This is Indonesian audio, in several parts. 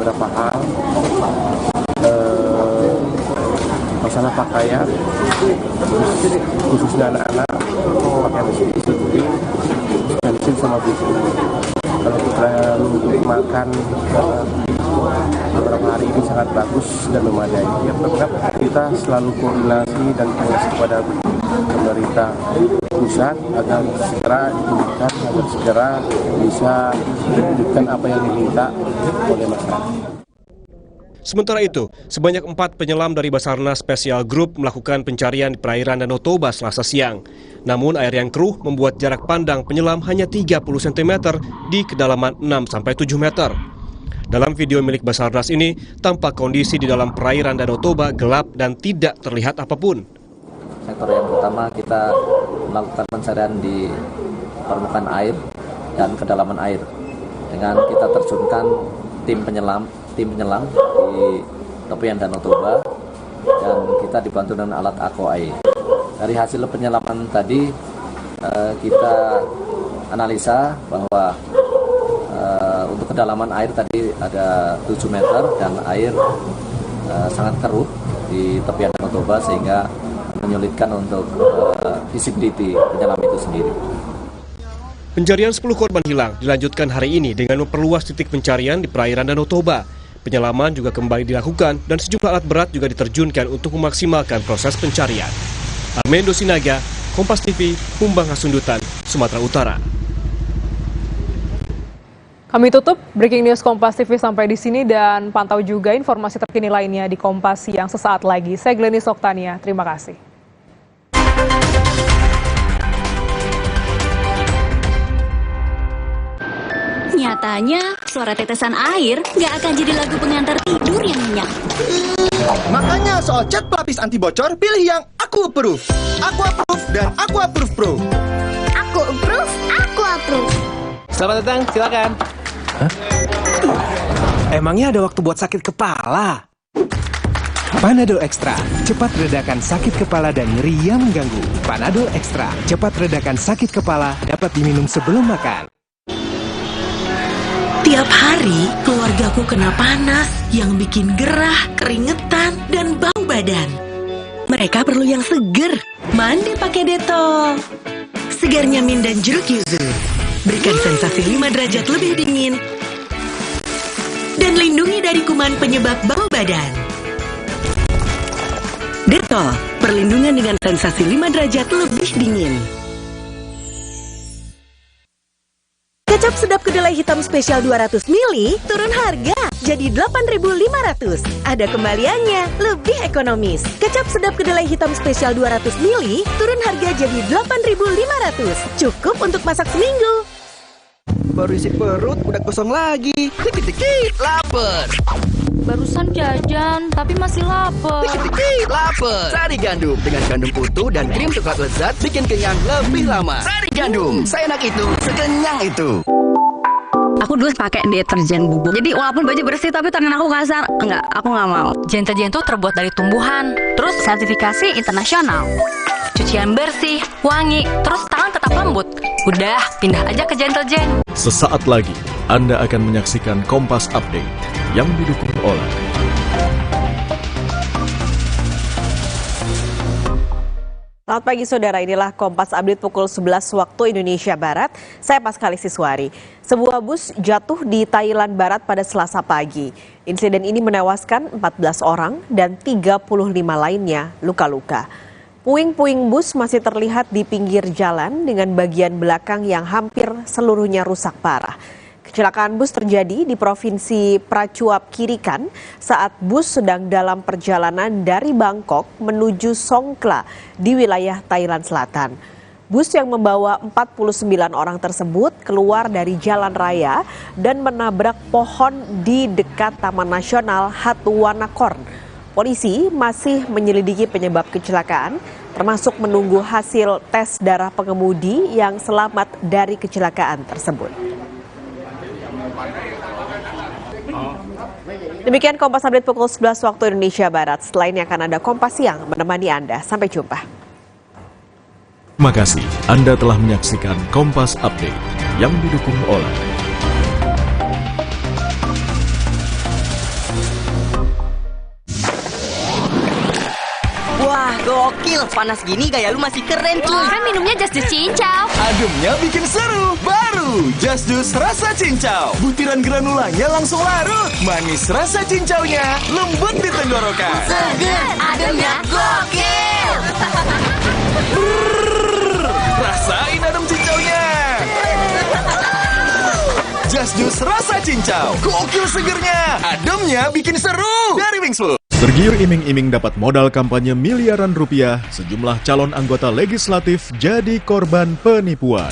beberapa hal, masalah pakaian, khususnya anak-anak, pakaian disiplin, pensil sama buku. Kalau kita untuk makan beberapa hari ini sangat bagus dan memadai. Ya, tetap kita selalu koordinasi dan koordinasi kepada pemerintah pusat agar segera dipulihkan, agar segera bisa mewujudkan apa yang diminta oleh masyarakat. Sementara itu, sebanyak 4 penyelam dari Basarnas Special Group melakukan pencarian di perairan Danau Toba Selasa siang. Namun air yang keruh membuat jarak pandang penyelam hanya 30 cm di kedalaman 6-7 meter. Dalam video milik Basarnas ini, tampak kondisi di dalam perairan Danau Toba gelap dan tidak terlihat apapun. Sektor yang pertama kita melakukan pencarian di permukaan air dan kedalaman air dengan kita terjunkan tim penyelam di tepian Danau Toba dan kita dibantu dengan alat AKOAI. Dari hasil penyelaman tadi kita analisa bahwa untuk kedalaman air tadi ada 7 meter dan air sangat keruh di tepian Danau Toba sehingga menyulitkan untuk visibility penyelam itu sendiri. Pencarian 10 korban hilang dilanjutkan hari ini dengan memperluas titik pencarian di perairan Danau Toba. Penyelaman juga kembali dilakukan dan sejumlah alat berat juga diterjunkan untuk memaksimalkan proses pencarian. Armendo Sinaga, Kompas TV, Humbang Hasundutan, Sumatera Utara. Kami tutup Breaking News Kompas TV sampai di sini dan pantau juga informasi terkini lainnya di Kompas Siang sesaat lagi. Saya Glenis Oktania, terima kasih. Nyatanya, suara tetesan air nggak akan jadi lagu pengantar tidur yang nyenyak. Makanya soal cat pelapis anti bocor, pilih yang Aku Approve. Aku Approve dan Aku Approve Pro. Aku approve, aku approve. Selamat datang, silakan. Hah? Emangnya ada waktu buat sakit kepala? Panadol Extra, cepat redakan sakit kepala dan nyeri yang mengganggu. Panadol Extra, cepat redakan sakit kepala, dapat diminum sebelum makan. Tiap hari, keluargaku kena panas yang bikin gerah, keringetan, dan bau badan. Mereka perlu yang seger. Mandi pakai Dettol. Segarnya mint dan jeruk yuzu. Berikan sensasi 5 derajat lebih dingin. Dan lindungi dari kuman penyebab bau badan. Dettol, perlindungan dengan sensasi 5 derajat lebih dingin. Kecap sedap kedelai hitam spesial 200 ml turun harga jadi 8.500. Ada kembaliannya, lebih ekonomis. Kecap sedap kedelai hitam spesial 200 ml turun harga jadi 8.500. Cukup untuk masak seminggu. Baru isi perut, udah kosong lagi. Dikit-dikit, lapar. Barusan jajan, tapi masih lapar. Dikit-dikit, lapar. Sari Gandum dengan gandum utuh dan krim coklat lezat bikin kenyang lebih lama. Sari Gandum, seenak itu, sekenyang itu. Aku dulu pakai deterjen bubuk. Jadi walaupun baju bersih tapi tangan aku kasar. Enggak, aku nggak mau. Deterjen itu terbuat dari tumbuhan, terus sertifikasi internasional. Cucian bersih, wangi, terus tangan tetap lembut. Udah, pindah aja ke Deterjen. Sesaat lagi, Anda akan menyaksikan Kompas Update yang didukung oleh Selamat pagi saudara, inilah Kompas Update pukul 11 waktu Indonesia Barat. Saya Paskali Siswari. Sebuah bus jatuh di Thailand Barat pada Selasa pagi. Insiden ini menewaskan 14 orang dan 35 lainnya luka-luka. Puing-puing bus masih terlihat di pinggir jalan dengan bagian belakang yang hampir seluruhnya rusak parah. Kecelakaan bus terjadi di Provinsi Prachuap Khiri Khan saat bus sedang dalam perjalanan dari Bangkok menuju Songkhla di wilayah Thailand Selatan. Bus yang membawa 49 orang tersebut keluar dari jalan raya dan menabrak pohon di dekat Taman Nasional Hattuwanakorn. Polisi masih menyelidiki penyebab kecelakaan, termasuk menunggu hasil tes darah pengemudi yang selamat dari kecelakaan tersebut. Demikian Kompas Update pukul 11 waktu Indonesia Barat. Setelah ini akan ada Kompas Siang menemani Anda. Sampai jumpa. Terima kasih Anda telah menyaksikan Kompas Update yang didukung oleh Gokil, panas gini gaya lu masih keren cuy. Kan minumnya Just Jus Cincau. Ademnya bikin seru. Baru Just Jus rasa cincau. Butiran granulanya langsung larut. Manis rasa cincaunya, lembut di tenggorokan. Seger, ademnya gokil. Rasain adem cincaunya. Just Jus rasa cincau. Gokil segernya. Ademnya bikin seru. Dari Wings Food. Tergiur iming-iming dapat modal kampanye miliaran rupiah, sejumlah calon anggota legislatif jadi korban penipuan.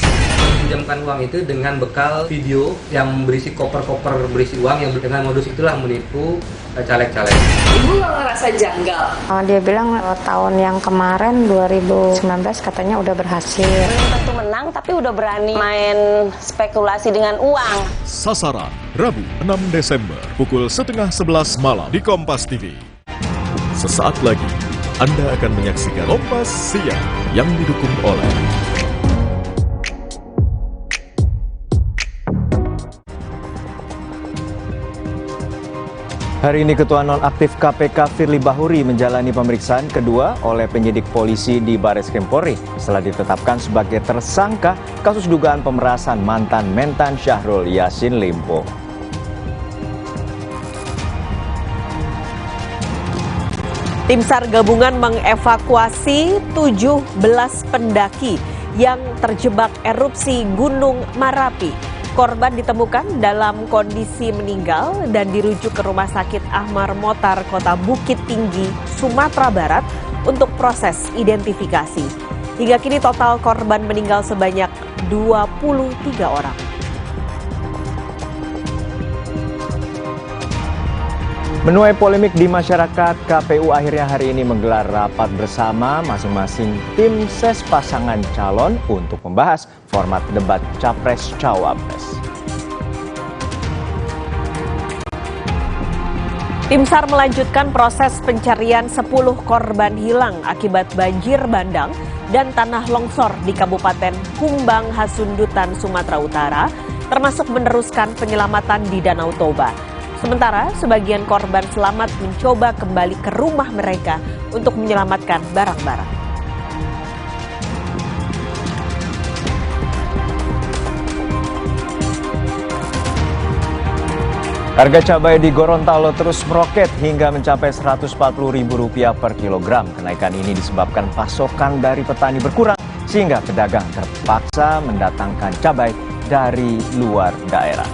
Pinjamkan uang itu dengan bekal video yang berisi koper-koper berisi uang yang dengan modus itulah menipu caleg-caleg. Ibu ngerasa janggal? Dia bilang tahun yang kemarin 2019 katanya udah berhasil. Belum tentu menang tapi udah berani main spekulasi dengan uang. Sasaran, Rabu 6 Desember, pukul 10:30 malam di Kompas TV. Sesaat lagi, Anda akan menyaksikan Kompas Siang yang didukung oleh Hari ini Ketua Nonaktif KPK Firly Bahuri menjalani pemeriksaan kedua oleh penyidik polisi di Bareskrim Polri setelah ditetapkan sebagai tersangka kasus dugaan pemerasan mantan Mentan Syahrul Yassin Limpo. Tim SAR gabungan mengevakuasi 17 pendaki yang terjebak erupsi Gunung Marapi. Korban ditemukan dalam kondisi meninggal dan dirujuk ke Rumah Sakit Ahmar Motar, Kota Bukit Tinggi, Sumatera Barat untuk proses identifikasi. Hingga kini total korban meninggal sebanyak 23 orang. Menuai polemik di masyarakat, KPU akhirnya hari ini menggelar rapat bersama masing-masing tim ses pasangan calon untuk membahas format debat Capres-Cawapres. Tim SAR melanjutkan proses pencarian 10 korban hilang akibat banjir bandang dan tanah longsor di Kabupaten Kumbang Hasundutan, Sumatera Utara, termasuk meneruskan penyelamatan di Danau Toba. Sementara sebagian korban selamat mencoba kembali ke rumah mereka untuk menyelamatkan barang-barang. Harga cabai di Gorontalo terus meroket hingga mencapai Rp140.000 per kilogram. Kenaikan ini disebabkan pasokan dari petani berkurang sehingga pedagang terpaksa mendatangkan cabai dari luar daerah.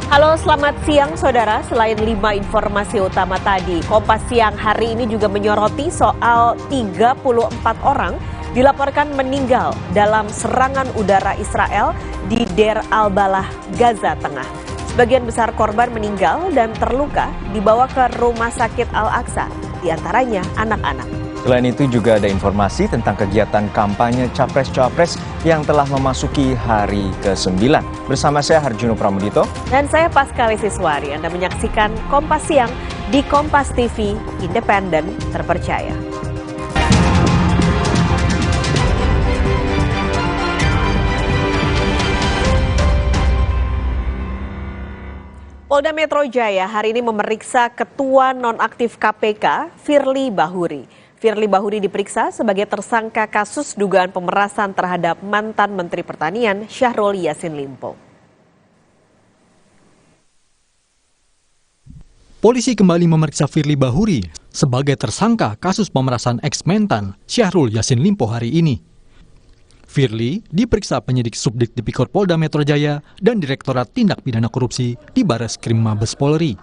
Halo, selamat siang saudara. Selain 5 informasi utama tadi, Kompas Siang hari ini juga menyoroti soal 34 orang dilaporkan meninggal dalam serangan udara Israel di Deir al-Balah, Gaza Tengah. Sebagian besar korban meninggal dan terluka dibawa ke Rumah Sakit Al-Aqsa, diantaranya anak-anak. Selain itu juga ada informasi tentang kegiatan kampanye Capres-Cawapres yang telah memasuki hari ke-9. Bersama saya Harjuno Pramudito. Dan saya Pascalis Siswari. Anda menyaksikan Kompas Siang di Kompas TV, independen, terpercaya. Polda Metro Jaya hari ini memeriksa Ketua Nonaktif KPK Firly Bahuri. Firly Bahuri diperiksa sebagai tersangka kasus dugaan pemerasan terhadap mantan Menteri Pertanian Syahrul Yassin Limpo. Polisi kembali memeriksa Firly Bahuri sebagai tersangka kasus pemerasan ex-mentan Syahrul Yassin Limpo hari ini. Firly diperiksa penyidik Subdit Tipikor Polda Metro Jaya dan Direktorat Tindak Pidana Korupsi di Bareskrim Mabes Polri.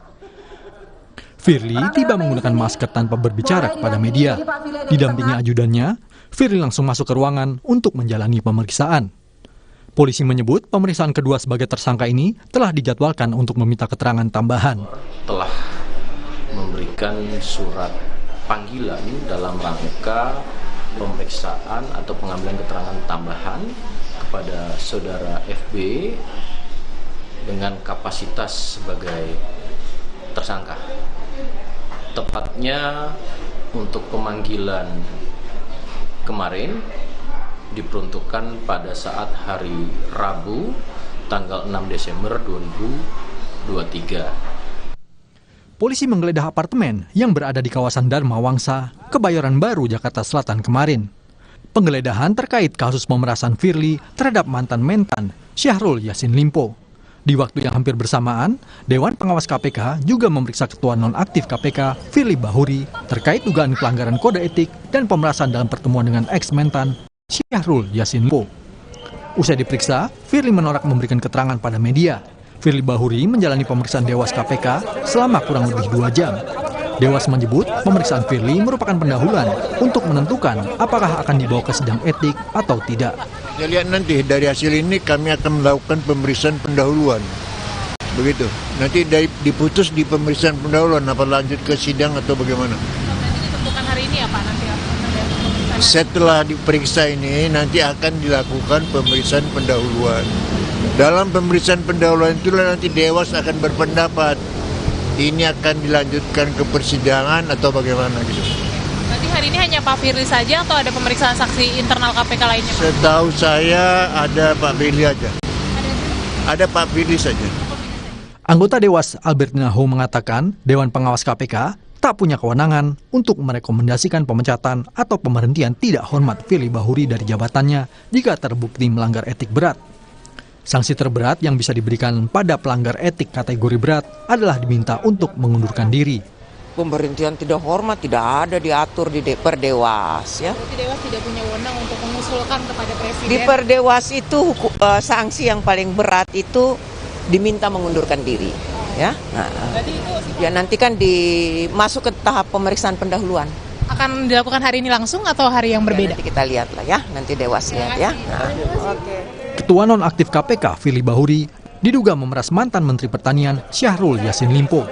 Firly tiba menggunakan masker tanpa berbicara kepada media. Didampingi ajudannya, Firly langsung masuk ke ruangan untuk menjalani pemeriksaan. Polisi menyebut pemeriksaan kedua sebagai tersangka ini telah dijadwalkan untuk meminta keterangan tambahan. Telah memberikan surat panggilan dalam rangka pemeriksaan atau pengambilan keterangan tambahan kepada saudara FB dengan kapasitas sebagai tersangka. Tepatnya untuk pemanggilan kemarin diperuntukkan pada saat hari Rabu tanggal 6 Desember 2023. Polisi menggeledah apartemen yang berada di kawasan Dharma Wangsa, Kebayoran Baru, Jakarta Selatan kemarin. Penggeledahan terkait kasus pemerasan Firly terhadap mantan mentan Syahrul Yassin Limpo. Di waktu yang hampir bersamaan, Dewan Pengawas KPK juga memeriksa Ketua Nonaktif KPK Firly Bahuri terkait dugaan pelanggaran kode etik dan pemerasan dalam pertemuan dengan ex-mentan Syahrul Yassin Limpo. Usai diperiksa, Firly menolak memberikan keterangan pada media. Firly Bahuri menjalani pemeriksaan Dewas KPK selama kurang lebih 2 jam. Dewas menyebut pemeriksaan Firly merupakan pendahuluan untuk menentukan apakah akan dibawa ke sidang etik atau tidak. Kita lihat nanti dari hasil ini kami akan melakukan pemeriksaan pendahuluan. Begitu. Nanti diputus di pemeriksaan pendahuluan, apa lanjut ke sidang atau bagaimana? Ditentukan hari ini ya Pak nanti ya? Setelah diperiksa ini nanti akan dilakukan pemeriksaan pendahuluan. Dalam pemeriksaan pendahuluan itulah nanti Dewas akan berpendapat ini akan dilanjutkan ke persidangan atau bagaimana gitu. Berarti hari ini hanya Pak Firly saja atau ada pemeriksaan saksi internal KPK lainnya Pak? Setahu saya ada Pak Firly aja. Ada Pak Firly saja. Anggota Dewas Albertina Ho mengatakan Dewan Pengawas KPK tak punya kewenangan untuk merekomendasikan pemecatan atau pemberhentian tidak hormat Firly Bahuri dari jabatannya jika terbukti melanggar etik berat. Sanksi terberat yang bisa diberikan pada pelanggar etik kategori berat adalah diminta untuk mengundurkan diri. Pemberhentian tidak hormat tidak ada diatur di Perdewas ya. Berarti Dewas tidak punya wewenang untuk mengusulkan kepada Presiden. Di Perdewas itu sanksi yang paling berat itu diminta mengundurkan diri ya. Nah, ya nanti kan masuk ke tahap pemeriksaan pendahuluan. Akan dilakukan hari ini langsung atau hari yang berbeda? Nanti kita lihat lah ya, nanti Dewas lihat ya. Nah. Ketua Nonaktif KPK Firly Bahuri diduga memeras mantan Menteri Pertanian Syahrul Yassin Limpo.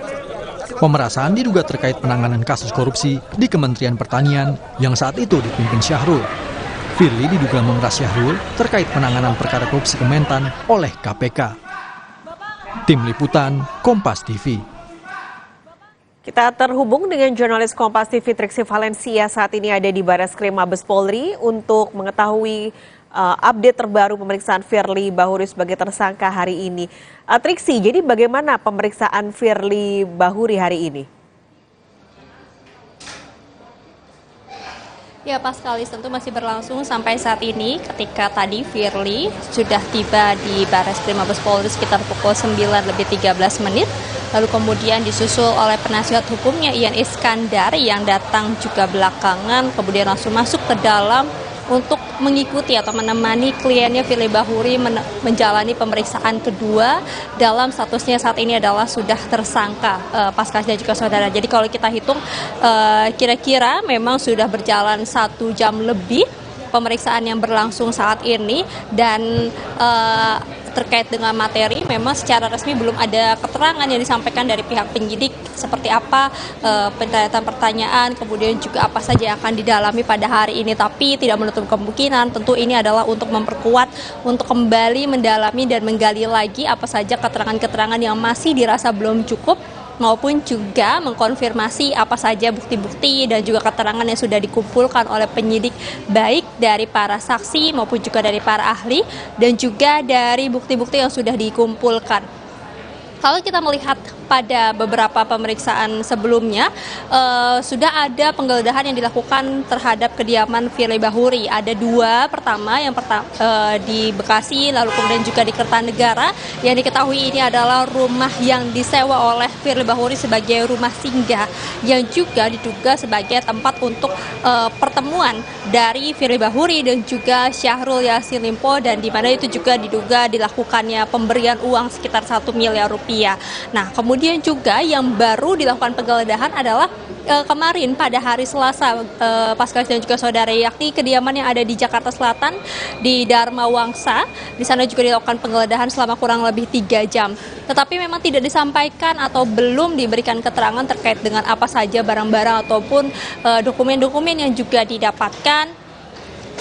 Pemerasan diduga terkait penanganan kasus korupsi di Kementerian Pertanian yang saat itu dipimpin Syahrul. Firly diduga memeras Syahrul terkait penanganan perkara korupsi Kementan oleh KPK. Tim Liputan, Kompas TV. Kita terhubung dengan jurnalis Kompas TV Triksi Valencia saat ini ada di Barreskrim Mabes Polri untuk mengetahui update terbaru pemeriksaan Firly Bahuri sebagai tersangka hari ini. Triksi, jadi bagaimana pemeriksaan Firly Bahuri hari ini? Ya, Paskalis, tentu masih berlangsung sampai saat ini ketika tadi Firly sudah tiba di Barreskrim Mabes Polri sekitar pukul 9:13 lalu kemudian disusul oleh penasihat hukumnya Ian Iskandar yang datang juga belakangan, kemudian langsung masuk ke dalam untuk mengikuti atau menemani kliennya Firly Bahuri menjalani pemeriksaan kedua dalam statusnya saat ini adalah sudah tersangka Paskalis dan juga saudara. Jadi kalau kita hitung kira-kira memang sudah berjalan 1 jam lebih pemeriksaan yang berlangsung saat ini dan terkait dengan materi memang secara resmi belum ada keterangan yang disampaikan dari pihak penyidik seperti apa pertanyaan kemudian juga apa saja yang akan didalami pada hari ini, tapi tidak menutup kemungkinan tentu ini adalah untuk memperkuat, untuk kembali mendalami dan menggali lagi apa saja keterangan-keterangan yang masih dirasa belum cukup maupun juga mengkonfirmasi apa saja bukti-bukti dan juga keterangan yang sudah dikumpulkan oleh penyidik baik dari para saksi maupun juga dari para ahli dan juga dari bukti-bukti yang sudah dikumpulkan. Kalau kita melihat pada beberapa pemeriksaan sebelumnya, sudah ada penggeledahan yang dilakukan terhadap kediaman Firly Bahuri. Ada 2, pertama yang di Bekasi, lalu kemudian juga di Kertanegara. Yang diketahui ini adalah rumah yang disewa oleh Firly Bahuri sebagai rumah singgah, yang juga diduga sebagai tempat untuk pertemuan dari Firly Bahuri dan juga Syahrul Yassin Limpo, dan di mana itu juga diduga dilakukannya pemberian uang sekitar 1 miliar rupiah. Nah, kemudian juga yang baru dilakukan penggeledahan adalah kemarin pada hari Selasa, Paskalis dan juga saudara, yakni kediaman yang ada di Jakarta Selatan di Dharma Wangsa. Di sana juga dilakukan penggeledahan selama kurang lebih 3 jam. Tetapi memang tidak disampaikan atau belum diberikan keterangan terkait dengan apa saja barang-barang ataupun dokumen-dokumen yang juga didapatkan.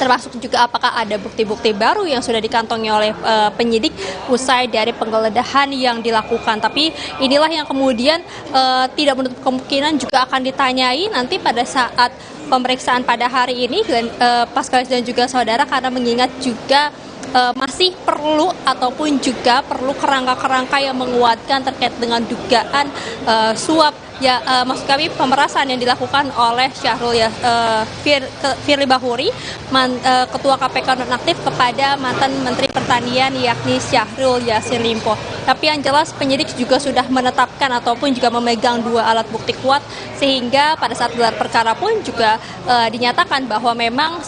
termasuk juga apakah ada bukti-bukti baru yang sudah dikantongi oleh penyidik usai dari penggeledahan yang dilakukan. Tapi inilah yang kemudian tidak menutup kemungkinan juga akan ditanyai nanti pada saat pemeriksaan pada hari ini, Paskalis dan juga saudara, karena mengingat juga masih perlu ataupun juga perlu kerangka-kerangka yang menguatkan terkait dengan dugaan suap ya, maksud kami pemerasan yang dilakukan oleh Firly Bahuri, Ketua KPK nonaktif, kepada mantan Menteri Pertanian yakni Syahrul Yassin Limpo. Tapi yang jelas penyidik juga sudah menetapkan ataupun juga memegang 2 alat bukti kuat, sehingga pada saat gelar perkara pun juga dinyatakan bahwa memang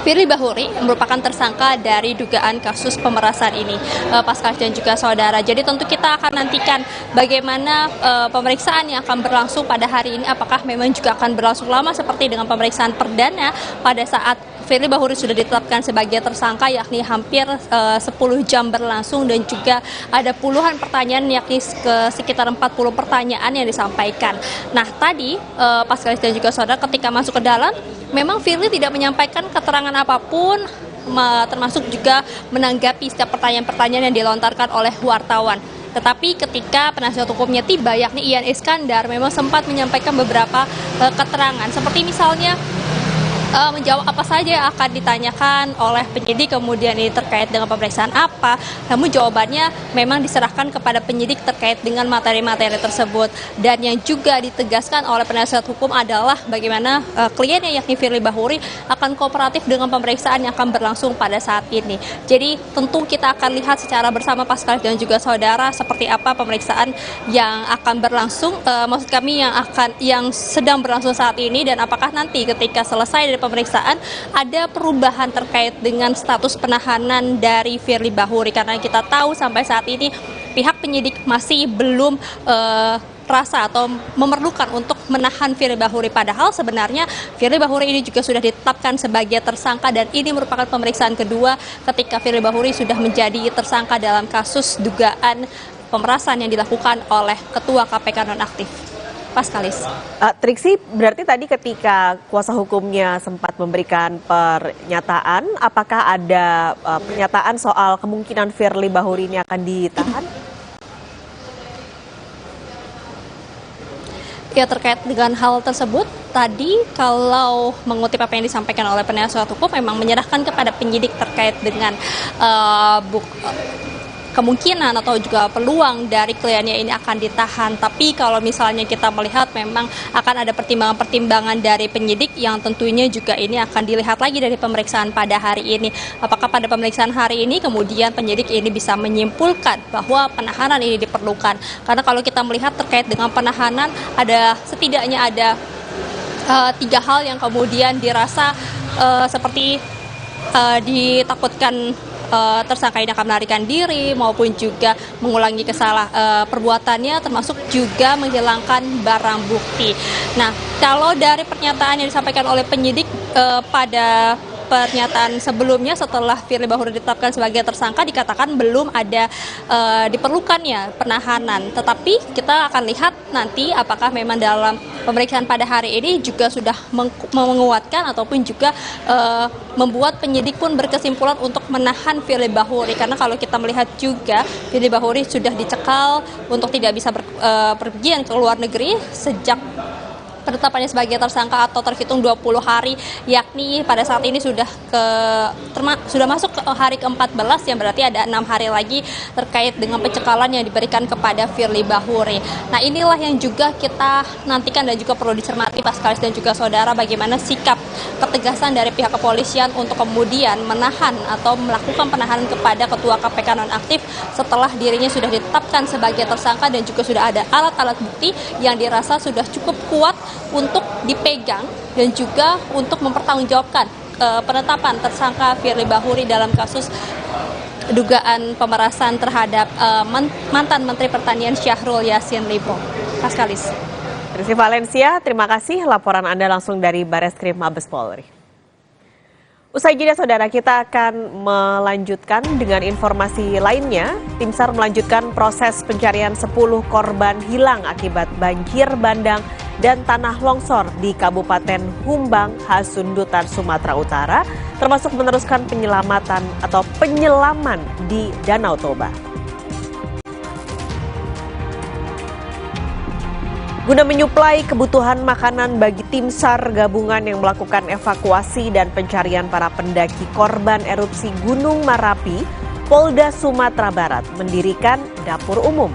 Firly Bahuri merupakan tersangka dari dugaan kasus pemerasan ini, Paskalis dan juga saudara. Jadi tentu kita akan nantikan bagaimana pemeriksaan yang akan berlangsung pada hari ini, apakah memang juga akan berlangsung lama seperti dengan pemeriksaan perdana pada saat Firly Bahuri sudah ditetapkan sebagai tersangka, yakni hampir 10 jam berlangsung, dan juga ada puluhan pertanyaan, yakni sekitar 40 pertanyaan yang disampaikan. Nah tadi Paskalis dan juga saudara ketika masuk ke dalam, memang Firly tidak menyampaikan keterangan apapun, termasuk juga menanggapi setiap pertanyaan-pertanyaan yang dilontarkan oleh wartawan. Tetapi ketika penasihat hukumnya tiba, yakni Ian Iskandar, memang sempat menyampaikan beberapa keterangan, seperti misalnya menjawab apa saja yang akan ditanyakan oleh penyidik, kemudian ini terkait dengan pemeriksaan apa, namun jawabannya memang diserahkan kepada penyidik terkait dengan materi-materi tersebut. Dan yang juga ditegaskan oleh penasihat hukum adalah bagaimana kliennya yakni Firly Bahuri akan kooperatif dengan pemeriksaan yang akan berlangsung pada saat ini. Jadi tentu kita akan lihat secara bersama Paskalis dan juga saudara seperti apa pemeriksaan yang akan berlangsung, maksud kami yang sedang berlangsung saat ini, dan apakah nanti ketika selesai dari pemeriksaan ada perubahan terkait dengan status penahanan dari Firly Bahuri, karena kita tahu sampai saat ini pihak penyidik masih belum rasa atau memerlukan untuk menahan Firly Bahuri, padahal sebenarnya Firly Bahuri ini juga sudah ditetapkan sebagai tersangka, dan ini merupakan pemeriksaan kedua ketika Firly Bahuri sudah menjadi tersangka dalam kasus dugaan pemerasan yang dilakukan oleh Ketua KPK nonaktif. Paskalis. Triksi, berarti tadi ketika kuasa hukumnya sempat memberikan pernyataan, apakah ada pernyataan soal kemungkinan Firly Bahuri ini akan ditahan? Ya, terkait dengan hal tersebut, tadi kalau mengutip apa yang disampaikan oleh penasihat hukum, memang menyerahkan kepada penyidik terkait dengan kemungkinan atau juga peluang dari kliennya ini akan ditahan. Tapi kalau misalnya kita melihat memang akan ada pertimbangan-pertimbangan dari penyidik yang tentunya juga ini akan dilihat lagi dari pemeriksaan pada hari ini. Apakah pada pemeriksaan hari ini kemudian penyidik ini bisa menyimpulkan bahwa penahanan ini diperlukan. Karena kalau kita melihat terkait dengan penahanan, setidaknya ada 3 hal yang kemudian dirasa seperti ditakutkan tersangka ini akan melarikan diri maupun juga mengulangi perbuatannya, termasuk juga menghilangkan barang bukti. Nah, kalau dari pernyataan yang disampaikan oleh penyidik pada pernyataan sebelumnya setelah Firly Bahuri ditetapkan sebagai tersangka, dikatakan belum ada diperlukannya penahanan. Tetapi kita akan lihat nanti apakah memang dalam pemeriksaan pada hari ini juga sudah menguatkan ataupun juga membuat penyidik pun berkesimpulan untuk menahan Firly Bahuri. Karena kalau kita melihat juga Firly Bahuri sudah dicekal untuk tidak bisa berpergian ke luar negeri sejak penetapannya sebagai tersangka atau terhitung 20 hari, yakni pada saat ini sudah masuk ke hari ke-14, yang berarti ada 6 hari lagi terkait dengan pencekalan yang diberikan kepada Firly Bahuri. Nah, inilah yang juga kita nantikan dan juga perlu dicermati Paskalis dan juga saudara, bagaimana sikap ketegasan dari pihak kepolisian untuk kemudian menahan atau melakukan penahanan kepada Ketua KPK nonaktif setelah dirinya sudah ditetapkan sebagai tersangka dan juga sudah ada alat-alat bukti yang dirasa sudah cukup kuat untuk dipegang dan juga untuk mempertanggungjawabkan penetapan tersangka Firly Bahuri dalam kasus dugaan pemerasan terhadap mantan Menteri Pertanian Syahrul Yassin Limpo. Paskalis. Triksi Valencia, terima kasih laporan Anda langsung dari Bareskrim Mabes Polri. Usai jeda, saudara, kita akan melanjutkan dengan informasi lainnya. Tim SAR melanjutkan proses pencarian 10 korban hilang akibat banjir bandang dan tanah longsor di Kabupaten Humbang, Hasundutan, Sumatera Utara, termasuk meneruskan penyelamatan atau penyelaman di Danau Toba. Guna menyuplai kebutuhan makanan bagi tim SAR gabungan yang melakukan evakuasi dan pencarian para pendaki korban erupsi Gunung Merapi, Polda Sumatera Barat mendirikan dapur umum.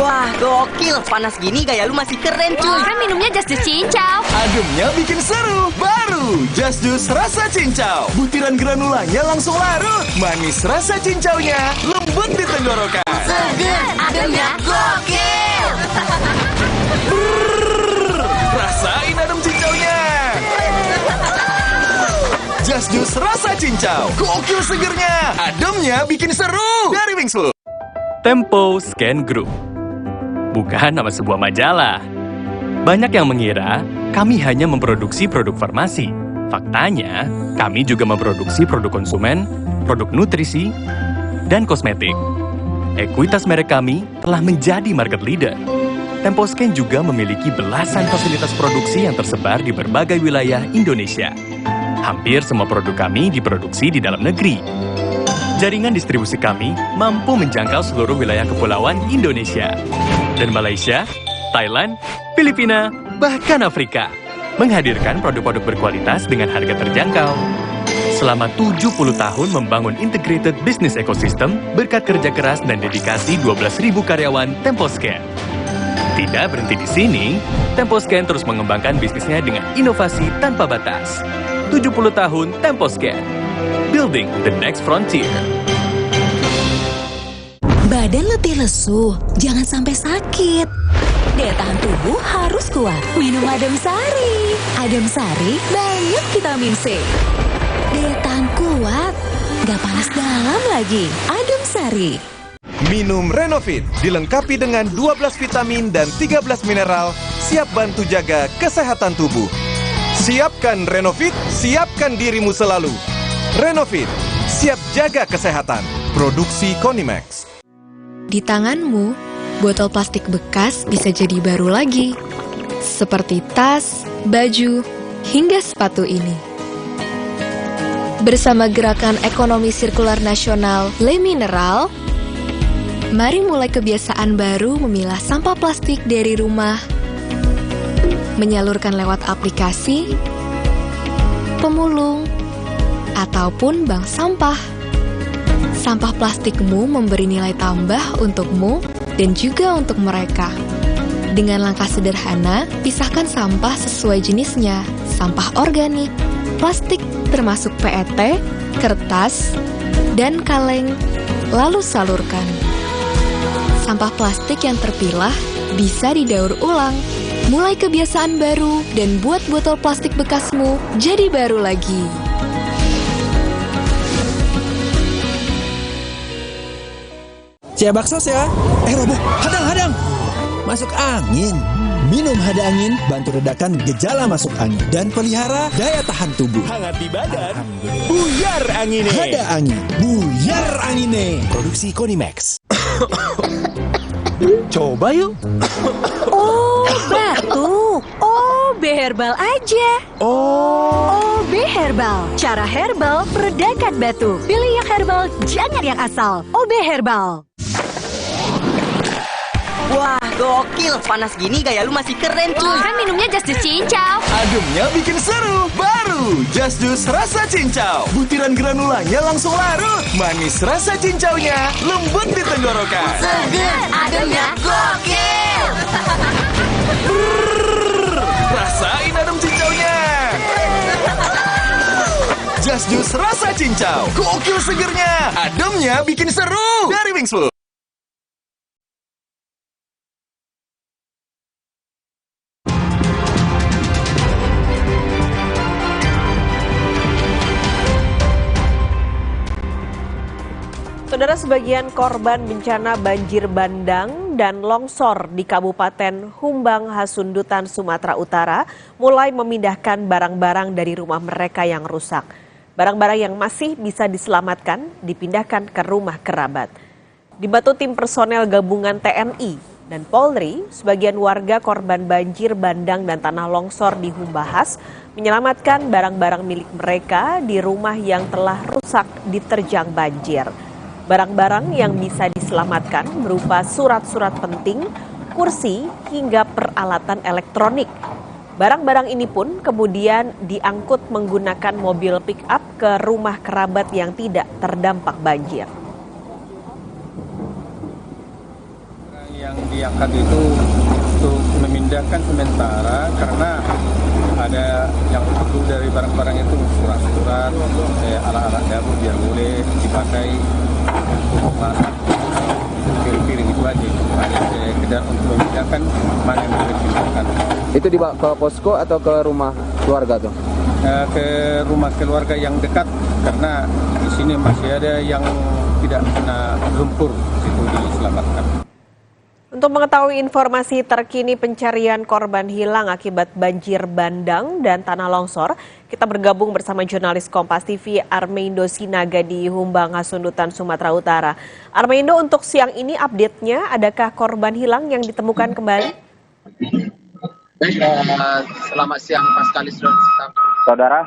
Wah, gokil. Panas gini gaya lu masih keren, cuy. Kan minumnya Just Juice Cincau. Ademnya bikin seru. Baru Just Juice rasa cincau. Butiran granulanya langsung larut. Manis rasa cincaunya, lembut di tenggorokan. Seger, ademnya gokil. Rasain adem cincaunya. Just Juice rasa cincau. Gokil segernya. Ademnya bikin seru. Dari Wingsu. Tempo Scan Group. Bukan nama sebuah majalah. Banyak yang mengira kami hanya memproduksi produk farmasi. Faktanya, kami juga memproduksi produk konsumen, produk nutrisi, dan kosmetik. Ekuitas merek kami telah menjadi market leader. Temposcan juga memiliki belasan fasilitas produksi yang tersebar di berbagai wilayah Indonesia. Hampir semua produk kami diproduksi di dalam negeri. Jaringan distribusi kami mampu menjangkau seluruh wilayah kepulauan Indonesia. Dan Malaysia, Thailand, Filipina, bahkan Afrika. Menghadirkan produk-produk berkualitas dengan harga terjangkau. Selama 70 tahun membangun integrated business ecosystem berkat kerja keras dan dedikasi 12.000 karyawan Temposcan. Tidak berhenti di sini, Temposcan terus mengembangkan bisnisnya dengan inovasi tanpa batas. 70 tahun Temposcan. Building the next frontier. Badan letih lesu, jangan sampai sakit. Daya tahan tubuh harus kuat. Minum Adem Sari. Adem Sari banyak vitamin C. Daya tahan kuat, gak panas dalam lagi. Adem Sari. Minum Renovit, dilengkapi dengan 12 vitamin dan 13 mineral, siap bantu jaga kesehatan tubuh. Siapkan Renovit, siapkan dirimu selalu. Renovit, siap jaga kesehatan. Produksi Konimax. Di tanganmu, botol plastik bekas bisa jadi baru lagi. Seperti tas, baju, hingga sepatu ini. Bersama Gerakan Ekonomi Sirkular Nasional Le Mineral, mari mulai kebiasaan baru memilah sampah plastik dari rumah, menyalurkan lewat aplikasi, pemulung, ataupun bank sampah. Sampah plastikmu memberi nilai tambah untukmu dan juga untuk mereka. Dengan langkah sederhana, pisahkan sampah sesuai jenisnya, sampah organik, plastik termasuk PET, kertas, dan kaleng, lalu salurkan. Sampah plastik yang terpilah bisa didaur ulang. Mulai kebiasaan baru dan buat botol plastik bekasmu jadi baru lagi. Cia bakso ya. Robo, hadang. Masuk angin. Minum Hada Angin, bantu redakan gejala masuk angin. Dan pelihara daya tahan tubuh. Hangat di badan. Buyar angine. Hada Angin, buyar angine. Produksi Konimax. Coba yuk. Oh, batuk. OB Herbal aja. OB Herbal. Cara herbal meredakan batuk. Pilih yang herbal, jangan yang asal. OB Herbal. Wah, gokil. Panas gini gaya lu masih keren, cuy. Kan minumnya Just Juice Cincau. Ademnya bikin seru. Baru Just Juice rasa cincau. Butiran granulanya langsung larut. Manis rasa cincaunya, lembut di tenggorokan. Seger, ademnya gokil. Rasain adem cincaunya. Just Juice rasa cincau. Gokil segernya. Ademnya bikin seru. Dari Wingsu. Saudara, sebagian korban bencana banjir bandang dan longsor di Kabupaten Humbang Hasundutan, Sumatera Utara mulai memindahkan barang-barang dari rumah mereka yang rusak. Barang-barang yang masih bisa diselamatkan dipindahkan ke rumah kerabat. Dibantu tim personel gabungan TNI dan Polri, sebagian warga korban banjir bandang dan tanah longsor di Humbahas menyelamatkan barang-barang milik mereka di rumah yang telah rusak diterjang banjir. Barang-barang yang bisa diselamatkan berupa surat-surat penting, kursi, hingga peralatan elektronik. Barang-barang ini pun kemudian diangkut menggunakan mobil pick-up ke rumah kerabat yang tidak terdampak banjir. Yang diangkat itu untuk memindahkan sementara karena ada yang perlu dari barang-barang itu surat-surat, alat-alat dapur biar boleh dipakai untuk masak, piring-piring itu aja. Hanya sekedar untuk memindahkan mana yang boleh dipindahkan. Itu dibawa ke posko atau ke rumah keluarga tuh? Ke rumah keluarga yang dekat karena di sini masih ada yang tidak kena lumpur, itu diselamatkan. Untuk mengetahui informasi terkini pencarian korban hilang akibat banjir bandang dan tanah longsor, kita bergabung bersama jurnalis Kompas TV Armeindo Sinaga di Humbang Hasundutan, Sumatera Utara. Armeindo, untuk siang ini update-nya, adakah korban hilang yang ditemukan kembali? Baik, selamat siang Paskalis saudara.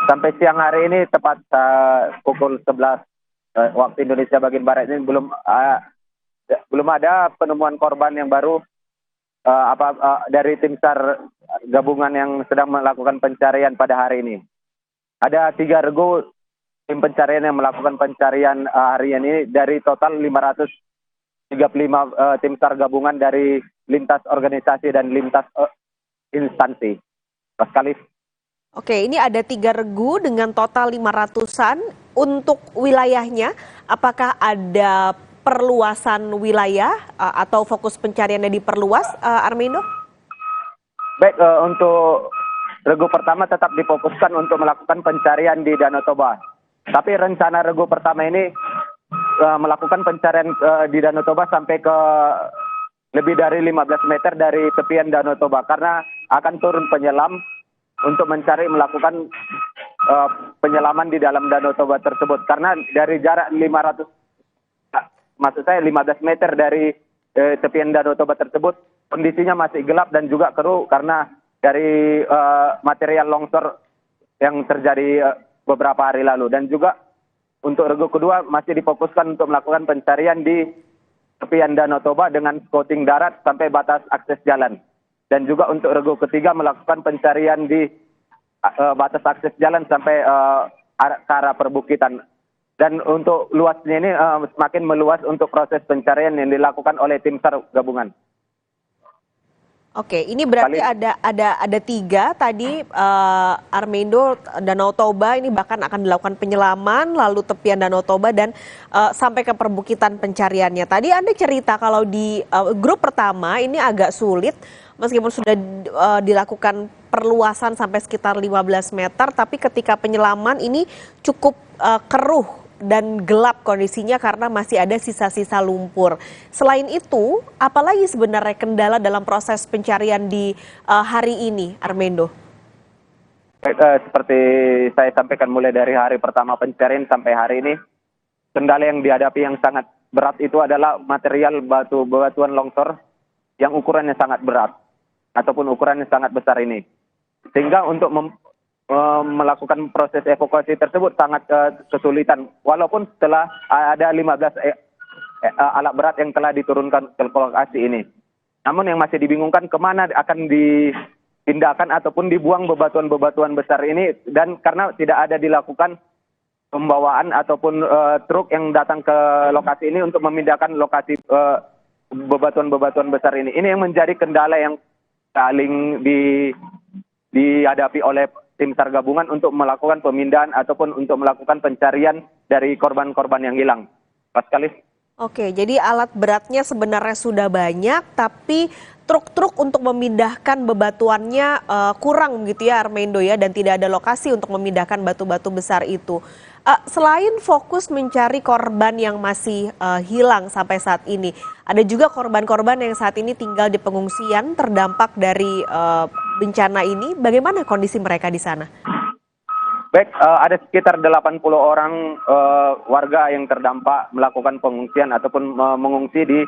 Sampai siang hari ini tepat pukul 11 waktu Indonesia bagian Barat ini belum ada penemuan korban yang baru dari tim SAR gabungan yang sedang melakukan pencarian pada hari ini. Ada 3 regu tim pencarian yang melakukan pencarian hari ini dari total 535 tim SAR gabungan dari lintas organisasi dan lintas instansi. Paskalis. Oke, ini ada 3 regu dengan total 500-an. Untuk wilayahnya, apakah ada perluasan wilayah atau fokus pencariannya diperluas, Armeindo? Baik, untuk regu pertama tetap difokuskan untuk melakukan pencarian di Danau Toba. Tapi rencana regu pertama ini melakukan pencarian di Danau Toba sampai ke lebih dari 15 meter dari tepian Danau Toba karena akan turun penyelam untuk melakukan penyelaman di dalam Danau Toba tersebut. Karena dari jarak 15 meter dari tepian Danau Toba tersebut kondisinya masih gelap dan juga keruh karena dari material longsor yang terjadi beberapa hari lalu. Dan juga untuk regu kedua masih difokuskan untuk melakukan pencarian di tepian Danau Toba dengan scouting darat sampai batas akses jalan. Dan juga untuk regu ketiga melakukan pencarian di batas akses jalan sampai ke arah perbukitan. Dan untuk luasnya ini semakin meluas untuk proses pencarian yang dilakukan oleh tim SAR gabungan. Oke, ini berarti ada 3 tadi, Armeindo, Danau Toba ini bahkan akan dilakukan penyelaman, lalu tepian Danau Toba dan sampai ke perbukitan pencariannya. Tadi Anda cerita kalau di grup pertama ini agak sulit, meskipun sudah dilakukan perluasan sampai sekitar 15 meter, tapi ketika penyelaman ini cukup keruh dan gelap kondisinya karena masih ada sisa-sisa lumpur. Selain itu, apalagi sebenarnya kendala dalam proses pencarian di hari ini, Armeindo? Seperti saya sampaikan mulai dari hari pertama pencarian sampai hari ini, kendala yang dihadapi yang sangat berat itu adalah material batuan longsor yang ukurannya sangat berat ataupun ukurannya sangat besar ini. Sehingga untuk melakukan proses evakuasi tersebut sangat kesulitan. Walaupun setelah ada 15 alat berat yang telah diturunkan ke lokasi ini. Namun yang masih dibingungkan kemana akan dipindahkan ataupun dibuang bebatuan-bebatuan besar ini. Dan karena tidak ada dilakukan pembawaan ataupun truk yang datang ke lokasi ini untuk memindahkan lokasi bebatuan-bebatuan besar ini. Ini yang menjadi kendala yang paling dihadapi oleh tim SAR gabungan untuk melakukan pemindahan ataupun untuk melakukan pencarian dari korban-korban yang hilang. Paskalis. Oke, jadi alat beratnya sebenarnya sudah banyak, tapi truk-truk untuk memindahkan bebatuannya kurang gitu ya, Armeindo ya, dan tidak ada lokasi untuk memindahkan batu-batu besar itu. Selain fokus mencari korban yang masih hilang sampai saat ini, ada juga korban-korban yang saat ini tinggal di pengungsian terdampak dari bencana ini. Bagaimana kondisi mereka di sana? Baik, ada sekitar 80 orang warga yang terdampak melakukan pengungsian ataupun mengungsi di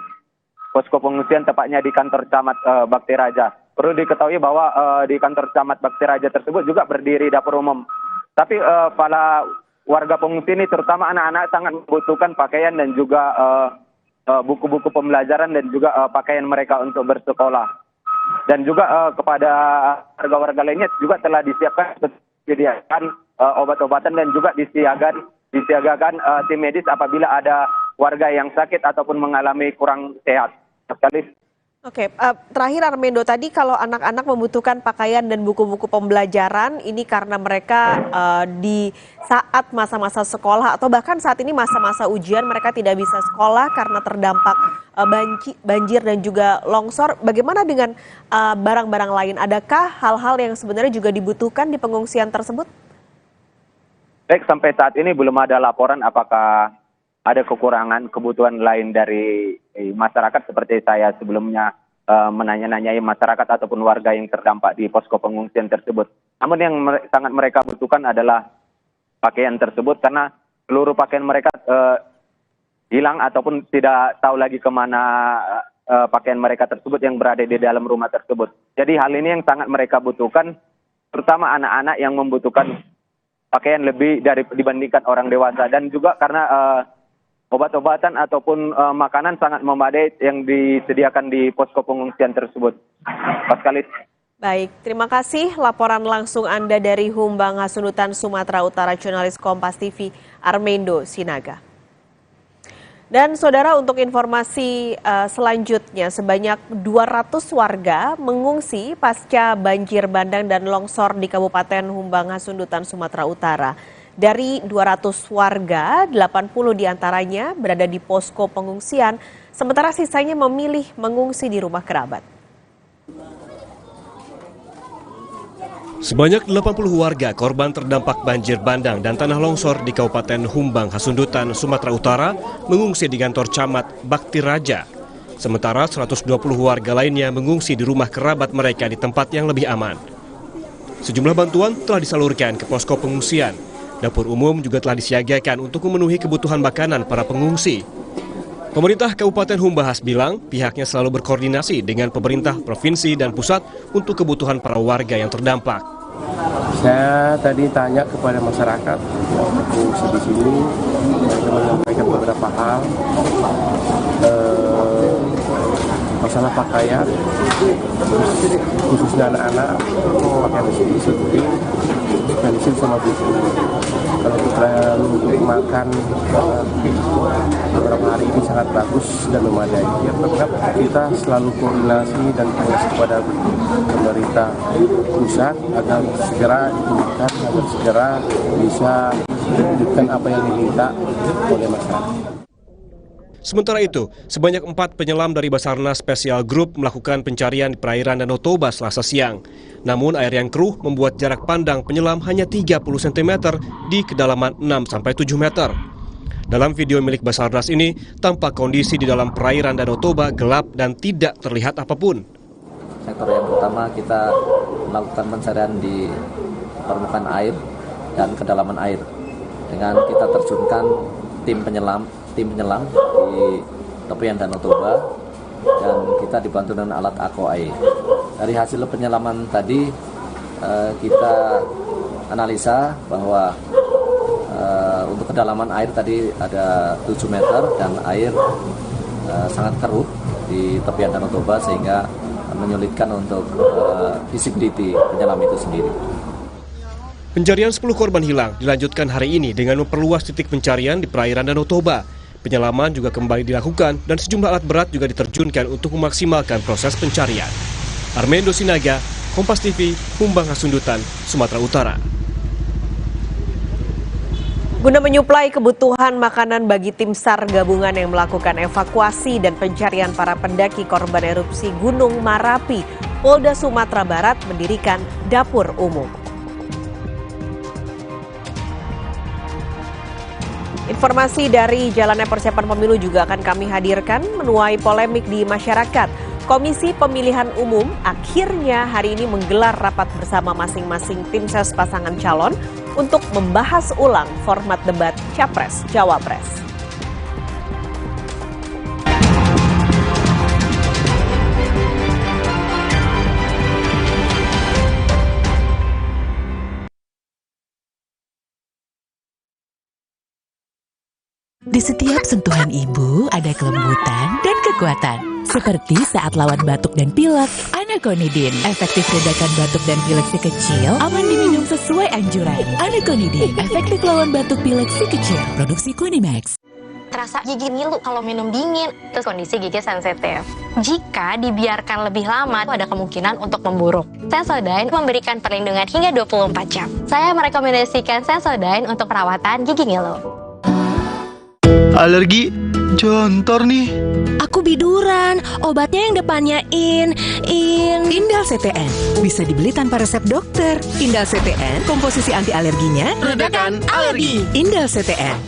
posko pengungsian, tepatnya di kantor camat Bakti Raja. Perlu diketahui bahwa di kantor camat Bakti Raja tersebut juga berdiri dapur umum. Tapi para warga pengungsi ini, terutama anak-anak, sangat membutuhkan pakaian dan juga buku-buku pembelajaran dan juga pakaian mereka untuk bersekolah. Dan juga kepada warga-warga lainnya juga telah disediakan obat-obatan dan juga disiagakan tim medis apabila ada warga yang sakit ataupun mengalami kurang sehat. Oke, terakhir Armendo, tadi kalau anak-anak membutuhkan pakaian dan buku-buku pembelajaran, ini karena mereka di saat masa-masa sekolah atau bahkan saat ini masa-masa ujian mereka tidak bisa sekolah karena terdampak banjir dan juga longsor. Bagaimana dengan barang-barang lain? Adakah hal-hal yang sebenarnya juga dibutuhkan di pengungsian tersebut? Baik, sampai saat ini belum ada laporan apakah ada kekurangan kebutuhan lain dari masyarakat seperti saya sebelumnya menanya-nanyai masyarakat ataupun warga yang terdampak di posko pengungsian tersebut. Namun yang sangat mereka butuhkan adalah pakaian tersebut karena seluruh pakaian mereka hilang ataupun tidak tahu lagi kemana pakaian mereka tersebut yang berada di dalam rumah tersebut. Jadi hal ini yang sangat mereka butuhkan, terutama anak-anak yang membutuhkan pakaian lebih dibandingkan orang dewasa, dan juga karena obat-obatan ataupun makanan sangat memadai yang disediakan di posko pengungsian tersebut. Paskalis. Baik, terima kasih laporan langsung Anda dari Humbang Hasundutan, Sumatera Utara, jurnalis Kompas TV Armendo Sinaga. Dan saudara, untuk informasi selanjutnya, sebanyak 200 warga mengungsi pasca banjir bandang dan longsor di Kabupaten Humbang Hasundutan, Sumatera Utara. Dari 200 warga, 80 diantaranya berada di posko pengungsian, sementara sisanya memilih mengungsi di rumah kerabat. Sebanyak 80 warga korban terdampak banjir bandang dan tanah longsor di Kabupaten Humbang Hasundutan, Sumatera Utara mengungsi di kantor camat Bakti Raja. Sementara 120 warga lainnya mengungsi di rumah kerabat mereka di tempat yang lebih aman. Sejumlah bantuan telah disalurkan ke posko pengungsian. Dapur umum juga telah disiagakan untuk memenuhi kebutuhan makanan para pengungsi. Pemerintah Kabupaten Humbahas bilang pihaknya selalu berkoordinasi dengan pemerintah provinsi dan pusat untuk kebutuhan para warga yang terdampak. Saya tadi tanya kepada masyarakat yang mengungsi di sini, mereka menyampaikan beberapa hal, masalah pakaian, khususnya anak-anak, pakaian isi pensil sama buku. Kalau kita untuk makan beberapa hari ini sangat bagus dan memadai. Ya, tetap kita selalu koordinasi dan koordinasi kepada pemerintah pusat agar segera ditunjukkan, agar segera bisa menunjukkan apa yang diminta oleh masyarakat. Sementara itu, sebanyak 4 penyelam dari Basarnas Special Group melakukan pencarian di perairan Danau Toba Selasa siang. Namun air yang keruh membuat jarak pandang penyelam hanya 30 cm di kedalaman 6-7 meter. Dalam video milik Basarnas ini, tampak kondisi di dalam perairan Danau Toba gelap dan tidak terlihat apapun. Sektor yang pertama kita melakukan pencarian di permukaan air dan kedalaman air. Dengan kita terjunkan tim penyelam di tepian Danau Toba dan kita dibantu dengan alat AKOAI. Dari hasil penyelaman tadi kita analisa bahwa untuk kedalaman air tadi ada 7 meter dan air sangat keruh di tepian Danau Toba sehingga menyulitkan untuk visibility penyelam itu sendiri. Pencarian 10 korban hilang dilanjutkan hari ini dengan memperluas titik pencarian di perairan Danau Toba. Penyelaman juga kembali dilakukan dan sejumlah alat berat juga diterjunkan untuk memaksimalkan proses pencarian. Armendo Sinaga, Kompas TV, Humbang Hasundutan, Sumatera Utara. Guna menyuplai kebutuhan makanan bagi tim SAR gabungan yang melakukan evakuasi dan pencarian para pendaki korban erupsi Gunung Marapi, Polda Sumatera Barat mendirikan dapur umum. Informasi dari jalannya persiapan pemilu juga akan kami hadirkan menuai polemik di masyarakat. Komisi Pemilihan Umum akhirnya hari ini menggelar rapat bersama masing-masing tim ses pasangan calon untuk membahas ulang format debat Capres-Cawapres. Di setiap sentuhan ibu ada kelembutan dan kekuatan. Seperti saat lawan batuk dan pilek, Anaconidin. Efektif redakan batuk dan pilek si kecil, aman diminum sesuai anjuran. Anaconidin, efektif lawan batuk pilek si kecil. Produksi Kunimax. Terasa gigi ngilu kalau minum dingin, terus kondisi gigi sensitif. Jika dibiarkan lebih lama, ada kemungkinan untuk memburuk. Sensodyne memberikan perlindungan hingga 24 jam. Saya merekomendasikan Sensodyne untuk perawatan gigi ngilu. Alergi jontor nih. Aku biduran, obatnya yang depannya Indal CTN bisa dibeli tanpa resep dokter. Indal CTN, komposisi anti alerginya Redakan alergi. Indal CTN.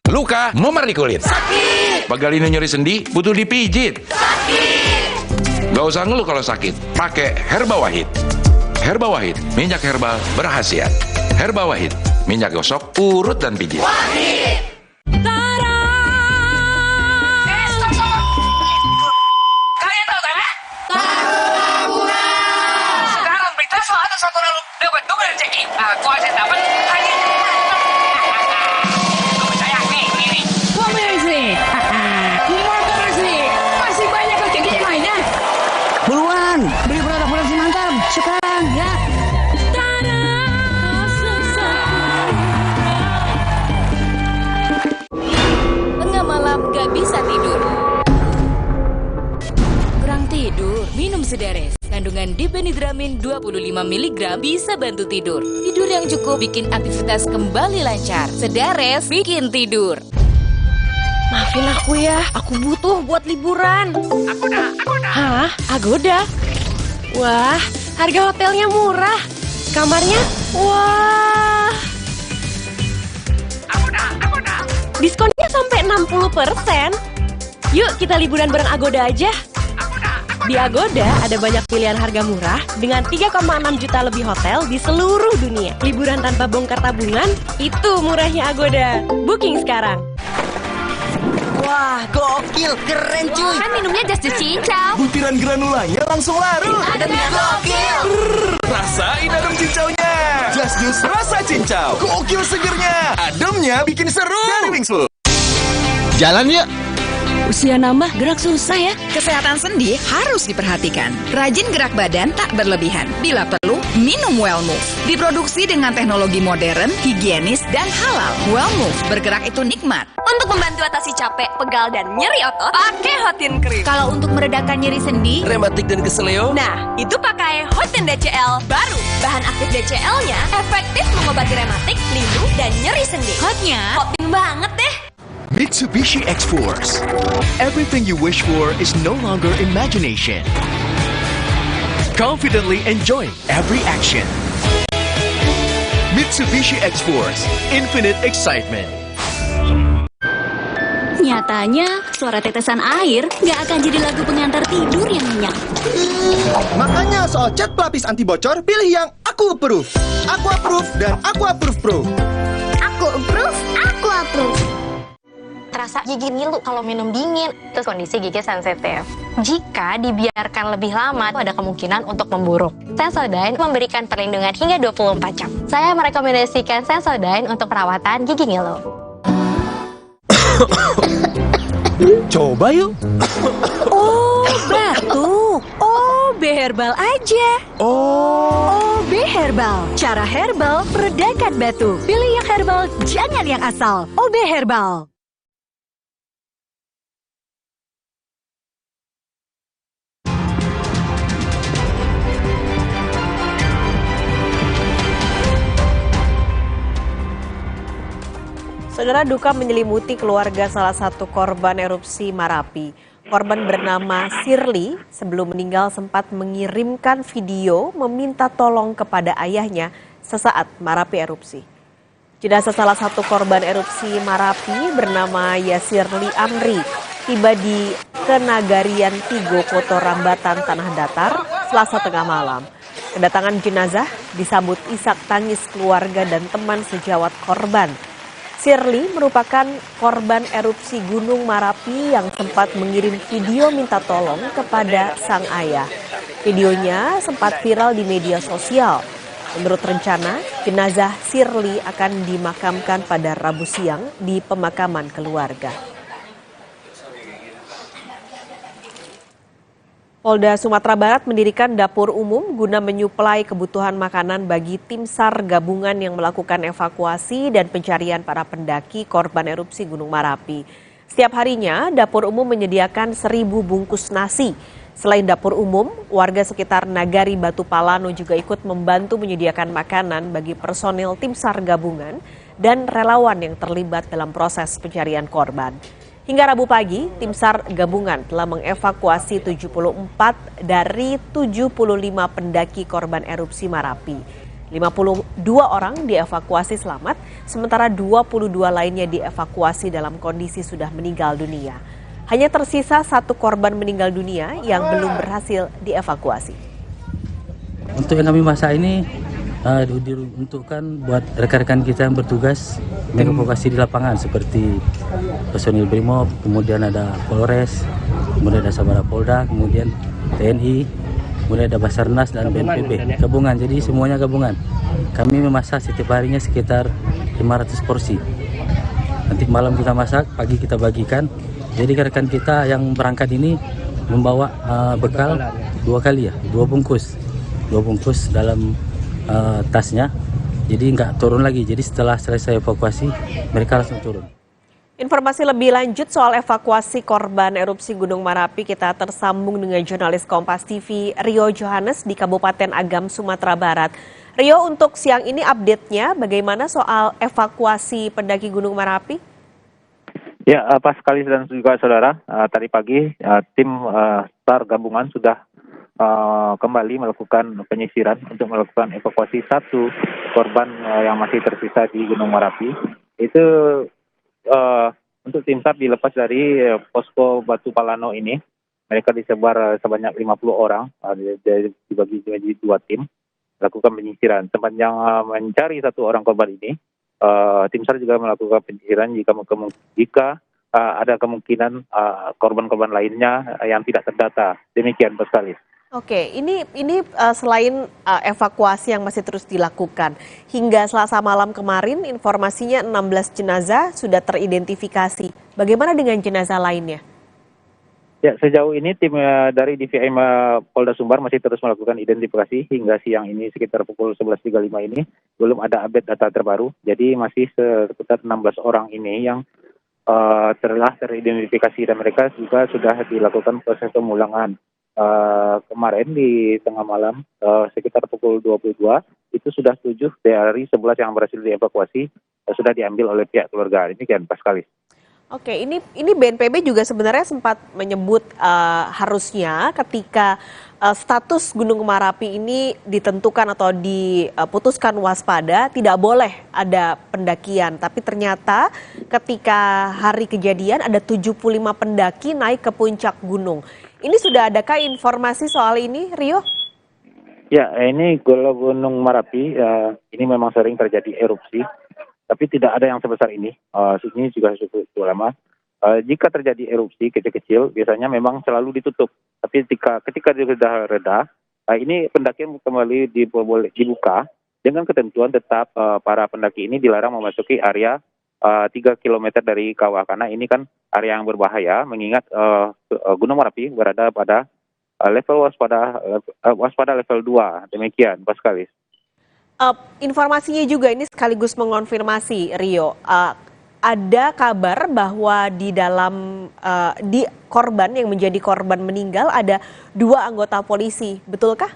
Luka, memar di kulit. Sakit. Pagalino nyeri sendi, butuh dipijit. Sakit. Gak usah ngeluh kalau sakit, pakai Herba Wahid. Herba Wahid, minyak herbal berkhasiat. Herba Wahid, minyak gosok, urut dan pijit. Wahid. Aku aja dapat hanya gue percaya nih. Komersi. Masih banyak rezeki yang lainnya. Buruan, beli produk produksi mantap sekarang ya. Tengah malam gak bisa tidur. Kurang tidur, minum Sedares. Kandungan dipenidramin 25 mg bisa bantu tidur. Tidur yang cukup bikin aktivitas kembali lancar. Sedares bikin tidur. Maafin aku ya, aku butuh buat liburan. Agoda. Hah? Agoda? Wah, harga hotelnya murah. Kamarnya? Wah. Agoda. Diskonnya sampai 60%. Yuk kita liburan bareng Agoda aja. Di Agoda ada banyak pilihan harga murah dengan 3,6 juta lebih hotel di seluruh dunia. Liburan tanpa bongkar tabungan, itu murahnya Agoda. Booking sekarang. Wah, gokil, keren cuy. Kan minumnya Just Cincau. Butiran granulanya langsung larut. Ademnya gokil. Rasain adem cincaunya. Just Juice rasa cincau. Gokil segernya. Ademnya bikin seru. Dari Wingsul. Jalan yuk. Usia nambah, gerak susah ya. Kesehatan sendi harus diperhatikan. Rajin gerak badan tak berlebihan. Bila perlu, minum Wellmove. Diproduksi dengan teknologi modern, higienis, dan halal. Wellmove, bergerak itu nikmat. Untuk membantu atasi capek, pegal, dan nyeri otot, pakai Hotin Cream. Kalau untuk meredakan nyeri sendi, Rematik dan keseleo. Nah, itu pakai Hotin DCL baru. Bahan aktif DCL-nya efektif mengobati rematik, lindung, dan nyeri sendi. hotnya Hotin banget deh. Mitsubishi X-Force. Everything you wish for is no longer imagination. Confidently enjoy every action. Mitsubishi X-Force. Infinite excitement. nyatanya suara tetesan air nggak akan jadi lagu pengantar tidur yang nyenyak. Makanya soal cat pelapis anti bocor, pilih yang Aku Approve. Aku Approve dan Aku Approve Pro. Aku approve, aku approve. Terasa gigi ngilu kalau minum dingin, terus kondisi gigi sensitif. Jika dibiarkan lebih lama, ada kemungkinan untuk memburuk. Sensodyne memberikan perlindungan hingga 24 jam. Saya merekomendasikan Sensodyne untuk perawatan gigi ngilu. Coba yuk. Oh, batuk. OB Herbal aja. OB Herbal. Cara herbal meredakan batuk. Pilih yang herbal, jangan yang asal. OB Herbal. Saudara, duka menyelimuti keluarga salah satu korban erupsi Marapi. Korban bernama Sirli sebelum meninggal sempat mengirimkan video meminta tolong kepada ayahnya sesaat Marapi erupsi. Jenazah salah satu korban erupsi Marapi bernama Yasirli Amri tiba di Kenagarian Tigo Koto Rambatan Tanah Datar Selasa tengah malam. Kedatangan jenazah disambut isak tangis keluarga dan teman sejawat korban. Sirli merupakan korban erupsi Gunung Marapi yang sempat mengirim video minta tolong kepada sang ayah. Videonya sempat viral di media sosial. Menurut rencana, jenazah Sirli akan dimakamkan pada Rabu siang di pemakaman keluarga. Polda Sumatera Barat mendirikan dapur umum guna menyuplai kebutuhan makanan bagi tim SAR gabungan yang melakukan evakuasi dan pencarian para pendaki korban erupsi Gunung Marapi. Setiap harinya, dapur umum menyediakan 1.000 bungkus nasi. Selain dapur umum, warga sekitar Nagari Batu Palano juga ikut membantu menyediakan makanan bagi personil tim SAR gabungan dan relawan yang terlibat dalam proses pencarian korban. Hingga Rabu pagi, tim SAR gabungan telah mengevakuasi 74 dari 75 pendaki korban erupsi Marapi. 52 orang dievakuasi selamat, sementara 22 lainnya dievakuasi dalam kondisi sudah meninggal dunia. Hanya tersisa 1 korban meninggal dunia yang belum berhasil dievakuasi. Untuk yang kami masak ini diuntukkan buat rekan-rekan kita yang bertugas mengevakuasi di lapangan seperti personil Brimob, kemudian ada Polres, kemudian ada Sabara Polda, kemudian TNI, kemudian ada Basarnas dan BNPB. Gabungan, jadi semuanya gabungan. Kami memasak setiap harinya sekitar 500 porsi. Nanti malam kita masak, pagi kita bagikan. Jadi rekan kita yang berangkat ini membawa bekal 2 kali ya, 2 bungkus dalam tasnya, jadi nggak turun lagi. Jadi setelah selesai evakuasi, mereka langsung turun. Informasi lebih lanjut soal evakuasi korban erupsi Gunung Marapi, kita tersambung dengan jurnalis Kompas TV Rio Johannes di Kabupaten Agam, Sumatera Barat. Rio, untuk siang ini update-nya bagaimana soal evakuasi pendaki Gunung Marapi? Ya, pas sekali dan juga saudara, tadi pagi tim SAR gabungan sudah kembali melakukan penyisiran untuk melakukan evakuasi 1 korban yang masih tersisa di Gunung Marapi. Itu untuk tim SAR dilepas dari posko Batu Palano ini. Mereka disebar sebanyak 50 orang, dibagi menjadi 2 tim melakukan penyisiran. Sepanjang mencari 1 orang korban ini, tim SAR juga melakukan penyisiran jika ada kemungkinan korban-korban lainnya yang tidak terdata. Demikian, Pak Sekali. Oke, ini selain evakuasi yang masih terus dilakukan, hingga Selasa malam kemarin informasinya 16 jenazah sudah teridentifikasi. Bagaimana dengan jenazah lainnya? Ya, sejauh ini tim dari DVM Polda Sumbar masih terus melakukan identifikasi hingga siang ini sekitar pukul 11.35 ini belum ada update data terbaru. Jadi masih sekitar 16 orang ini yang telah teridentifikasi dan mereka juga sudah dilakukan proses pemulangan. Kemarin di tengah malam sekitar pukul 22 itu sudah 7 dari 11 yang berhasil dievakuasi sudah diambil oleh pihak keluarga. Demikian, Pak Sekali. Oke, ini BNPB juga sebenarnya sempat menyebut harusnya ketika status Gunung Marapi ini ditentukan atau diputuskan waspada, tidak boleh ada pendakian. Tapi ternyata ketika hari kejadian ada 75 pendaki naik ke puncak gunung. Ini sudah adakah informasi soal ini, Rio? Ya, ini Gunung Marapi ini memang sering terjadi erupsi. Tapi tidak ada yang sebesar ini. Ini juga cukup lama. Jika terjadi erupsi kecil-kecil, biasanya memang selalu ditutup. Tapi ketika dia sudah reda, ini pendakian kembali dibuka dengan ketentuan tetap para pendaki ini dilarang memasuki area 3 km dari kawah. Karena ini kan area yang berbahaya, mengingat Gunung Marapi berada pada level waspada level 2. Demikian, Pak Sekali. Informasinya juga ini sekaligus mengonfirmasi, Rio, ada kabar bahwa di dalam di korban yang menjadi korban meninggal ada 2 anggota polisi, betulkah?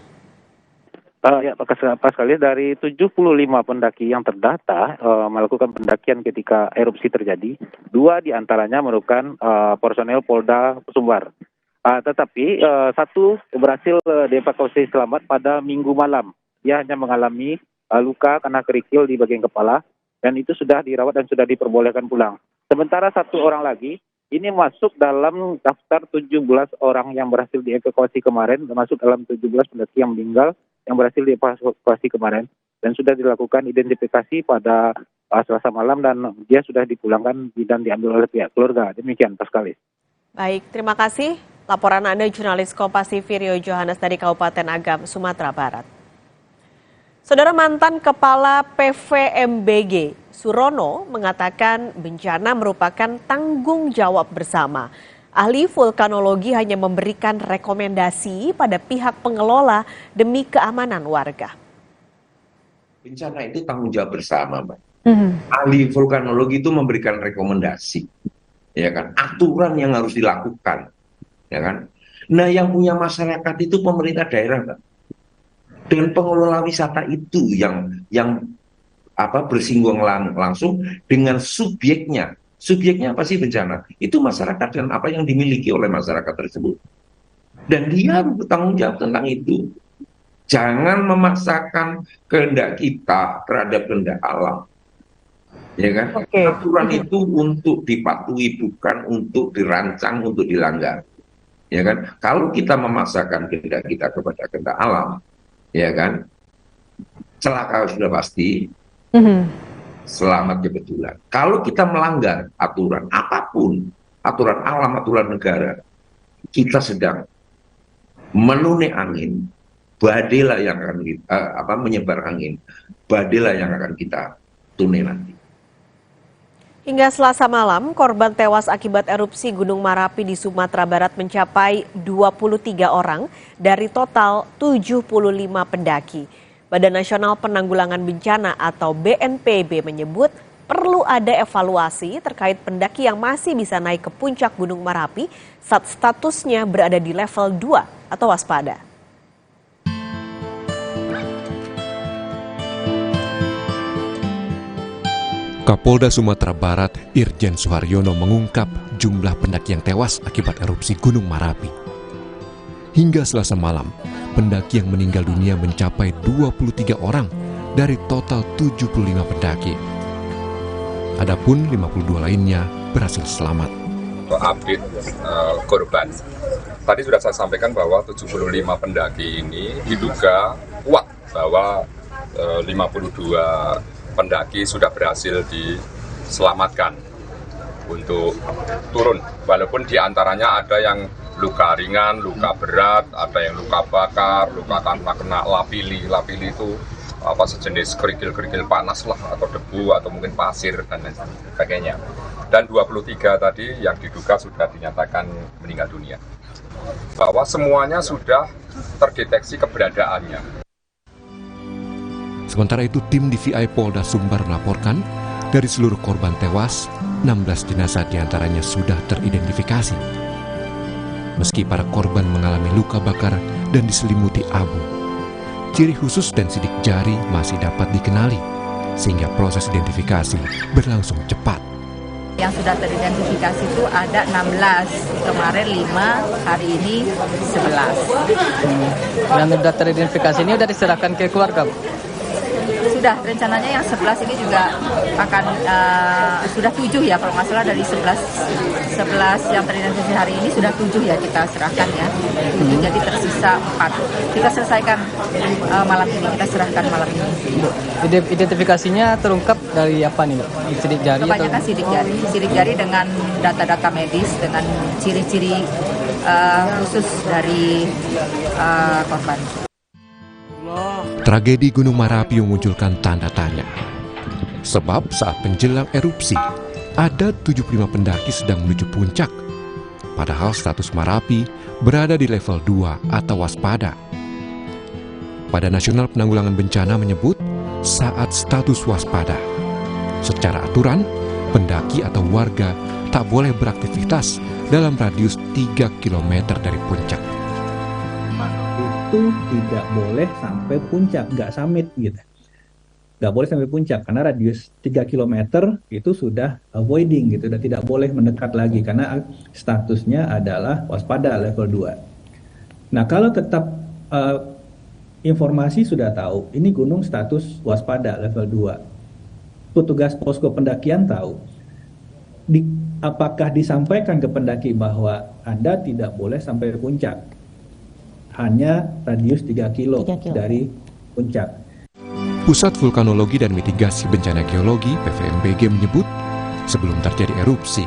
Ya, Pak Sekali, dari 75 pendaki yang terdata melakukan pendakian ketika erupsi terjadi, 2 diantaranya merupakan personel Polda Sumbar. Tetapi 1 berhasil dievakuasi selamat pada Minggu malam. Dia hanya mengalami luka karena kerikil di bagian kepala. dan itu sudah dirawat dan sudah diperbolehkan pulang. Sementara 1 orang lagi ini masuk dalam daftar 17 orang yang berhasil dievakuasi kemarin, termasuk dalam 17 pendaki yang meninggal yang berhasil dievakuasi kemarin, dan sudah dilakukan identifikasi pada Selasa malam dan dia sudah dipulangkan dan diambil oleh pihak keluarga. Demikian, Paskalis. Baik, terima kasih. Laporan Anda jurnalis Kompas TV Rio Johannes dari Kabupaten Agam, Sumatera Barat. Saudara, mantan Kepala PVMBG Surono mengatakan bencana merupakan tanggung jawab bersama. Ahli vulkanologi hanya memberikan rekomendasi pada pihak pengelola demi keamanan warga. Bencana itu tanggung jawab bersama, Mbak. Ahli vulkanologi itu memberikan rekomendasi, ya kan, aturan yang harus dilakukan, ya kan. Nah, yang punya masyarakat itu pemerintah daerah, Mbak. Dan pengelola wisata itu yang bersinggung langsung dengan subjeknya. Subjeknya apa sih bencana? Itu masyarakat dan apa yang dimiliki oleh masyarakat tersebut. Dan dia harus bertanggung jawab tentang itu. Jangan memaksakan kehendak kita terhadap kehendak alam. Ya kan? Aturan itu untuk dipatuhi, bukan untuk dirancang, untuk dilanggar. Ya kan? Kalau kita memaksakan kehendak kita kepada kehendak alam, ya kan, celaka sudah pasti, selamat kebetulan. Kalau kita melanggar aturan apapun, aturan alam, aturan negara, kita sedang menune angin, badailah yang akan kita, menyebar angin, badailah yang akan kita tune nanti. Hingga Selasa malam, korban tewas akibat erupsi Gunung Marapi di Sumatera Barat mencapai 23 orang dari total 75 pendaki. Badan Nasional Penanggulangan Bencana atau BNPB menyebut perlu ada evaluasi terkait pendaki yang masih bisa naik ke puncak Gunung Marapi saat statusnya berada di level 2 atau waspada. Kapolda Sumatera Barat Irjen Suharyono mengungkap jumlah pendaki yang tewas akibat erupsi Gunung Marapi. Hingga Selasa malam, pendaki yang meninggal dunia mencapai 23 orang dari total 75 pendaki. Adapun 52 lainnya berhasil selamat. Update korban. Tadi sudah saya sampaikan bahwa 75 pendaki ini diduga kuat bahwa 52 pendaki sudah berhasil diselamatkan untuk turun. Walaupun diantaranya ada yang luka ringan, luka berat, ada yang luka bakar, luka karena kena lapili. Lapili itu sejenis kerikil-kerikil panas lah, atau debu, atau mungkin pasir, dan lain sebagainya. Dan 23 tadi yang diduga sudah dinyatakan meninggal dunia. Bahwa semuanya sudah terdeteksi keberadaannya. Sementara itu, tim DVI Polda Sumbar melaporkan dari seluruh korban tewas, 16 jenazah diantaranya sudah teridentifikasi. Meski para korban mengalami luka bakar dan diselimuti abu, ciri khusus dan sidik jari masih dapat dikenali, sehingga proses identifikasi berlangsung cepat. Yang sudah teridentifikasi itu ada 16, kemarin 5, hari ini 11. Yang sudah teridentifikasi ini sudah diserahkan ke keluarga, Bu? Sudah, rencananya yang 11 ini juga akan sudah 7 ya, kalau nggak salah dari 11 yang teridentifikasi hari ini sudah 7 ya kita serahkan ya. Jadi tersisa 4. Kita selesaikan malam ini, kita serahkan malam ini. Identifikasinya terungkap dari apa nih, Mbak? Sidik jari? Kebanyakan sidik jari dengan data-data medis, dengan ciri-ciri khusus dari korban. Tragedi Gunung Marapi memunculkan tanda tanya. Sebab saat menjelang erupsi, ada 75 pendaki sedang menuju puncak. Padahal status Marapi berada di level 2 atau waspada. Badan Nasional Penanggulangan Bencana menyebut saat status waspada. Secara aturan, pendaki atau warga tak boleh beraktivitas dalam radius 3 km dari puncak. Itu tidak boleh sampai puncak, nggak summit gitu. Nggak boleh sampai puncak karena radius 3 km itu sudah avoiding gitu, dan tidak boleh mendekat lagi karena statusnya adalah waspada level 2. Nah, kalau tetap informasi sudah tahu ini gunung status waspada level 2. petugas posko pendakian tahu. Apakah disampaikan ke pendaki bahwa Anda tidak boleh sampai puncak? Hanya radius 3 kilo dari puncak. Pusat Vulkanologi dan Mitigasi Bencana Geologi (PVMBG) menyebut, sebelum terjadi erupsi,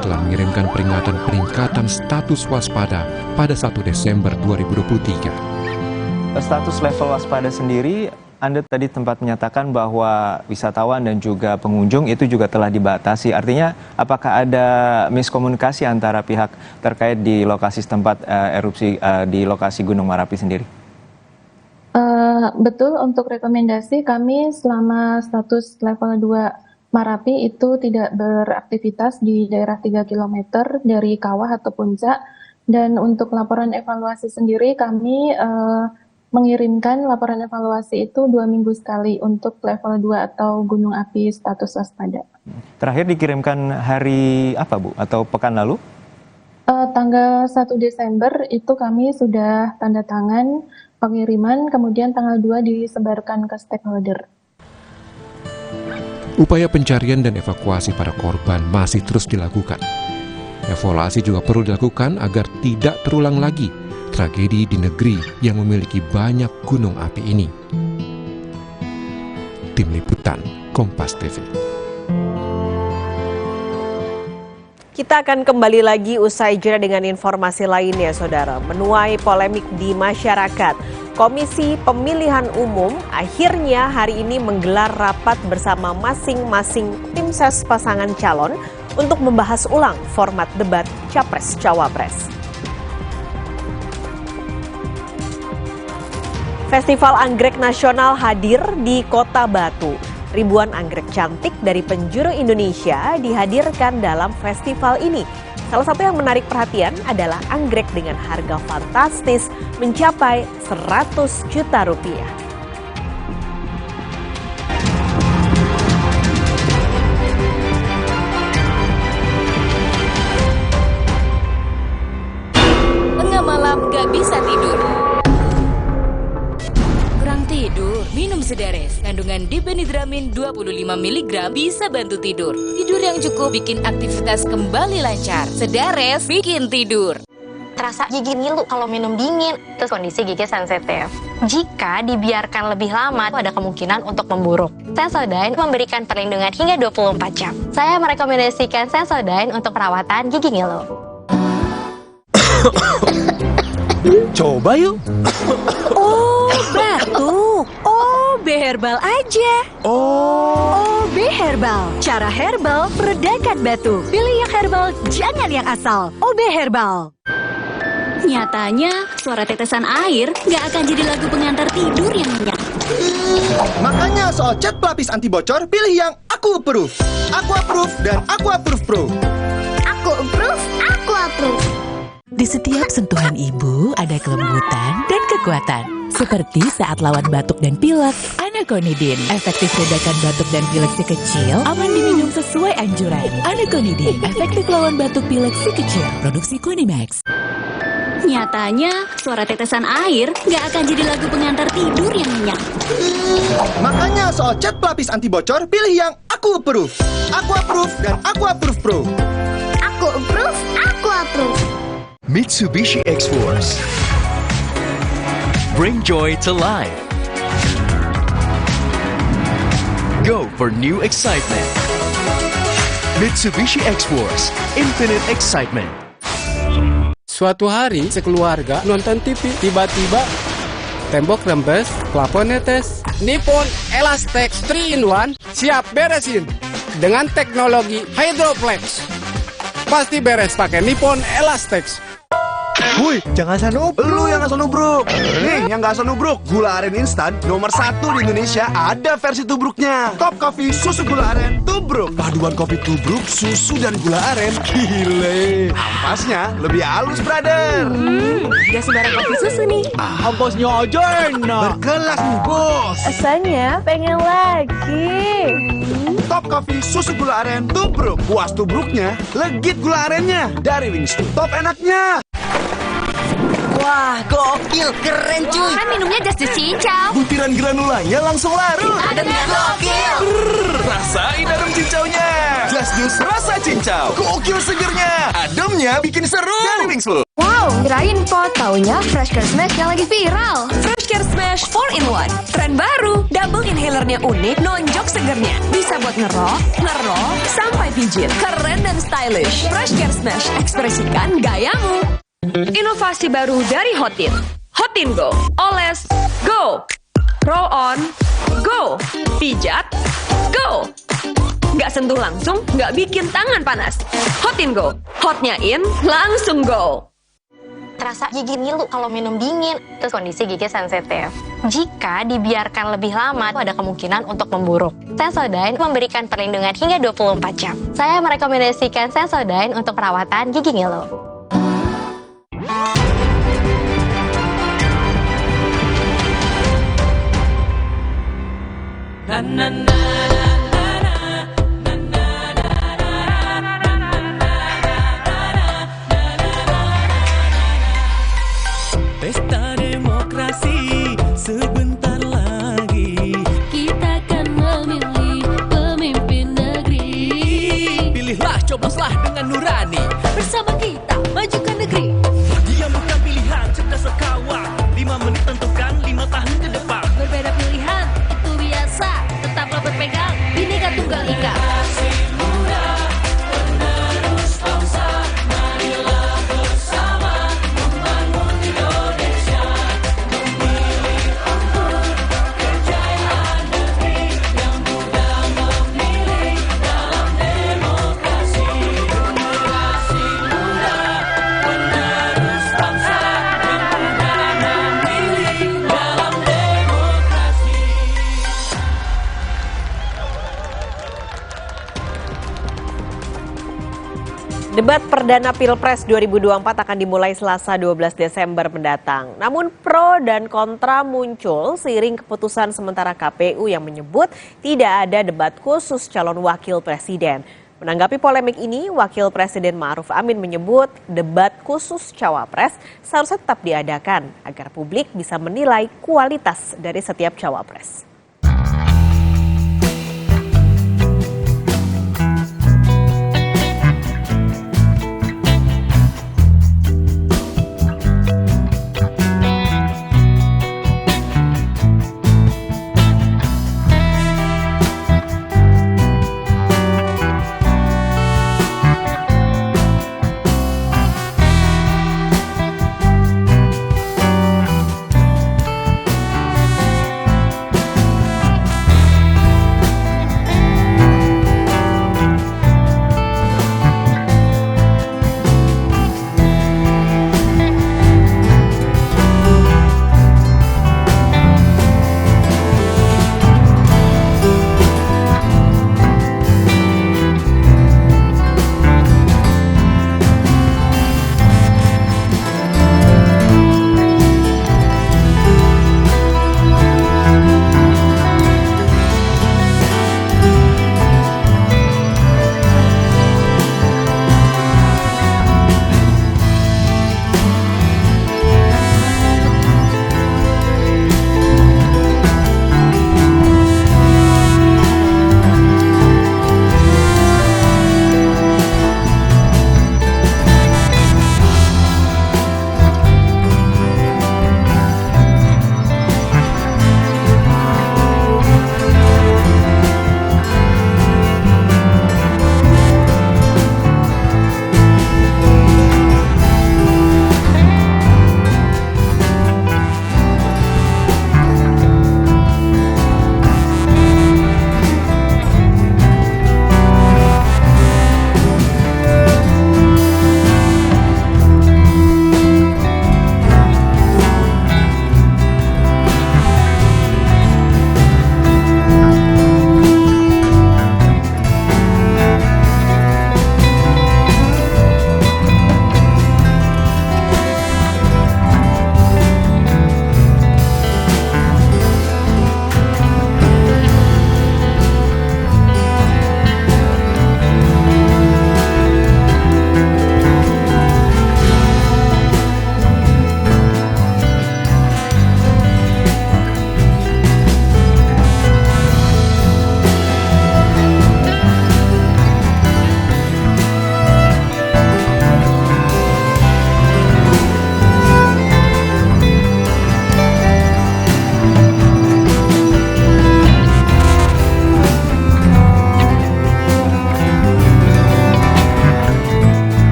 telah mengirimkan peringatan peningkatan status waspada pada 1 Desember 2023. Status level waspada sendiri, Anda tadi tempat menyatakan bahwa wisatawan dan juga pengunjung itu juga telah dibatasi. Artinya, apakah ada miskomunikasi antara pihak terkait di lokasi tempat erupsi di lokasi Gunung Merapi sendiri? Betul, untuk rekomendasi kami selama status level 2 Marapi itu tidak beraktivitas di daerah 3 km dari kawah atau puncak. Dan untuk laporan evaluasi sendiri kami mengirimkan laporan evaluasi itu 2 minggu sekali untuk level 2 atau gunung api status waspada. Terakhir dikirimkan hari apa, Bu? Atau pekan lalu? Tanggal 1 Desember itu kami sudah tanda tangan pengiriman, kemudian tanggal 2 disebarkan ke stakeholder. Upaya pencarian dan evakuasi para korban masih terus dilakukan. Evaluasi juga perlu dilakukan agar tidak terulang lagi tragedi di negeri yang memiliki banyak gunung api ini. Tim Liputan, Kompas TV. Kita akan kembali lagi usai jeda dengan informasi lainnya, Saudara. Menuai polemik di masyarakat, Komisi Pemilihan Umum akhirnya hari ini menggelar rapat bersama masing-masing tim ses pasangan calon untuk membahas ulang format debat Capres-Cawapres. Festival Anggrek Nasional hadir di Kota Batu. Ribuan anggrek cantik dari penjuru Indonesia dihadirkan dalam festival ini. Salah satu yang menarik perhatian adalah anggrek dengan harga fantastis mencapai 100 juta rupiah. Tengah malam gak bisa tidur. Kurang tidur, minum Sedares. Kandungan dipenidramin 25 mg bisa bantu tidur. Tidur yang cukup bikin aktivitas kembali lancar. Sedares bikin tidur. Terasa gigi ngilu kalau minum dingin, terus kondisi gigi sensitif. Jika dibiarkan lebih lama, ada kemungkinan untuk memburuk. Sensodyne memberikan perlindungan hingga 24 jam. Saya merekomendasikan Sensodyne untuk perawatan gigi ngilu. Coba yuk. Oh, batuk. OB Herbal aja. OB Herbal. Cara herbal meredakan batuk. Pilih yang herbal, jangan yang asal. OB Herbal. Nyatanya, suara tetesan air nggak akan jadi lagu pengantar tidur yang nyenyak. Makanya soal cat pelapis anti bocor, pilih yang Aku Approve. Aku Approve dan Aku Approve Pro. Aku approve, aku approve. Di setiap sentuhan ibu ada kelembutan dan kekuatan. Seperti saat lawan batuk dan pilek, Anaconidin. Efektif redakan batuk dan pilek si kecil, aman diminum sesuai anjuran. Anaconidin, efektif lawan batuk pilek si kecil. Produksi Konimax. Nyatanya, suara tetesan air nggak akan jadi lagu pengantar tidur yang nyenyak. Makanya soal cat pelapis anti bocor, pilih yang Aku Approve. Aku Approve dan Aku Approve Pro. Aku approve, aku approve. Mitsubishi X-Force. Bring joy to life. Go for new excitement. Mitsubishi X-Force. Infinite excitement. Suatu hari, sekeluarga nonton TV. Tiba-tiba, tembok rembes, plafon netes. Nippon Elastex 3-in-1 siap beresin. Dengan teknologi Hydroplex. Pasti beres pakai Nippon Elastex. Woi, jangan asal nubruk. Lu yang asal nubruk. Nih, yang gak asal nubruk, gula aren instan nomor 1 di Indonesia ada versi tubruknya. Top Coffee susu gula aren tubruk. Paduan kopi tubruk, susu dan gula aren. Gile. Ampasnya lebih halus, brother. Gak sembarang kopi susu nih. Ampasnya aja enak. Berkelas nih, bos. Rasanya pengen lagi. Top Coffee susu gula aren tubruk. Puas tubruknya, legit gula arennya. Dari Wingstop, top enaknya. Wah, Wah, gokil, keren cuy. Kan minumnya Just Jus Cincau. Butiran granulanya langsung larut. Ademnya gokil. Rasain adem cincaunya. Just Jus rasa cincau. Gokil segernya. Ademnya bikin seru. Dari Wingsul. Wow, kirain po, taunya Fresh Care Smash yang lagi viral. Fresh Care Smash 4-in-1. Tren baru. Double inhalernya unik, nonjok segernya. Bisa buat ngerok, sampai pijit. Keren dan stylish. Fresh Care Smash, ekspresikan gayamu. Inovasi baru dari Hotin. Hotin Go. Oles, go. Roll on, go. Pijat, go. Nggak sentuh langsung, nggak bikin tangan panas. Hotin Go. Hotnya in, langsung go. Terasa gigi ngilu kalau minum dingin, terus kondisi gigi sensitif. Jika dibiarkan lebih lama, ada kemungkinan untuk memburuk. Sensodyne memberikan perlindungan hingga 24 jam. Saya merekomendasikan Sensodyne untuk perawatan gigi ngilu. Pesta demokrasi sebentar lagi. Kita akan memilih pemimpin negeri. Pilihlah, cobloslah dengan nurani. Bersama kita majukan negeri. Dia bukan pilihan, cerdas kawan. 5 menit tentukan 5 tahun ke depan. Berbeda pilihan, itu biasa. Tetaplah berpegang, Bhinneka Tunggal Ika. Debat perdana Pilpres 2024 akan dimulai Selasa 12 Desember mendatang. Namun pro dan kontra muncul seiring keputusan sementara KPU yang menyebut tidak ada debat khusus calon wakil presiden. Menanggapi polemik ini, Wakil Presiden Ma'ruf Amin menyebut debat khusus cawapres seharusnya tetap diadakan agar publik bisa menilai kualitas dari setiap cawapres.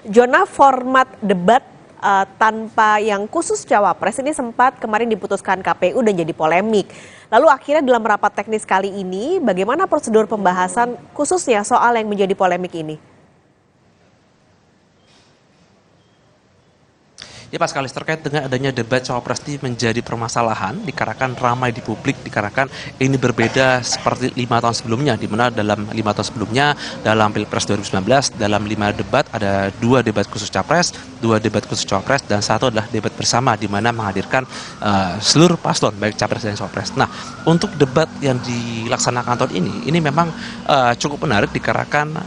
Jona, format debat tanpa yang khusus cawapres ini sempat kemarin diputuskan KPU dan jadi polemik. Lalu akhirnya dalam rapat teknis kali ini, bagaimana prosedur pembahasan khususnya soal yang menjadi polemik ini? Ya Pak Skalis, terkait dengan adanya debat cawapres ini menjadi permasalahan, dikarenakan ramai di publik, dikarenakan ini berbeda seperti 5 tahun sebelumnya, di mana dalam 5 tahun sebelumnya, dalam Pilpres 2019, dalam 5 debat ada 2 debat khusus capres, 2 debat khusus cawapres, dan 1 adalah debat bersama, di mana menghadirkan seluruh paslon, baik capres dan cawapres. Nah, untuk debat yang dilaksanakan tahun ini memang cukup menarik, dikarenakan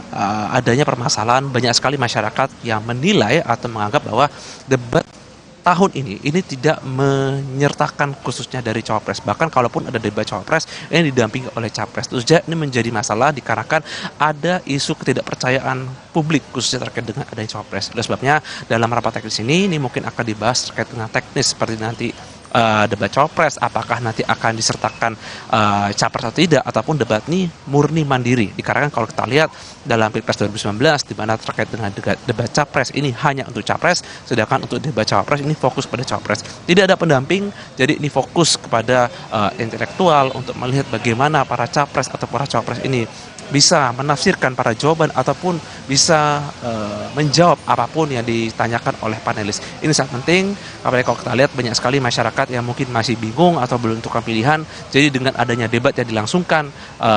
adanya permasalahan, banyak sekali masyarakat yang menilai atau menganggap bahwa debat tahun ini tidak menyertakan khususnya dari cawapres. Bahkan kalaupun ada debat cawapres, ini didampingi oleh capres. Terus ini menjadi masalah dikarenakan ada isu ketidakpercayaan publik khususnya terkait dengan adanya cawapres. Oleh sebabnya dalam rapat teknis ini mungkin akan dibahas terkait dengan teknis seperti nanti debat cawapres, apakah nanti akan disertakan capres atau tidak, ataupun debat ini murni mandiri. Dikarenakan kalau kita lihat dalam Pilpres 2019, di mana terkait dengan debat capres ini hanya untuk capres, sedangkan untuk debat cawapres ini fokus pada cawapres. Tidak ada pendamping, jadi ini fokus kepada intelektual untuk melihat bagaimana para capres atau para cawapres ini bisa menafsirkan para jawaban ataupun bisa menjawab apapun yang ditanyakan oleh panelis. Ini sangat penting, apalagi kalau kita lihat banyak sekali masyarakat yang mungkin masih bingung atau belum menentukan pilihan. Jadi dengan adanya debat yang dilangsungkan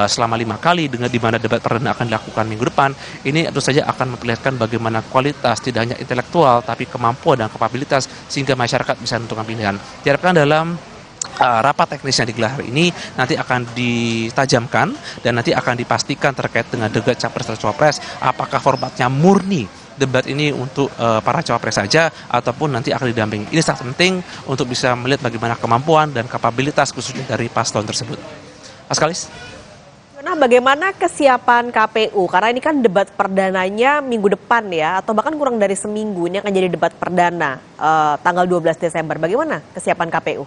selama 5 kali, dengan di mana debat perdana akan dilakukan minggu depan, ini tentu saja akan memperlihatkan bagaimana kualitas tidak hanya intelektual tapi kemampuan dan kapabilitas sehingga masyarakat bisa menentukan pilihan. Diharapkan dalam rapat teknis yang digelar hari ini nanti akan ditajamkan dan nanti akan dipastikan terkait dengan debat capres atau cawapres, apakah formatnya murni debat ini untuk para cawapres saja ataupun nanti akan didampingi. Ini sangat penting untuk bisa melihat bagaimana kemampuan dan kapabilitas khususnya dari paslon tersebut. Mas Kalis? Nah, bagaimana kesiapan KPU? Karena ini kan debat perdananya minggu depan ya, atau bahkan kurang dari seminggu ini akan jadi debat perdana tanggal 12 Desember. Bagaimana kesiapan KPU?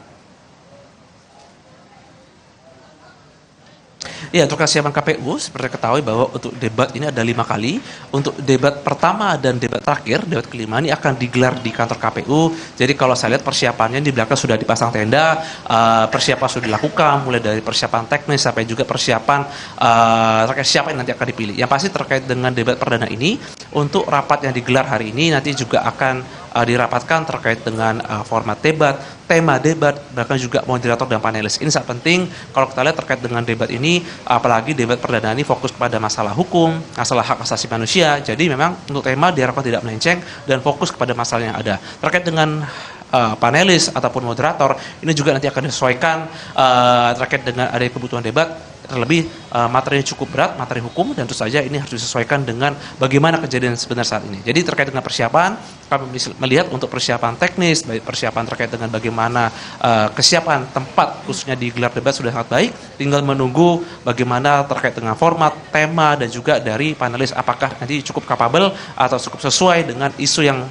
Ya, untuk kesiapan KPU, seperti ketahui bahwa untuk debat ini ada 5 kali. Untuk debat pertama dan debat terakhir, debat kelima ini akan digelar di kantor KPU. Jadi kalau saya lihat persiapannya di belakang sudah dipasang tenda, persiapan sudah dilakukan, mulai dari persiapan teknis sampai juga persiapan terkait siapa yang nanti akan dipilih. Yang pasti terkait dengan debat perdana ini, untuk rapat yang digelar hari ini nanti juga akan dirapatkan terkait dengan format debat, tema debat, bahkan juga moderator dan panelis. Ini sangat penting kalau kita lihat terkait dengan debat ini, apalagi debat perdana ini fokus pada masalah hukum, masalah hak asasi manusia. Jadi memang untuk tema diharapkan tidak melenceng dan fokus kepada masalah yang ada. Terkait dengan panelis ataupun moderator, ini juga nanti akan disesuaikan terkait dengan adanya kebutuhan debat. Terlebih materinya cukup berat, materi hukum, dan tentu saja ini harus disesuaikan dengan bagaimana kejadian sebenarnya saat ini. Jadi terkait dengan persiapan, kami melihat untuk persiapan teknis, baik persiapan terkait dengan bagaimana kesiapan tempat khususnya digelar debat sudah sangat baik, tinggal menunggu bagaimana terkait dengan format, tema, dan juga dari panelis apakah nanti cukup kapabel atau cukup sesuai dengan isu yang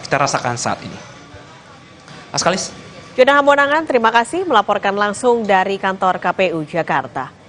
kita rasakan saat ini. Mas Kalis? Jona Hamonangan, terima kasih melaporkan langsung dari kantor KPU Jakarta.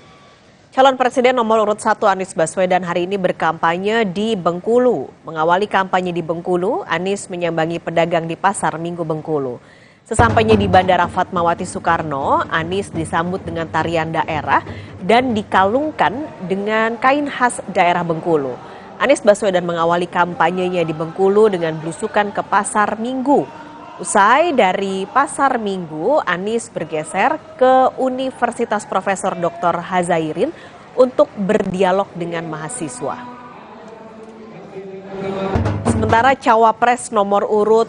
Calon Presiden nomor urut 1 Anies Baswedan hari ini berkampanye di Bengkulu. Mengawali kampanye di Bengkulu, Anies menyambangi pedagang di Pasar Minggu Bengkulu. Sesampainya di Bandara Fatmawati Soekarno, Anies disambut dengan tarian daerah dan dikalungkan dengan kain khas daerah Bengkulu. Anies Baswedan mengawali kampanyenya di Bengkulu dengan belusukan ke Pasar Minggu. Usai dari Pasar Minggu, Anies bergeser ke Universitas Profesor Dr. Hazairin untuk berdialog dengan mahasiswa. Sementara Cawapres nomor urut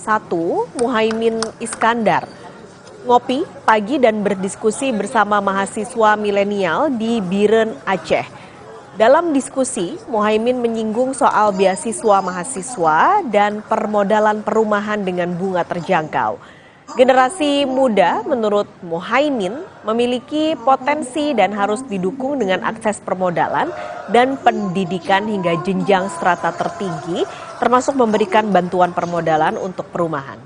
1, Muhaimin Iskandar, ngopi pagi dan berdiskusi bersama mahasiswa milenial di Biren, Aceh. Dalam diskusi, Muhaimin menyinggung soal beasiswa mahasiswa dan permodalan perumahan dengan bunga terjangkau. Generasi muda menurut Muhaimin memiliki potensi dan harus didukung dengan akses permodalan dan pendidikan hingga jenjang strata tertinggi, termasuk memberikan bantuan permodalan untuk perumahan.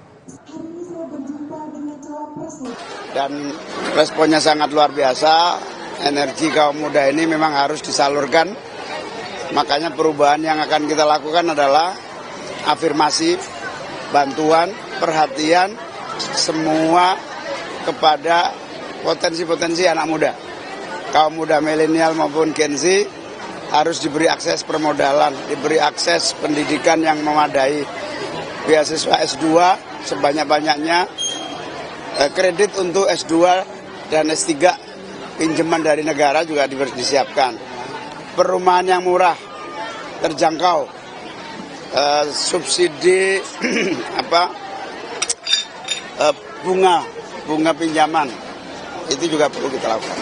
Dan responnya sangat luar biasa. Energi kaum muda ini memang harus disalurkan Makanya perubahan yang akan kita lakukan adalah afirmasi, bantuan, perhatian semua kepada potensi-potensi anak muda. Kaum muda milenial maupun Gen Z harus diberi akses permodalan, diberi akses pendidikan yang memadai. Beasiswa S2 sebanyak-banyaknya, kredit untuk S2 dan S3 pinjaman dari negara juga disiapkan. Perumahan yang murah, terjangkau, subsidi bunga pinjaman, itu juga perlu kita lakukan.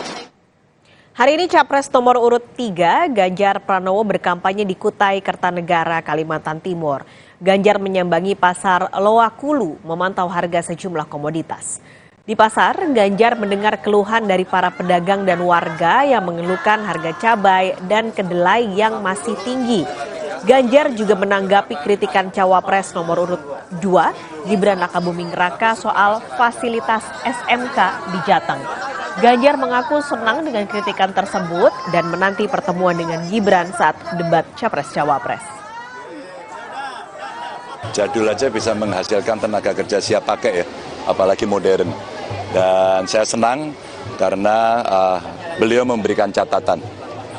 Hari ini Capres nomor urut 3, Ganjar Pranowo berkampanye di Kutai Kertanegara, Kalimantan Timur. Ganjar menyambangi pasar Loakulu memantau harga sejumlah komoditas. Di pasar, Ganjar mendengar keluhan dari para pedagang dan warga yang mengeluhkan harga cabai dan kedelai yang masih tinggi. Ganjar juga menanggapi kritikan Cawapres nomor urut 2, Gibran Rakabuming Raka soal fasilitas SMK di Jateng. Ganjar mengaku senang dengan kritikan tersebut dan menanti pertemuan dengan Gibran saat debat Capres-Cawapres. Jadul aja bisa menghasilkan tenaga kerja siap pakai ya, apalagi modern. Dan saya senang karena beliau memberikan catatan.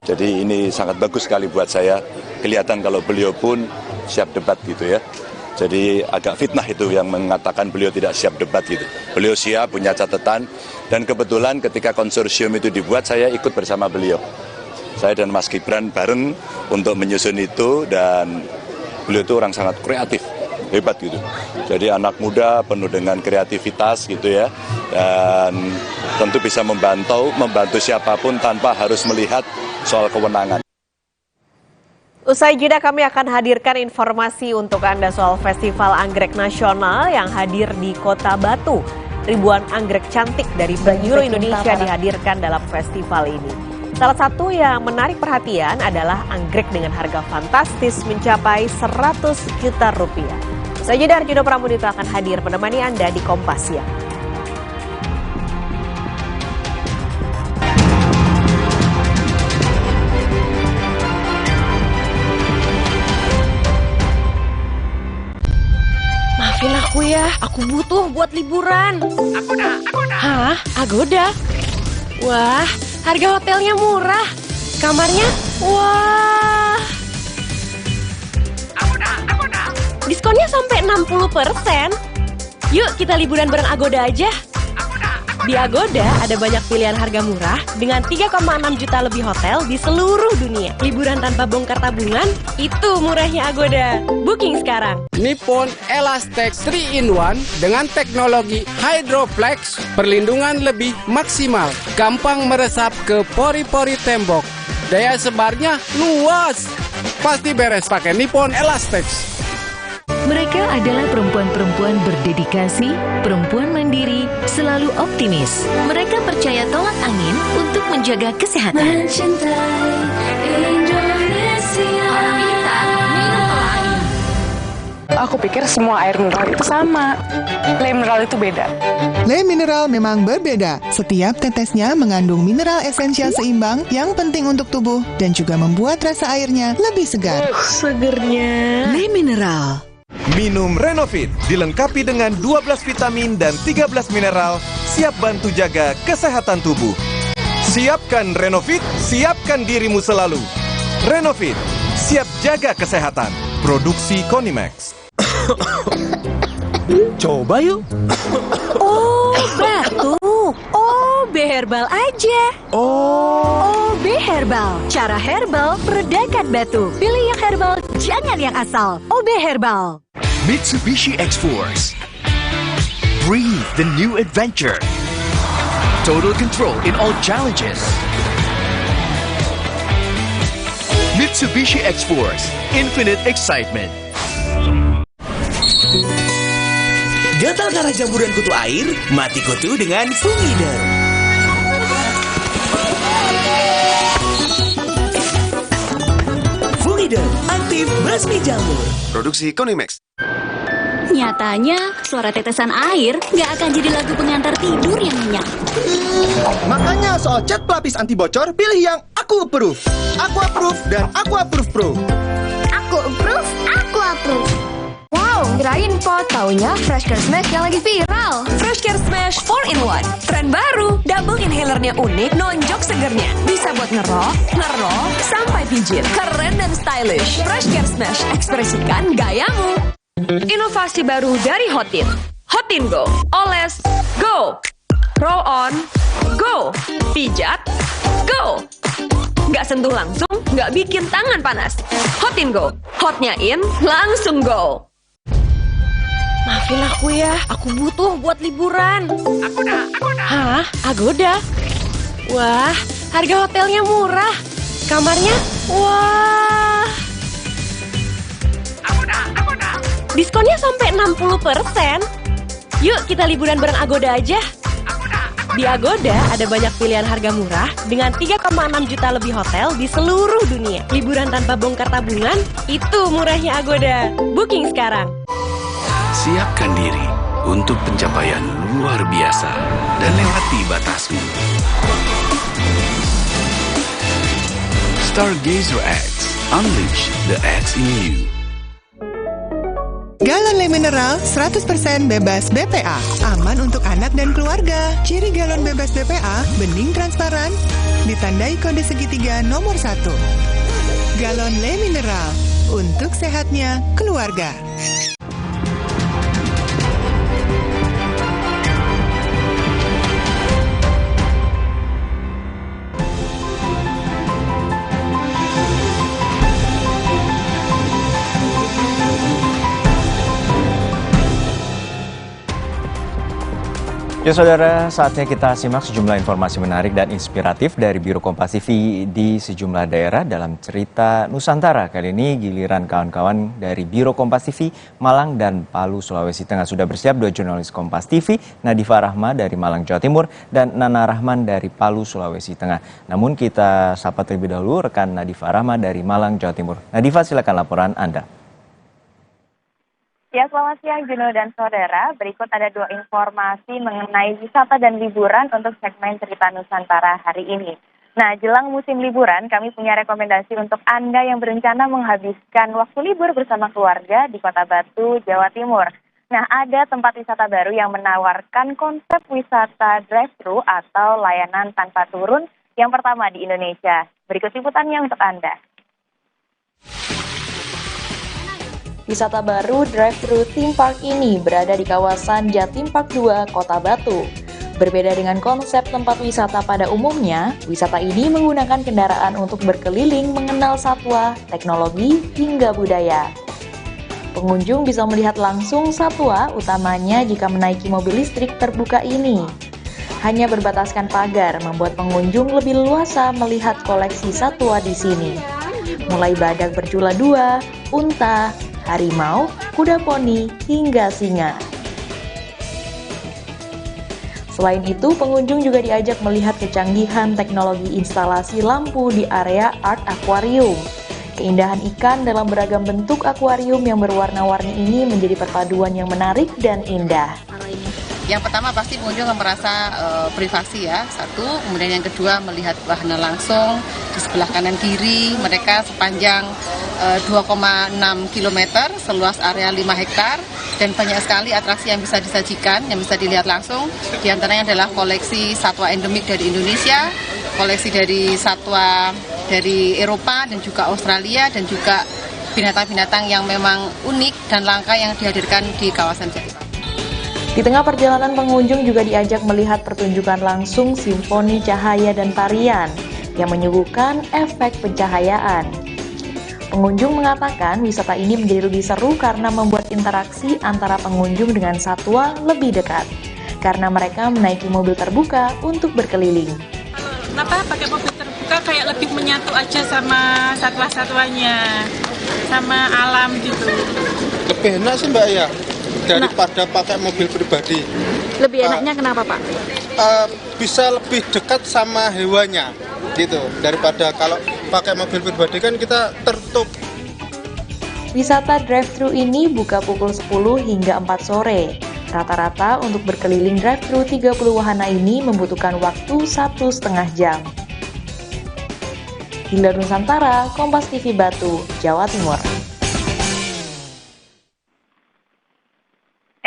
Jadi ini sangat bagus sekali buat saya. Kelihatan kalau beliau pun siap debat gitu ya. Jadi agak fitnah itu yang mengatakan beliau tidak siap debat gitu. Beliau siap, punya catatan. Dan kebetulan ketika konsorsium itu dibuat, saya ikut bersama beliau. Saya dan Mas Gibran bareng untuk menyusun itu, dan beliau itu orang sangat kreatif, hebat gitu. Jadi anak muda penuh dengan kreativitas gitu ya. Dan tentu bisa membantu siapapun tanpa harus melihat soal kewenangan. Usai jeda kami akan hadirkan informasi untuk Anda soal Festival Anggrek Nasional yang hadir di Kota Batu. Ribuan anggrek cantik dari penjuru Indonesia dihadirkan dalam festival ini. Salah satu yang menarik perhatian adalah anggrek dengan harga fantastis mencapai 100 juta rupiah. Usai jeda, Arjuno Pramudito akan hadir menemani Anda di Kompas Siang. Maafin aku ya, aku butuh buat liburan. Agoda. Hah? Agoda? Wah, harga hotelnya murah. Kamarnya? Wah. Agoda. Diskonnya sampai 60%. Yuk kita liburan bareng Agoda aja. Di Agoda ada banyak pilihan harga murah dengan 3,6 juta lebih hotel di seluruh dunia. Liburan tanpa bongkar tabungan, itu murahnya Agoda. Booking sekarang. Nippon Elastex 3-in-1 dengan teknologi Hydroflex, perlindungan lebih maksimal, gampang meresap ke pori-pori tembok. Daya sebarnya luas. Pasti beres pakai Nippon Elastex. Mereka adalah perempuan-perempuan berdedikasi, perempuan mandiri, selalu optimis. Mereka percaya tolak angin untuk menjaga kesehatan. Mencintai Indonesia. Aku pikir semua air mineral itu sama. Le mineral itu beda. Le mineral memang berbeda. Setiap tetesnya mengandung mineral esensial seimbang yang penting untuk tubuh dan juga membuat rasa airnya lebih segar. Segernya. Le mineral. Minum Renovit, dilengkapi dengan 12 vitamin dan 13 mineral, siap bantu jaga kesehatan tubuh. Siapkan Renovit, siapkan dirimu selalu. Renovit, siap jaga kesehatan. Produksi Konimax. Coba yuk. Oh, batuk. OB Herbal aja. OB Herbal. Cara herbal meredakan batuk. Pilih yang herbal, jangan yang asal. OB Herbal. Mitsubishi X-Force. Breathe the new adventure. Total control in all challenges. Mitsubishi X-Force. Infinite excitement. Gatal karena jamburan kutu air? Mati kutu dengan Fungider. Fungider, aktif basmi jamur. Produksi Konimax. Nyatanya, suara tetesan air nggak akan jadi lagu pengantar tidur yang nyenyak. Makanya soal cat pelapis anti bocor, pilih yang Aku Approve. Aku Approve dan Aku Approve Pro. Aku approve, aku approve. Wow, kirain po, taunya Fresh Care Smash yang lagi viral. Fresh Care Smash 4-in-1. Tren baru, double inhalernya unik, nonjok segernya. Bisa buat ngerok, sampai pijit. Keren dan stylish. Fresh Care Smash, ekspresikan gayamu. Inovasi baru dari Hotin. Hotin Go. Oles, go. Roll on, go. Pijat, go. Nggak sentuh langsung, nggak bikin tangan panas. Hotin Go. Hotnya in, langsung go. Maafin aku ya, aku butuh buat liburan. Agoda. Hah? Agoda? Wah, harga hotelnya murah. Kamarnya? Wah. Agoda. Diskonnya sampai 60%. Yuk kita liburan bareng Agoda aja. Di Agoda ada banyak pilihan harga murah dengan 3,6 juta lebih hotel di seluruh dunia. Liburan tanpa bongkar tabungan, itu murahnya Agoda. Booking sekarang. Siapkan diri untuk pencapaian luar biasa dan lewati batasmu. Stargazer X, unleash the X in you. Galon Le Mineral 100% bebas BPA. Aman untuk anak dan keluarga. Ciri galon bebas BPA, bening transparan, ditandai kode segitiga nomor 1. Galon Le Mineral, untuk sehatnya keluarga. Ya saudara, saatnya kita simak sejumlah informasi menarik dan inspiratif dari Biro Kompas TV di sejumlah daerah dalam cerita Nusantara. Kali ini giliran kawan-kawan dari Biro Kompas TV Malang dan Palu, Sulawesi Tengah. Sudah bersiap dua jurnalis Kompas TV, Nadifa Rahma dari Malang, Jawa Timur, dan Nana Rahman dari Palu, Sulawesi Tengah. Namun kita sapa terlebih dahulu rekan Nadifa Rahma dari Malang, Jawa Timur. Nadifa, silakan laporan Anda. Ya, selamat siang Juno dan saudara. Berikut ada dua informasi mengenai wisata dan liburan untuk segmen Cerita Nusantara hari ini. Nah, jelang musim liburan, kami punya rekomendasi untuk Anda yang berencana menghabiskan waktu libur bersama keluarga di Kota Batu, Jawa Timur. Nah, ada tempat wisata baru yang menawarkan konsep wisata drive-thru atau layanan tanpa turun yang pertama di Indonesia. Berikut liputannya untuk Anda. Wisata baru drive-thru theme park ini berada di kawasan Jatim Park 2, Kota Batu. Berbeda dengan konsep tempat wisata pada umumnya, wisata ini menggunakan kendaraan untuk berkeliling mengenal satwa, teknologi, hingga budaya. Pengunjung bisa melihat langsung satwa, utamanya jika menaiki mobil listrik terbuka ini. Hanya berbataskan pagar membuat pengunjung lebih leluasa melihat koleksi satwa di sini. Mulai badak berjula dua, unta, harimau, kuda poni, hingga singa. Selain itu, pengunjung juga diajak melihat kecanggihan teknologi instalasi lampu di area Art Aquarium. Keindahan ikan dalam beragam bentuk akuarium yang berwarna-warni ini menjadi perpaduan yang menarik dan indah. Yang pertama pasti pengunjung akan merasa privasi ya, satu. Kemudian yang kedua melihat wahana langsung di sebelah kanan kiri. Mereka sepanjang 2,6 km, seluas area 5 hektar. Dan banyak sekali atraksi yang bisa disajikan, yang bisa dilihat langsung. Di antaranya adalah koleksi satwa endemik dari Indonesia, koleksi dari satwa dari Eropa dan juga Australia, dan juga binatang-binatang yang memang unik dan langka yang dihadirkan di kawasan Jatim. Di tengah perjalanan, pengunjung juga diajak melihat pertunjukan langsung simfoni cahaya dan tarian yang menyuguhkan efek pencahayaan. Pengunjung mengatakan wisata ini menjadi lebih seru karena membuat interaksi antara pengunjung dengan satwa lebih dekat, karena mereka menaiki mobil terbuka untuk berkeliling. Kenapa pakai mobil terbuka, kayak lebih menyatu aja sama satwa-satwanya, sama alam gitu. Lebih enak sih Mbak ya, daripada pakai mobil pribadi. Lebih enaknya kenapa Pak? Bisa lebih dekat sama hewannya gitu, daripada kalau pakai mobil pribadi kan kita tertutup. Wisata drive-thru ini buka pukul 10 hingga 4 sore. Rata-rata untuk berkeliling drive-thru 30 wahana ini membutuhkan waktu 1,5 jam. Gilar Nusantara, Kompas TV Batu, Jawa Timur.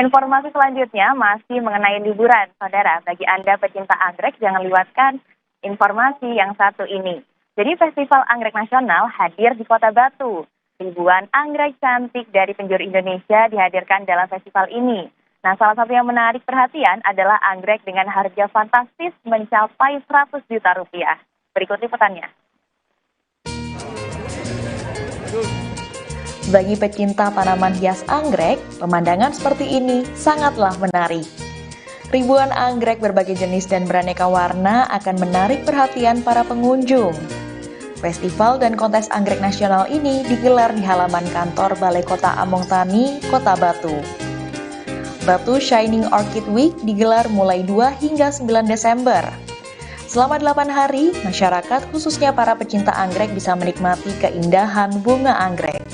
Informasi selanjutnya masih mengenai liburan. Saudara, bagi Anda pecinta anggrek, jangan lewatkan informasi yang satu ini. Jadi Festival Anggrek Nasional hadir di Kota Batu. Ribuan anggrek cantik dari penjuru Indonesia dihadirkan dalam festival ini. Nah, salah satu yang menarik perhatian adalah anggrek dengan harga fantastis mencapai 100 juta rupiah. Berikut liputannya. Bagi pecinta tanaman hias anggrek, pemandangan seperti ini sangatlah menarik. Ribuan anggrek berbagai jenis dan beraneka warna akan menarik perhatian para pengunjung. Festival dan kontes anggrek nasional ini digelar di halaman kantor Balai Kota Among Tani, Kota Batu. Batu Shining Orchid Week digelar mulai 2 hingga 9 Desember. Selama 8 hari, masyarakat khususnya para pecinta anggrek bisa menikmati keindahan bunga anggrek.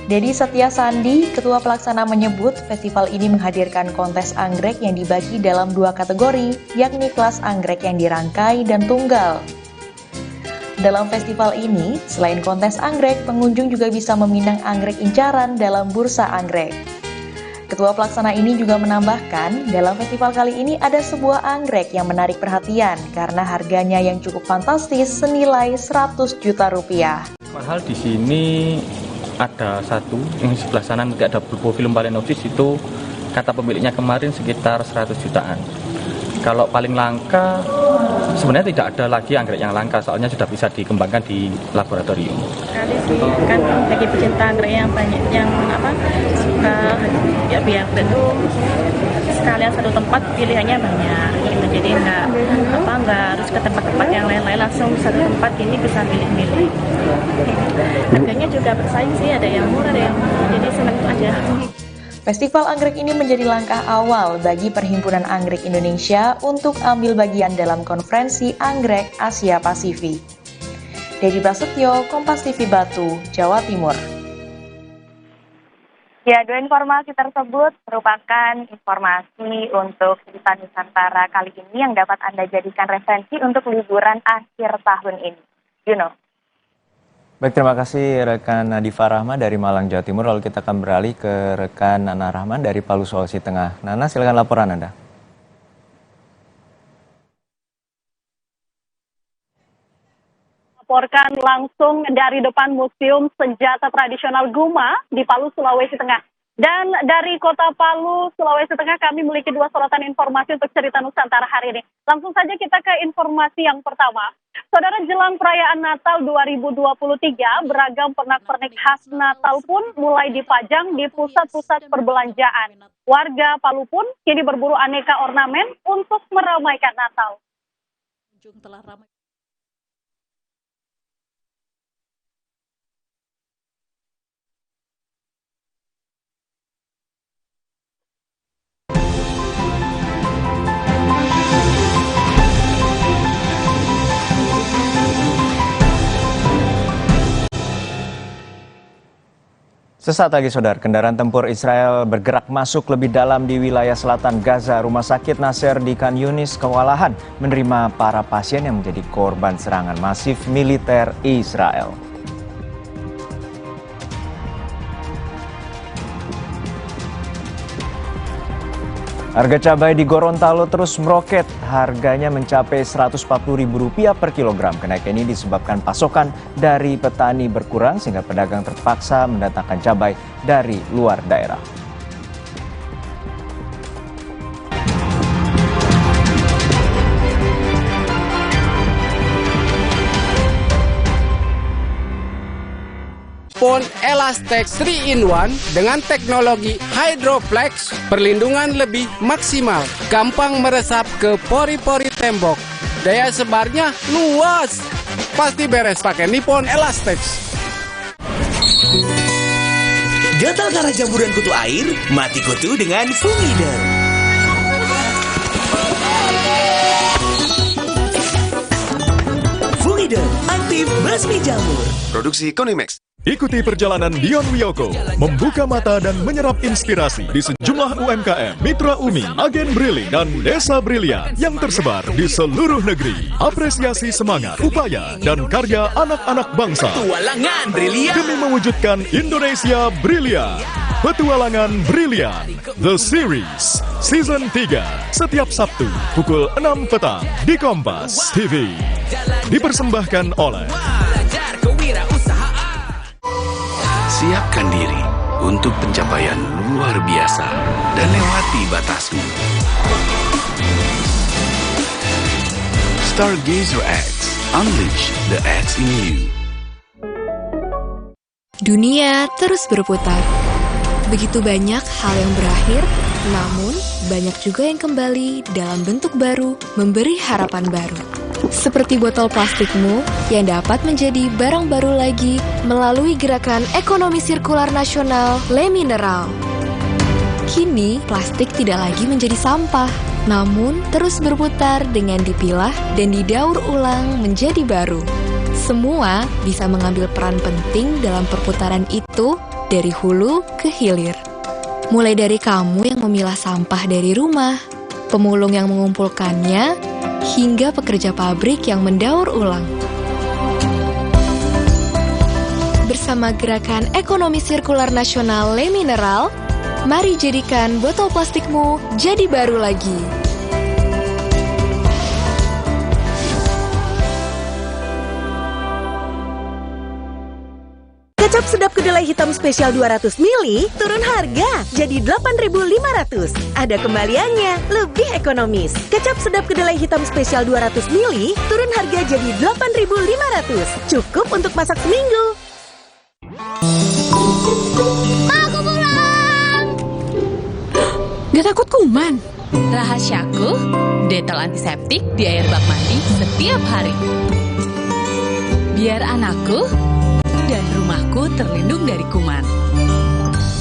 Dedi Setia Sandi, Ketua Pelaksana menyebut festival ini menghadirkan kontes anggrek yang dibagi dalam 2 kategori, yakni kelas anggrek yang dirangkai dan tunggal. Dalam festival ini, selain kontes anggrek, pengunjung juga bisa meminang anggrek incaran dalam bursa anggrek. Ketua Pelaksana ini juga menambahkan, dalam festival kali ini ada sebuah anggrek yang menarik perhatian karena harganya yang cukup fantastis senilai 100 juta rupiah. Mahal di sini ada satu yang sebelah sana nanti ada Bulbophyllum phalaenopsis, itu kata pemiliknya kemarin sekitar 100 jutaan. Kalau paling langka sebenarnya tidak ada lagi anggrek yang langka, soalnya sudah bisa dikembangkan di laboratorium. Sekali sih, kan bagi pecinta anggrek yang banyak yang suka ya biar itu sekalian satu tempat pilihannya banyak gitu. Jadi nggak harus ke tempat-tempat yang lain-lain, langsung satu tempat ini bisa milih-milih. Harganya juga bersaing sih, ada yang murah, ada yang mahal, jadi senang aja. Festival anggrek ini menjadi langkah awal bagi Perhimpunan Anggrek Indonesia untuk ambil bagian dalam konferensi Anggrek Asia Pasifik. Dedi Prasetyo, Kompas TV Batu, Jawa Timur. Ya, 2 informasi tersebut merupakan informasi untuk cerita Nusantara kali ini yang dapat Anda jadikan referensi untuk liburan akhir tahun ini. Baik, terima kasih rekan Nadifa Rahma dari Malang, Jawa Timur. Lalu kita akan beralih ke rekan Nana Rahman dari Palu, Sulawesi Tengah. Nana, silakan laporan Anda. Laporkan langsung dari depan Museum Senjata Tradisional Guma di Palu, Sulawesi Tengah. Dan dari Kota Palu, Sulawesi Tengah, kami memiliki 2 sorotan informasi untuk cerita Nusantara hari ini. Langsung saja kita ke informasi yang pertama. Saudara, jelang perayaan Natal 2023, beragam pernak-pernik khas Natal pun mulai dipajang di pusat-pusat perbelanjaan. Warga Palu pun kini berburu aneka ornamen untuk meramaikan Natal. Sesaat lagi, saudara, kendaraan tempur Israel bergerak masuk lebih dalam di wilayah selatan Gaza. Rumah sakit Nasser di Khan Yunis kewalahan menerima para pasien yang menjadi korban serangan masif militer Israel. Harga cabai di Gorontalo terus meroket, harganya mencapai Rp140.000 per kilogram. Kenaikan ini disebabkan pasokan dari petani berkurang sehingga pedagang terpaksa mendatangkan cabai dari luar daerah. Pon Elastex 3-in-1 dengan teknologi Hydroplex, perlindungan lebih maksimal, gampang meresap ke pori-pori tembok, daya sebarnya luas, pasti beres pakai Nippon Elastex. Gatal karena jamburan kutu air, mati kutu dengan Fumida. Fumida, aktif basmi jamur. Produksi Konimax. Ikuti perjalanan Dion Wiyoko, membuka mata dan menyerap inspirasi di sejumlah UMKM, Mitra Umi, Agen Brili, dan Desa Brilian yang tersebar di seluruh negeri. Apresiasi semangat, upaya, dan karya anak-anak bangsa Petualangan Brilian demi mewujudkan Indonesia Brilian. Petualangan Brilian, The Series, Season 3, setiap Sabtu pukul 6 petang di Kompas TV. Dipersembahkan oleh Siapkan diri untuk pencapaian luar biasa dan lewati batasmu. Stargazer X, unleash the X in you. Dunia terus berputar. Begitu banyak hal yang berakhir, namun banyak juga yang kembali dalam bentuk baru, memberi harapan baru. Seperti botol plastikmu yang dapat menjadi barang baru lagi melalui gerakan ekonomi sirkular nasional Le Mineral. Kini, plastik tidak lagi menjadi sampah, namun terus berputar dengan dipilah dan didaur ulang menjadi baru. Semua bisa mengambil peran penting dalam perputaran itu dari hulu ke hilir. Mulai dari kamu yang memilah sampah dari rumah, pemulung yang mengumpulkannya, hingga pekerja pabrik yang mendaur ulang. Bersama gerakan ekonomi sirkular nasional Le Mineral, mari jadikan botol plastikmu jadi baru lagi. Kecap sedap kedelai hitam spesial 200 ml turun harga jadi 8.500. Ada kembaliannya, lebih ekonomis. Kecap sedap kedelai hitam spesial 200 ml turun harga jadi 8.500. Cukup untuk masak seminggu. Aku pulang. Gak takut kuman? Rahasiaku, detol antiseptik di air bak mandi setiap hari. Biar anakku dan rumahku terlindung dari kuman.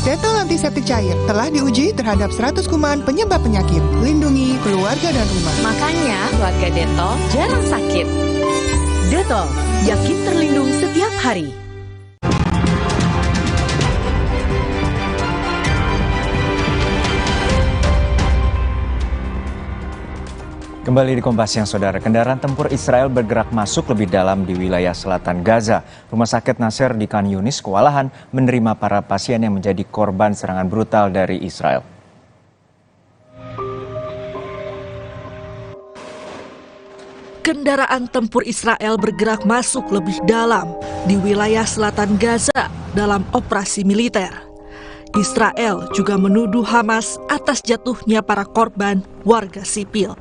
Detol antiseptik cair telah diuji terhadap 100 kuman penyebab penyakit. Lindungi keluarga dan rumah. Makanya keluarga Detol jarang sakit. Detol, yakin terlindung setiap hari. Kembali di Kompas Siang, Saudara. Kendaraan tempur Israel bergerak masuk lebih dalam di wilayah selatan Gaza. Rumah sakit Nasser di Khan Yunis kewalahan menerima para pasien yang menjadi korban serangan brutal dari Israel. Kendaraan tempur Israel bergerak masuk lebih dalam di wilayah selatan Gaza dalam operasi militer. Israel juga menuduh Hamas atas jatuhnya para korban warga sipil.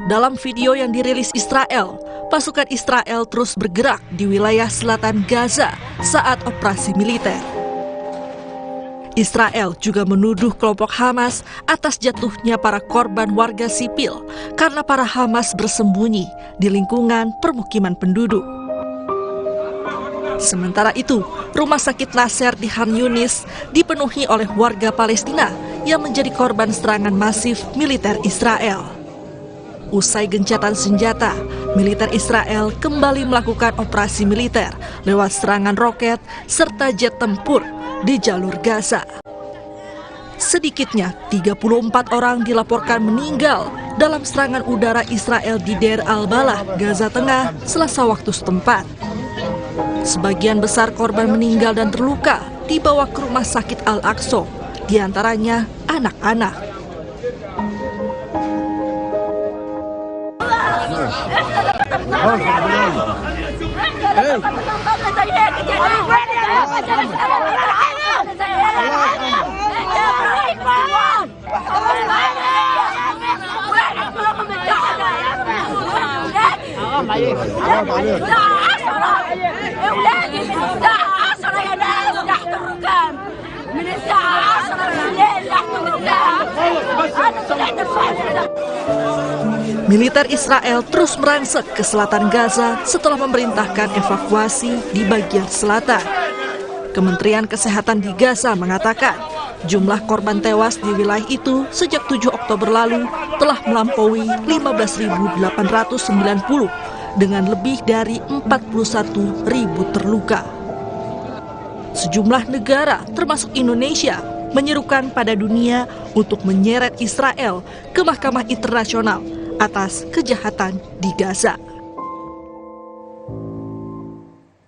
Dalam video yang dirilis Israel, pasukan Israel terus bergerak di wilayah selatan Gaza saat operasi militer. Israel juga menuduh kelompok Hamas atas jatuhnya para korban warga sipil karena para Hamas bersembunyi di lingkungan permukiman penduduk. Sementara itu, rumah sakit Nasser di Khan Yunis dipenuhi oleh warga Palestina yang menjadi korban serangan masif militer Israel. Usai gencatan senjata, militer Israel kembali melakukan operasi militer lewat serangan roket serta jet tempur di jalur Gaza. Sedikitnya 34 orang dilaporkan meninggal dalam serangan udara Israel di Deir al-Balah, Gaza Tengah, Selasa waktu setempat. Sebagian besar korban meninggal dan terluka dibawa ke rumah sakit Al-Aqsa, diantaranya anak-anak. Militer Israel terus merangsek ke selatan Gaza setelah memerintahkan evakuasi di bagian selatan. Kementerian Kesehatan di Gaza mengatakan jumlah korban tewas di wilayah itu sejak 7 Oktober lalu telah melampaui 15.890 dengan lebih dari 41.000 terluka. sejumlah negara termasuk Indonesia menyerukan pada dunia untuk menyeret Israel ke Mahkamah Internasional atas kejahatan di Gaza.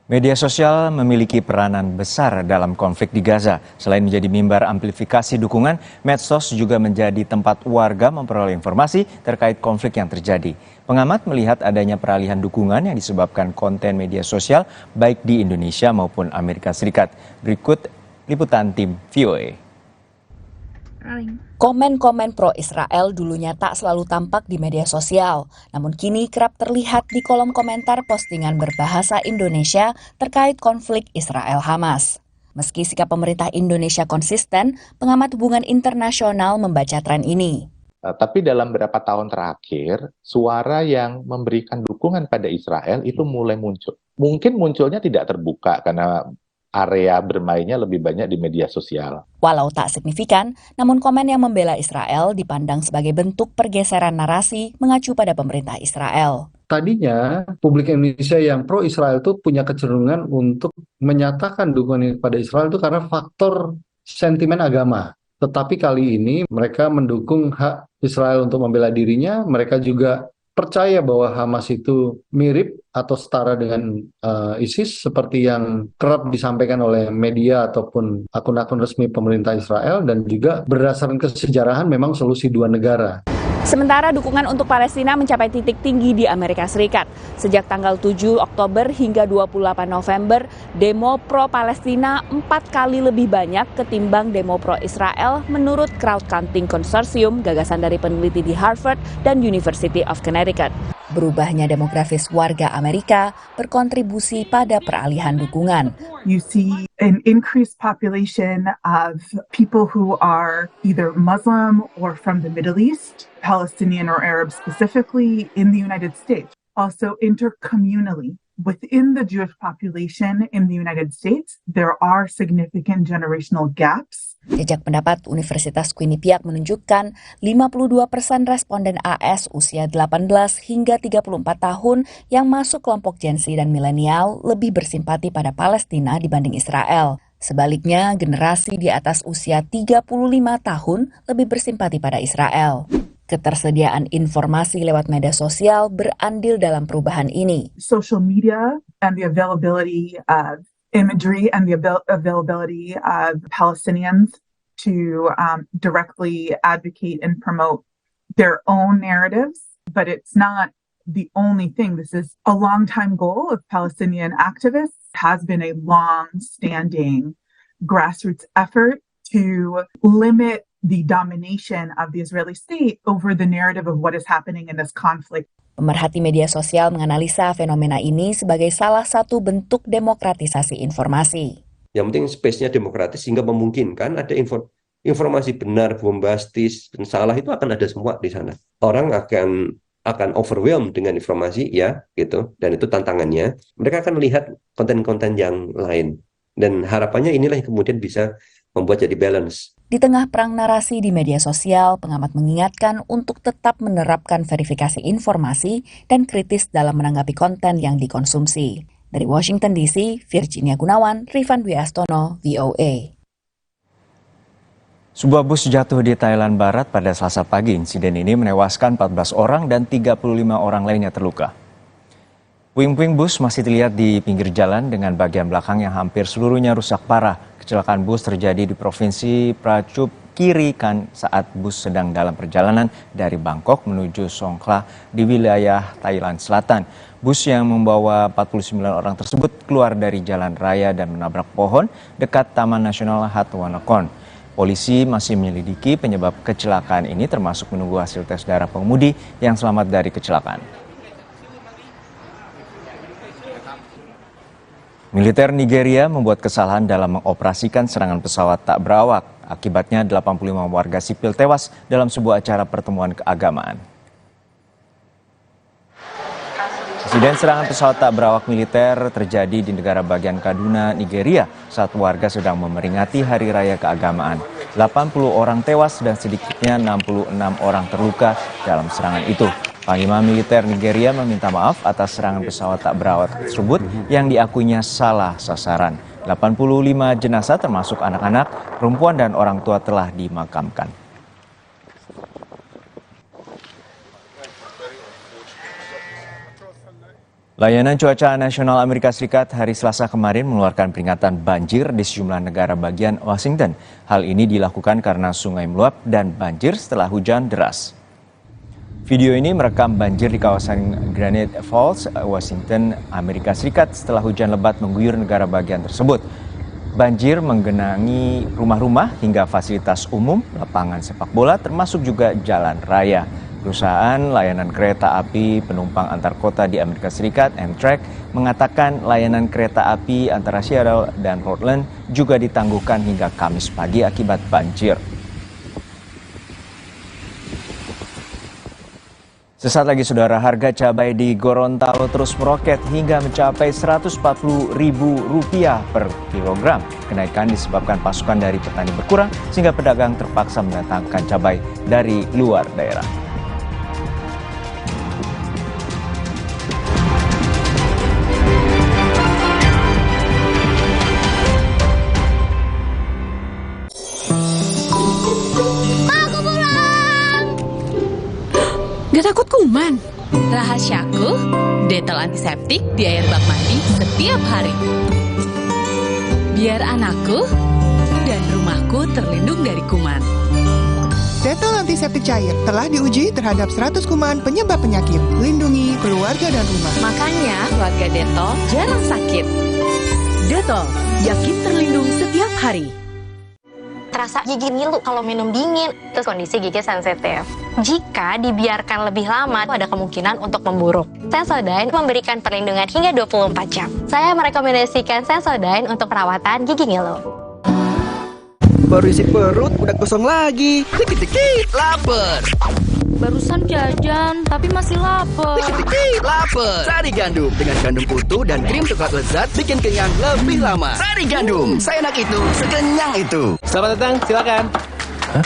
Media sosial memiliki peranan besar dalam konflik di Gaza. Selain menjadi mimbar amplifikasi dukungan, medsos juga menjadi tempat warga memperoleh informasi terkait konflik yang terjadi. Pengamat melihat adanya peralihan dukungan yang disebabkan konten media sosial baik di Indonesia maupun Amerika Serikat. Berikut liputan tim VOA. Komen-komen pro-Israel dulunya tak selalu tampak di media sosial, namun kini kerap terlihat di kolom komentar postingan berbahasa Indonesia terkait konflik Israel-Hamas. Meski sikap pemerintah Indonesia konsisten, pengamat hubungan internasional membaca tren ini. Tapi dalam beberapa tahun terakhir, suara yang memberikan dukungan pada Israel itu mulai muncul. Mungkin munculnya tidak terbuka karena area bermainnya lebih banyak di media sosial. Walau tak signifikan, namun komen yang membela Israel dipandang sebagai bentuk pergeseran narasi mengacu pada pemerintah Israel. Tadinya publik Indonesia yang pro-Israel itu punya kecenderungan untuk menyatakan dukungan pada Israel itu karena faktor sentimen agama. Tetapi kali ini mereka mendukung hak Israel untuk membela dirinya, mereka juga percaya bahwa Hamas itu mirip atau setara dengan ISIS seperti yang kerap disampaikan oleh media ataupun akun-akun resmi pemerintah Israel, dan juga berdasarkan kesejarahan memang solusi dua negara. Sementara dukungan untuk Palestina mencapai titik tinggi di Amerika Serikat. Sejak tanggal 7 Oktober hingga 28 November, demo pro-Palestina 4 kali lebih banyak ketimbang demo pro-Israel menurut Crowdcounting Consortium, gagasan dari peneliti di Harvard dan University of Connecticut. Berubahnya demografis warga Amerika berkontribusi pada peralihan dukungan. You see an increased population of people who are either Muslim or from the Middle East, Palestinian or Arab specifically, in the United States. Also intercommunally, within the Jewish population in the United States, there are significant generational gaps. Jejak pendapat Universitas Quinnipiac menunjukkan 52% responden AS usia 18 hingga 34 tahun yang masuk kelompok Gen Z dan milenial lebih bersimpati pada Palestina dibanding Israel. Sebaliknya, generasi di atas usia 35 tahun lebih bersimpati pada Israel. Ketersediaan informasi lewat media sosial berandil dalam perubahan ini. Social media and the availability of imagery and the availability of Palestinians to directly advocate and promote their own narratives, but it's not the only thing. This is a long-time goal of Palestinian activists, has been a long-standing grassroots effort to limit the domination of the Israeli state over the narrative of what is happening in this conflict. Pemerhati media sosial menganalisa fenomena ini sebagai salah satu bentuk demokratisasi informasi. Yang penting space-nya demokratis sehingga memungkinkan ada informasi benar, bombastis, dan salah itu akan ada semua di sana. Orang akan overwhelmed dengan informasi, ya, gitu. Dan itu tantangannya. Mereka akan melihat konten-konten yang lain. Dan harapannya inilah yang kemudian bisa membuat jadi balance. Di tengah perang narasi di media sosial, pengamat mengingatkan untuk tetap menerapkan verifikasi informasi dan kritis dalam menanggapi konten yang dikonsumsi. Dari Washington DC, Virginia Gunawan, Rifan Dwi Astono, VOA. Sebuah bus jatuh di Thailand Barat pada Selasa pagi. Insiden ini menewaskan 14 orang dan 35 orang lainnya terluka. Puing-puing bus masih terlihat di pinggir jalan dengan bagian belakang yang hampir seluruhnya rusak parah. Kecelakaan bus terjadi di Provinsi Prachuap Khiri Khan saat bus sedang dalam perjalanan dari Bangkok menuju Songkhla di wilayah Thailand Selatan. Bus yang membawa 49 orang tersebut keluar dari jalan raya dan menabrak pohon dekat Taman Nasional Hat Wanakon. Polisi masih menyelidiki penyebab kecelakaan ini termasuk menunggu hasil tes darah pengemudi yang selamat dari kecelakaan. Militer Nigeria membuat kesalahan dalam mengoperasikan serangan pesawat tak berawak. Akibatnya 85 warga sipil tewas dalam sebuah acara pertemuan keagamaan. Insiden serangan pesawat tak berawak militer terjadi di negara bagian Kaduna, Nigeria saat warga sedang memeringati Hari Raya Keagamaan. 80 orang tewas dan sedikitnya 66 orang terluka dalam serangan itu. Panglima militer Nigeria meminta maaf atas serangan pesawat tak berawak tersebut yang diakuinya salah sasaran. 85 jenazah termasuk anak-anak, perempuan dan orang tua telah dimakamkan. Layanan Cuaca Nasional Amerika Serikat hari Selasa kemarin mengeluarkan peringatan banjir di sejumlah negara bagian Washington. Hal ini dilakukan karena sungai meluap dan banjir setelah hujan deras. Video ini merekam banjir di kawasan Granite Falls, Washington, Amerika Serikat setelah hujan lebat mengguyur negara bagian tersebut. Banjir menggenangi rumah-rumah hingga fasilitas umum, lapangan sepak bola, termasuk juga jalan raya. Perusahaan layanan kereta api penumpang antar kota di Amerika Serikat, Amtrak, mengatakan layanan kereta api antara Seattle dan Portland juga ditangguhkan hingga Kamis pagi akibat banjir. Sesaat lagi saudara, harga cabai di Gorontalo terus meroket hingga mencapai Rp140.000 per kilogram. Kenaikan disebabkan pasokan dari petani berkurang sehingga pedagang terpaksa mendatangkan cabai dari luar daerah. Gak takut kuman? Rahasiaku, Dettol antiseptik di air bak mandi setiap hari. Biar anakku dan rumahku terlindung dari kuman. Dettol antiseptik cair telah diuji terhadap 100 kuman penyebab penyakit. Lindungi keluarga dan rumah. Makanya keluarga Dettol jarang sakit. Dettol, yakin terlindung setiap hari. Terasa gigi ngilu kalau minum dingin, terus kondisi gigi sensitif. Jika dibiarkan lebih lama, ada kemungkinan untuk memburuk. Sensodyne memberikan perlindungan hingga 24 jam. Saya merekomendasikan Sensodyne untuk perawatan gigi ngilu. Baru isi perut, udah kosong lagi. Dikit-dikit, lapar. Barusan jajan, tapi masih lapar. Dikit-dikit, lapar. Sari Gandum dengan gandum utuh dan krim coklat lezat bikin kenyang lebih lama. Sari Gandum, seenak itu, sekenyang itu. Selamat datang, silakan. Hah?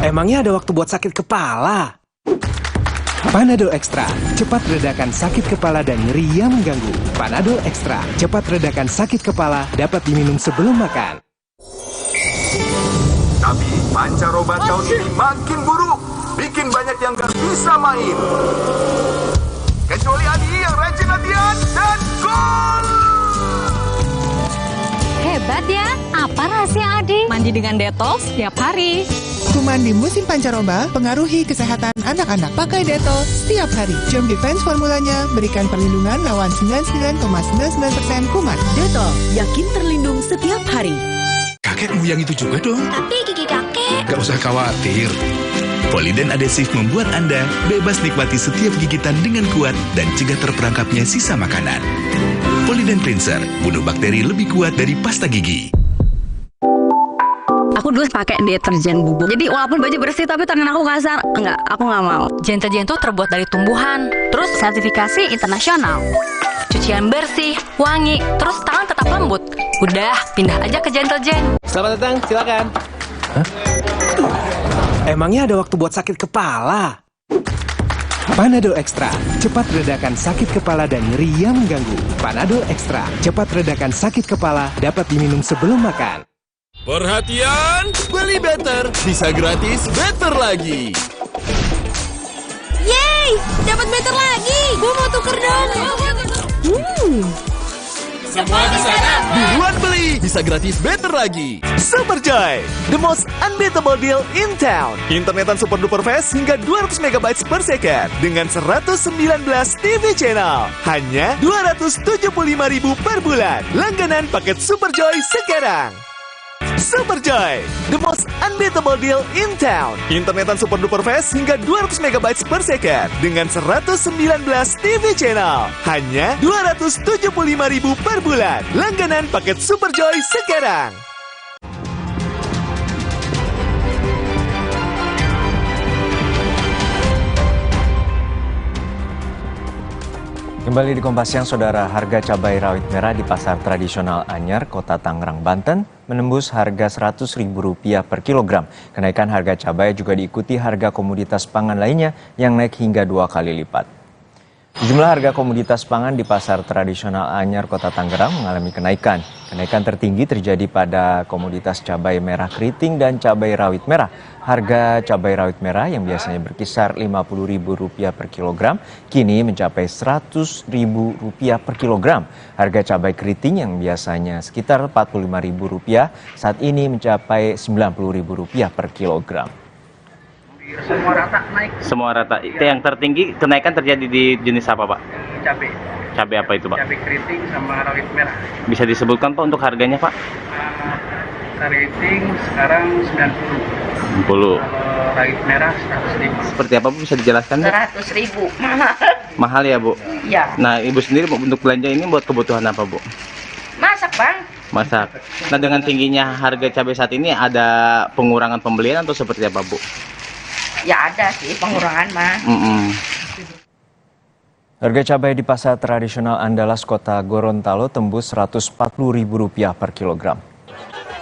Emangnya ada waktu buat sakit kepala? Panadol Extra, cepat redakan sakit kepala dan nyeri yang mengganggu. Panadol Extra, cepat redakan sakit kepala, dapat diminum sebelum makan. Tapi pancaroba tahun ini makin buruk, bikin banyak yang gak bisa main. Kecuali Adi yang rajin latihan dan gol! Hebat ya, apa rahasia Adi? Mandi dengan Dettol setiap hari. Kuman di musim pancaroba pengaruhi kesehatan anak-anak. Pakai Dettol setiap hari. Germ Defense formulanya berikan perlindungan lawan 99,99% kuman. Dettol, yakin terlindung setiap hari. Kakek moyang itu juga dong. Tapi gigi kakek. Gak usah khawatir. Poliden adhesif membuat Anda bebas nikmati setiap gigitan dengan kuat dan cegah terperangkapnya sisa makanan. Poliden Cleanser, bunuh bakteri lebih kuat dari pasta gigi. Aku dulu pakai deterjen bubuk. Jadi walaupun baju bersih tapi tangan aku kasar. Enggak, aku nggak mau. Deterjen itu terbuat dari tumbuhan, terus sertifikasi internasional. Cucian bersih, wangi, terus tangan tetap lembut. Udah, pindah aja ke Deterjen. Selamat datang, silakan. Hah? Emangnya ada waktu buat sakit kepala? Panadol Extra, cepat redakan sakit kepala dan nyeri yang mengganggu. Panadol Extra, cepat redakan sakit kepala, dapat diminum sebelum makan. Perhatian, beli better bisa gratis better lagi. Yeay, dapat better lagi. Gue mau tuker dong. Semua di sana. Buruan beli, bisa gratis better lagi. Superjoy, the most unbeatable deal in town. Internetan super duper fast hingga 200 MB per second dengan 119 TV channel. Hanya 275.000 per bulan. Langganan paket Superjoy sekarang. Superjoy, the most unbeatable deal in town. Internetan super duper fast hingga 200 MB per second dengan 119 TV channel. Hanya 275.000 per bulan. Langganan paket Superjoy sekarang. Kembali di Kompas Siang, saudara, harga cabai rawit merah di pasar tradisional Anyar, Kota Tangerang, Banten, menembus harga Rp100.000 per kilogram. Kenaikan harga cabai juga diikuti harga komoditas pangan lainnya yang naik hingga 2 kali lipat. Sejumlah harga komoditas pangan di pasar tradisional Anyar, Kota Tangerang mengalami kenaikan. Kenaikan tertinggi terjadi pada komoditas cabai merah keriting dan cabai rawit merah. Harga cabai rawit merah yang biasanya berkisar Rp50.000 per kilogram, kini mencapai Rp100.000 per kilogram. Harga cabai keriting yang biasanya sekitar Rp45.000, saat ini mencapai Rp90.000 per kilogram. Semua rata naik. Semua rata. Itu yang tertinggi kenaikan terjadi di jenis apa, Pak? Cabai. Cabai apa itu, Pak? Cabai keriting sama rawit merah. Bisa disebutkan, Pak, untuk harganya, Pak? Keriting sekarang 90. Kalau rawit merah 100.000. Seperti apa, Bu? Bisa dijelaskan, Bu? 100.000. Mahal. Mahal ya, Bu? Iya. Nah, Ibu sendiri untuk belanja ini buat kebutuhan apa, Bu? Masak, Bang. Masak. Nah, dengan tingginya harga cabai saat ini ada pengurangan pembelian atau seperti apa, Bu? Ya ada sih pengurangan mah. Harga cabai di pasar tradisional Andalas, Kota Gorontalo tembus Rp140.000 per kilogram.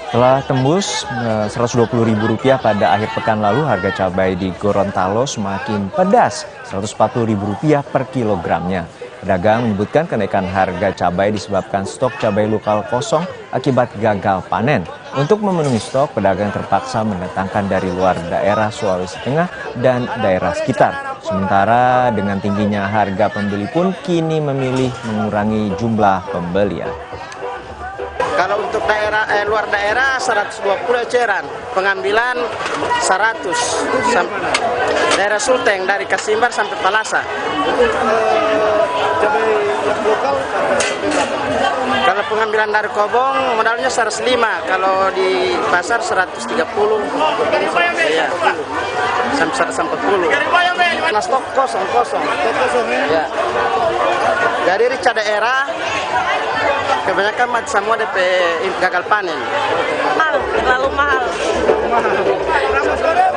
Setelah tembus Rp120.000 pada akhir pekan lalu, harga cabai di Gorontalo semakin pedas, Rp140.000 per kilogramnya. Pedagang menyebutkan kenaikan harga cabai disebabkan stok cabai lokal kosong akibat gagal panen. Untuk memenuhi stok, pedagang terpaksa mendatangkan dari luar daerah Sulawesi Tengah dan daerah sekitar. Sementara dengan tingginya harga, pembeli pun kini memilih mengurangi jumlah pembelian. Kalau untuk luar daerah 120 eceran, pengambilan 100. Daerah Sulteng dari Kasimbar sampai Palasa. Kalau pengambilan dari Kobong modalnya 105, kalau di pasar 130. Iya. Sampai 140. Nah, stok kosong. Ya. Jadi rica daerah kebanyakan semua DP gagal panen. Mahal, terlalu mahal.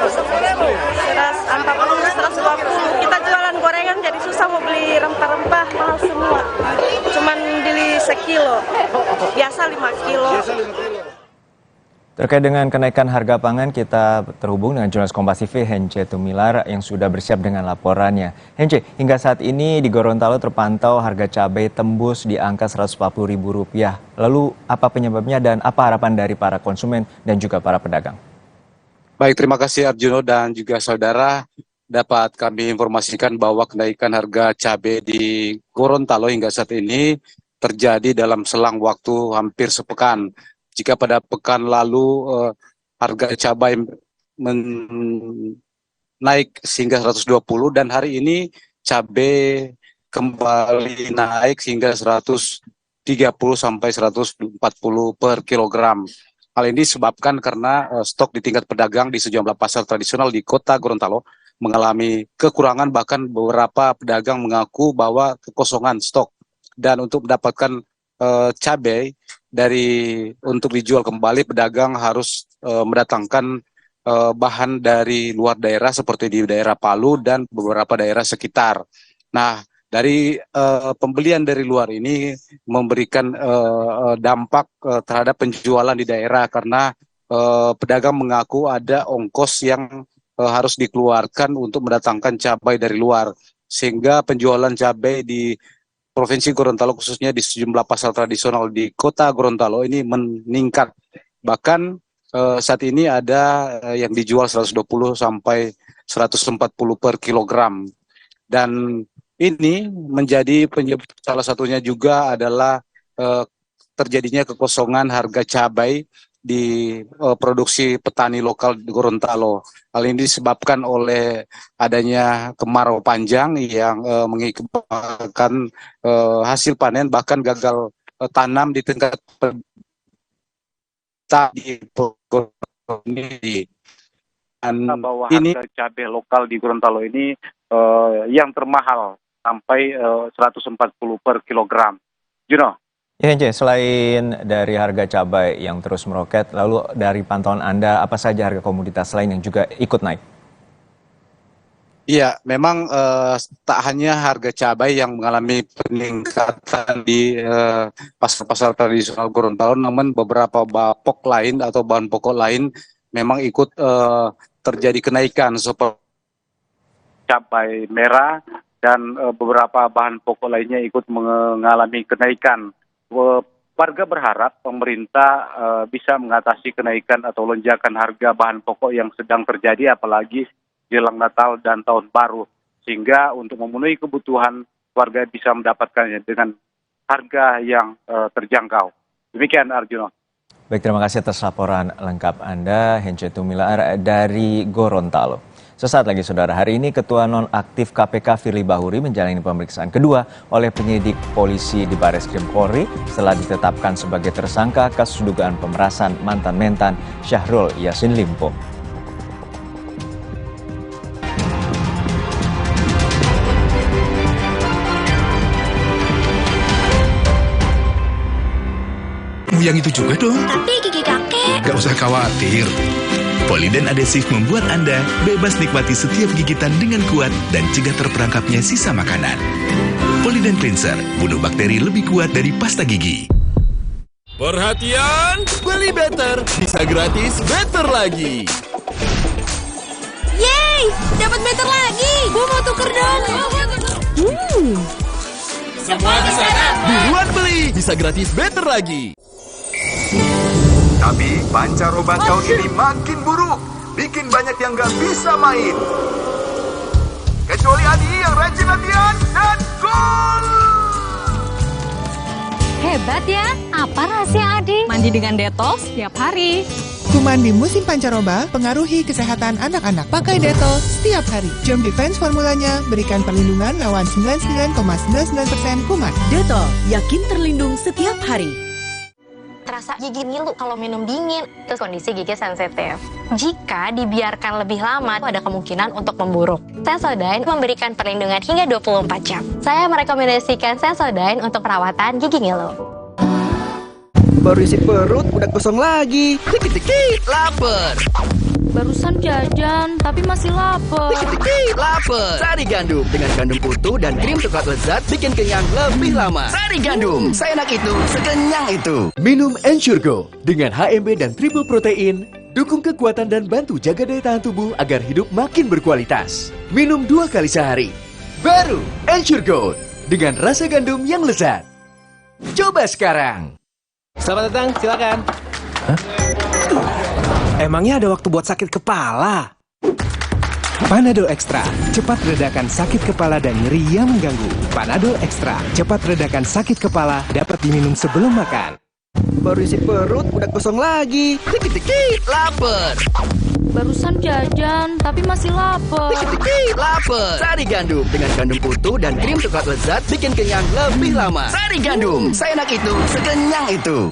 140, 120. Kita jualan gorengan jadi susah mau beli rempah-rempah, mahal semua. Cuman beli sekilo, biasa 5 kilo. Terkait dengan kenaikan harga pangan, kita terhubung dengan jurnalis Kompas TV Hence Tumilar yang sudah bersiap dengan laporannya. Hence, hingga saat ini di Gorontalo terpantau harga cabai tembus di angka Rp140.000. Lalu apa penyebabnya dan apa harapan dari para konsumen dan juga para pedagang? Baik, terima kasih Arjuno dan juga saudara. Dapat kami informasikan bahwa kenaikan harga cabai di Gorontalo hingga saat ini terjadi dalam selang waktu hampir sepekan. Jika pada pekan lalu harga cabai naik sehingga 120 dan hari ini cabai kembali naik hingga 130 sampai 140 per kilogram. Hal ini disebabkan karena stok di tingkat pedagang di sejumlah pasar tradisional di Kota Gorontalo mengalami kekurangan, bahkan beberapa pedagang mengaku bahwa kekosongan stok, dan untuk mendapatkan cabai untuk dijual kembali, pedagang harus mendatangkan bahan dari luar daerah seperti di daerah Palu dan beberapa daerah sekitar. Nah, dari pembelian dari luar ini memberikan dampak terhadap penjualan di daerah karena pedagang mengaku ada ongkos yang harus dikeluarkan untuk mendatangkan cabai dari luar, sehingga penjualan cabai di Provinsi Gorontalo khususnya di sejumlah pasar tradisional di Kota Gorontalo ini meningkat. Bahkan saat ini ada yang dijual 120 sampai 140 per kilogram. Dan ini menjadi penyebab, salah satunya juga adalah terjadinya kekosongan harga cabai di produksi petani lokal di Gorontalo. Hal ini disebabkan oleh adanya kemarau panjang yang mengakibatkan hasil panen bahkan gagal tanam di tingkat petani. Bahwa harga cabai lokal di Gorontalo ini yang termahal sampai 140 per kilogram. Juno. Ya, Hence, selain dari harga cabai yang terus meroket, lalu dari pantauan Anda, apa saja harga komoditas lain yang juga ikut naik? Iya, memang tak hanya harga cabai yang mengalami peningkatan di pasar-pasar tradisional Gorontalo, namun beberapa bahan pokok lain memang ikut terjadi kenaikan seperti cabai merah dan beberapa bahan pokok lainnya ikut mengalami kenaikan. Warga berharap pemerintah bisa mengatasi kenaikan atau lonjakan harga bahan pokok yang sedang terjadi, apalagi jelang Natal dan Tahun Baru, sehingga untuk memenuhi kebutuhan warga bisa mendapatkannya dengan harga yang terjangkau. Demikian, Arjuno. Baik, terima kasih atas laporan lengkap Anda, Hence Tumilar dari Gorontalo. Sesaat lagi saudara, hari ini Ketua Nonaktif KPK Firly Bahuri menjalani pemeriksaan kedua oleh penyidik polisi di Barreskrim Polri setelah ditetapkan sebagai tersangka kasus dugaan pemerasan mantan Mentan Syahrul Yassin Limpo. Yang itu juga dong. Tapi gigi kakek. Gak usah khawatir. Poliden adhesif membuat Anda bebas nikmati setiap gigitan dengan kuat dan cegah terperangkapnya sisa makanan. Poliden Cleanser, bunuh bakteri lebih kuat dari pasta gigi. Perhatian, beli better bisa gratis better lagi. Yeay, dapat better lagi. Gue mau tuker dong. Semua bisa kan? Buruan beli, bisa gratis better lagi. Tapi pancaroba tahun ini makin buruk, bikin banyak yang gak bisa main. Kecuali Adi yang rajin latihan dan gol. Hebat ya, apa rahasia Adi? Mandi dengan Dettol setiap hari. Kuman di musim pancaroba pengaruhi kesehatan anak-anak. Pakai Dettol setiap hari. Germ Defense formulanya berikan perlindungan lawan 99,99% kuman. Dettol, yakin terlindung setiap hari. Terasa gigi ngilu kalau minum dingin, terus kondisi gigi sensitif. Jika dibiarkan lebih lama, ada kemungkinan untuk memburuk. Sensodyne memberikan perlindungan hingga 24 jam. Saya merekomendasikan Sensodyne untuk perawatan gigi ngilu. Baru isi perut, udah kosong lagi. Dikit-dikit, lapar. Barusan jajan, tapi masih lapar. Dikit-dikit, lapar. Sari Gandum dengan gandum utuh dan krim coklat lezat bikin kenyang lebih lama. Sari Gandum, seenak itu, sekenyang itu. Minum Ensure Go dengan HMB dan triple protein, dukung kekuatan dan bantu jaga daya tahan tubuh agar hidup makin berkualitas. Minum 2 kali sehari. Baru Ensure Go dengan rasa gandum yang lezat. Coba sekarang. Selamat datang, silakan. Hah? Emangnya ada waktu buat sakit kepala? Panadol Extra, cepat redakan sakit kepala dan nyeri yang mengganggu. Panadol Extra, cepat redakan sakit kepala, dapat diminum sebelum makan. Baru isi perut, udah kosong lagi. Dikit-dikit, lapar. Barusan jajan, tapi masih lapar. Dikit-dikit, lapar. Sari Gandum dengan gandum utuh dan krim coklat lezat bikin kenyang lebih lama. Sari Gandum, seenak itu, sekenyang itu.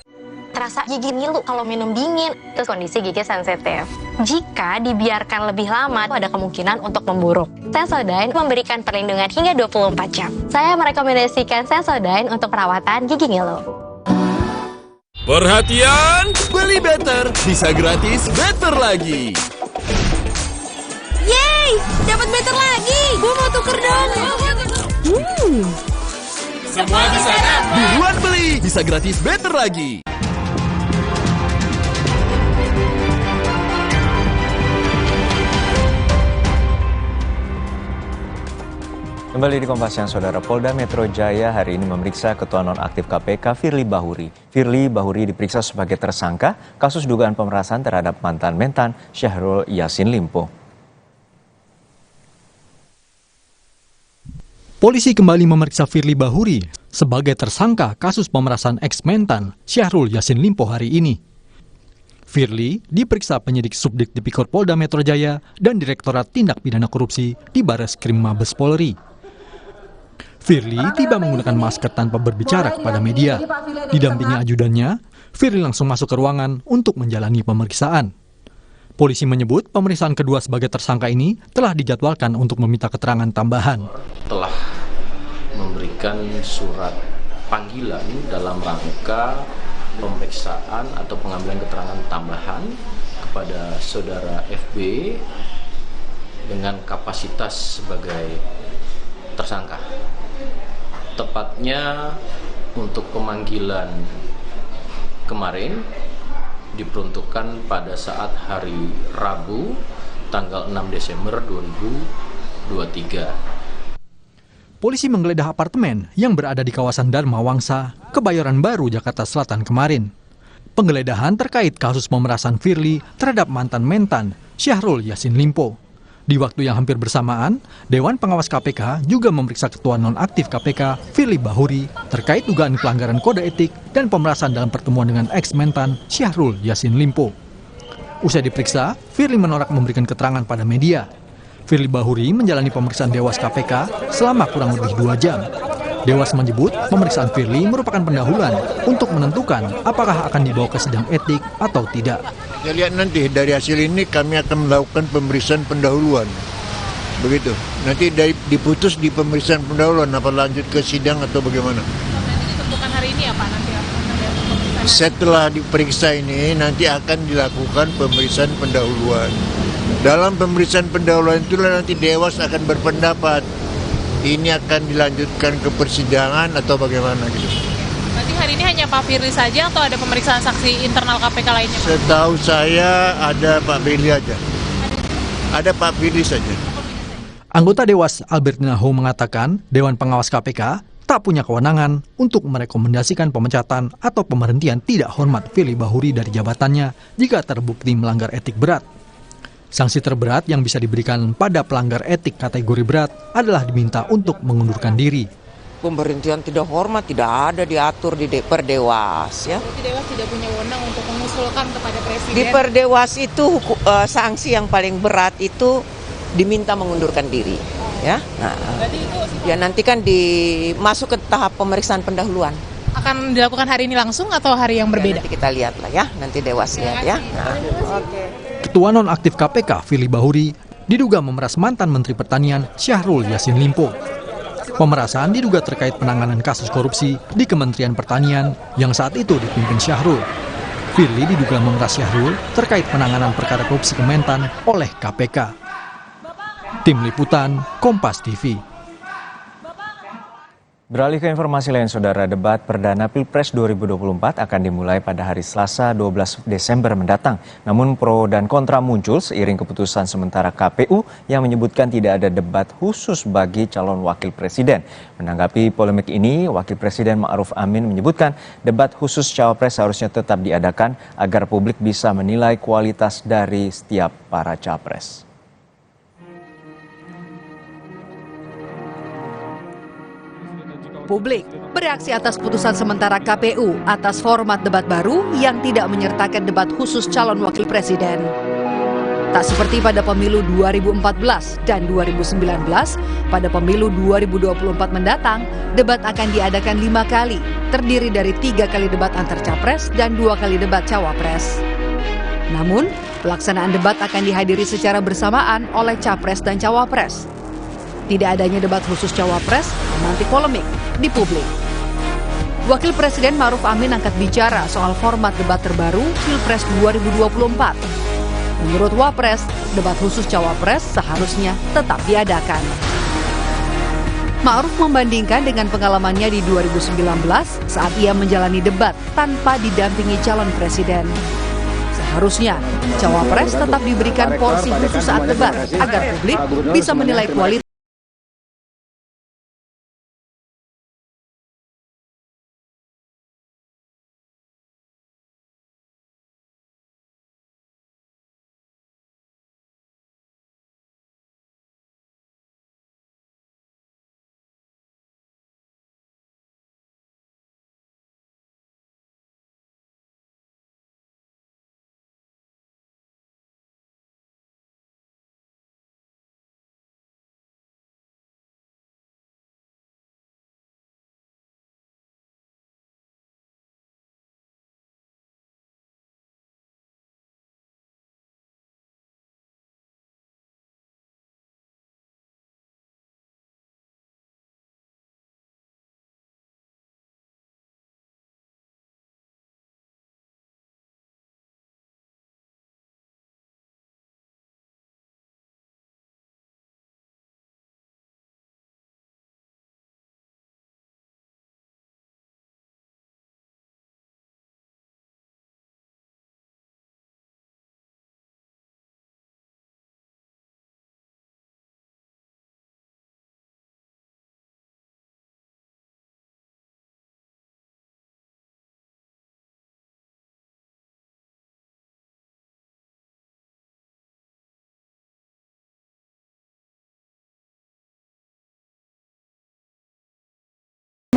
Terasa gigi ngilu kalau minum dingin, terus kondisi gigi sensitif. Jika dibiarkan lebih lama, ada kemungkinan untuk memburuk. Sensodyne memberikan perlindungan hingga 24 jam. Saya merekomendasikan Sensodyne untuk perawatan gigi ngilu. Perhatian, beli better bisa gratis better lagi. Yeay, dapat better lagi. Gue mau tuker dong. Semua bisa kan? Buruan beli, bisa gratis better lagi. Kembali di Kompas Siang, Saudara. Polda Metro Jaya hari ini memeriksa Ketua Nonaktif KPK Firly Bahuri. Firly Bahuri diperiksa sebagai tersangka kasus dugaan pemerasan terhadap mantan Mentan Syahrul Yassin Limpo. Polisi kembali memeriksa Firly Bahuri sebagai tersangka kasus pemerasan ex-Mentan Syahrul Yassin Limpo hari ini. Firly diperiksa penyidik Subdit Tipikor Polda Metro Jaya dan Direktorat Tindak Pidana Korupsi di Barreskrim Mabes Polri. Firly tiba menggunakan masker tanpa berbicara kepada media. Didampingi ajudannya, Firly langsung masuk ke ruangan untuk menjalani pemeriksaan. Polisi menyebut pemeriksaan kedua sebagai tersangka ini telah dijadwalkan untuk meminta keterangan tambahan. Telah memberikan surat panggilan dalam rangka pemeriksaan atau pengambilan keterangan tambahan kepada saudara FB dengan kapasitas sebagai tersangka. Tepatnya untuk pemanggilan kemarin diperuntukkan pada saat hari Rabu tanggal 6 Desember 2023. polisi menggeledah apartemen yang berada di kawasan Dharma Wangsa, Kebayoran Baru, Jakarta Selatan kemarin. Penggeledahan terkait kasus pemerasan Firly terhadap mantan mentan Syahrul Yassin Limpo. Di waktu yang hampir bersamaan, Dewan Pengawas KPK juga memeriksa Ketua Nonaktif KPK, Firly Bahuri, terkait dugaan pelanggaran kode etik dan pemerasan dalam pertemuan dengan ex-mentan Syahrul Yassin Limpo. Usai diperiksa, Firly menolak memberikan keterangan pada media. Firly Bahuri menjalani pemeriksaan Dewas KPK selama kurang lebih 2 jam. Dewas menyebut pemeriksaan Firly merupakan pendahuluan untuk menentukan apakah akan dibawa ke sidang etik atau tidak. Kita lihat nanti dari hasil ini kami akan melakukan pemeriksaan pendahuluan. Begitu. Nanti diputus di pemeriksaan pendahuluan apa lanjut ke sidang atau bagaimana. Nanti ditentukan hari ini ya Pak, nanti apa? Setelah diperiksa ini nanti akan dilakukan pemeriksaan pendahuluan. Dalam pemeriksaan pendahuluan itulah nanti Dewas akan berpendapat ini akan dilanjutkan ke persidangan atau bagaimana gitu. Nanti hari ini hanya Pak Firly saja atau ada pemeriksaan saksi internal KPK lainnya Pak? Setahu saya ada Pak Firly aja. Ada Pak Firly saja. Anggota Dewas Albertina Ho mengatakan Dewan Pengawas KPK tak punya kewenangan untuk merekomendasikan pemecatan atau pemberhentian tidak hormat Firly Bahuri dari jabatannya jika terbukti melanggar etik berat. Sanksi terberat yang bisa diberikan pada pelanggar etik kategori berat adalah diminta untuk mengundurkan diri. Pemberhentian tidak hormat tidak ada diatur di Perdewas ya. Jadi Dewas tidak punya wewenang untuk mengusulkan kepada Presiden. Di Perdewas itu sanksi yang paling berat itu diminta mengundurkan diri ya. Nah, ya nanti kan masuk ke tahap pemeriksaan pendahuluan. Akan dilakukan hari ini langsung atau hari yang berbeda? Nanti kita lihat lah ya, nanti Dewas lihat ya. Nah, Ketua Nonaktif KPK, Firly Bahuri, diduga memeras mantan Menteri Pertanian Syahrul Yassin Limpo. Pemerasan diduga terkait penanganan kasus korupsi di Kementerian Pertanian yang saat itu dipimpin Syahrul. Firly diduga memeras Syahrul terkait penanganan perkara korupsi Kementan oleh KPK. Tim Liputan, Kompas TV. Beralih ke informasi lain, Saudara, debat perdana Pilpres 2024 akan dimulai pada hari Selasa 12 Desember mendatang. Namun pro dan kontra muncul seiring keputusan sementara KPU yang menyebutkan tidak ada debat khusus bagi calon wakil presiden. Menanggapi polemik ini, Wakil Presiden Ma'ruf Amin menyebutkan debat khusus cawapres seharusnya tetap diadakan agar publik bisa menilai kualitas dari setiap para capres. Publik bereaksi atas putusan sementara KPU atas format debat baru yang tidak menyertakan debat khusus calon wakil presiden. Tak seperti pada pemilu 2014 dan 2019, pada pemilu 2024 mendatang, debat akan diadakan 5 kali, terdiri dari 3 kali debat antar capres dan 2 kali debat cawapres. Namun, pelaksanaan debat akan dihadiri secara bersamaan oleh capres dan cawapres. Tidak adanya debat khusus cawapres memantik polemik di publik. Wakil Presiden Ma'ruf Amin angkat bicara soal format debat terbaru Pilpres 2024. Menurut Wapres, debat khusus cawapres seharusnya tetap diadakan. Ma'ruf membandingkan dengan pengalamannya di 2019 saat ia menjalani debat tanpa didampingi calon presiden. Seharusnya, cawapres tetap diberikan porsi khusus saat debat agar publik bisa menilai kualitas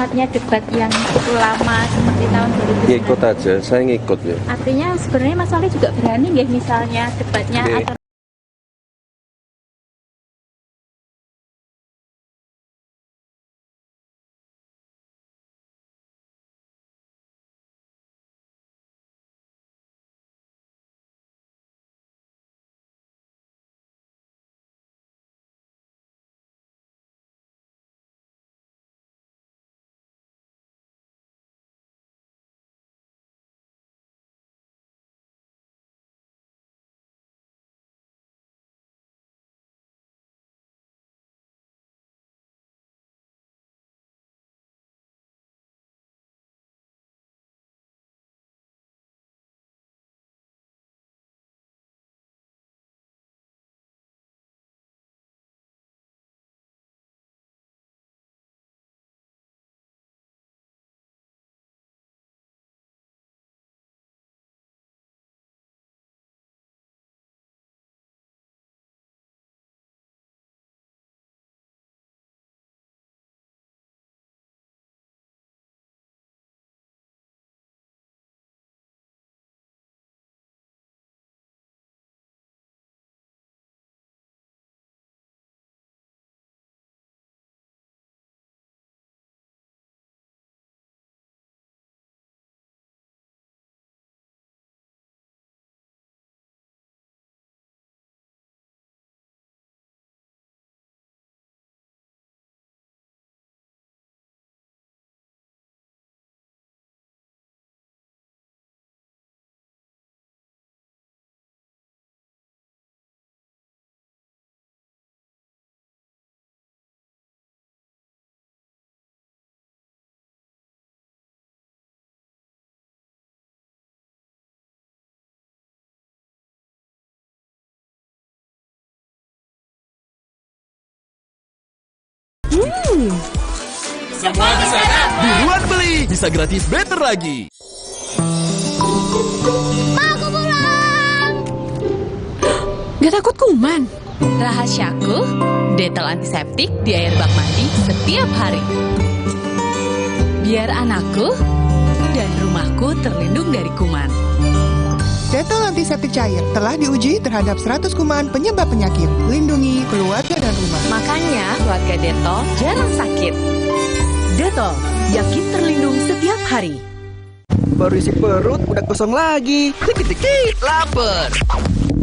formatnya debat yang cukup lama seperti tahun 2019. Ikut aja, saya ngikut ya. Artinya sebenarnya Mas Ali juga berani nggih misalnya debatnya atau Semua di sana. Buruan beli, bisa gratis better lagi. Aku pulang. Gak takut kuman? Rahasiaku, Dettol antiseptik di air bak mandi setiap hari. Biar anakku dan rumahku terlindung dari kuman. Dettol antiseptik cair telah diuji terhadap 100 kuman penyebab penyakit. Lindungi keluarga dan rumah. Makanya keluarga Dettol jarang sakit. Dettol, yakin terlindung setiap hari. Baru isi perut, udah kosong lagi. Dikit-dikit, lapar.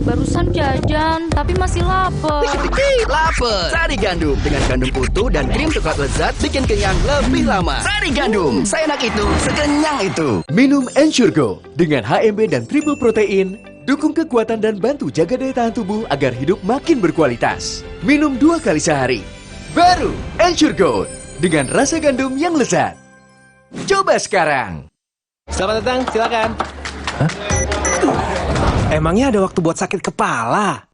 Barusan jajan, tapi masih lapar. Dikit-dikit, lapar. Sari Gandum dengan gandum utuh dan krim coklat lezat bikin kenyang lebih lama. Sari Gandum, seenak itu, sekenyang itu. Minum Ensure Go dengan HMB dan triple protein, dukung kekuatan dan bantu jaga daya tahan tubuh agar hidup makin berkualitas. Minum 2 kali sehari. Baru Ensure Go dengan rasa gandum yang lezat. Coba sekarang. Selamat datang, silakan. Emangnya ada waktu buat sakit kepala?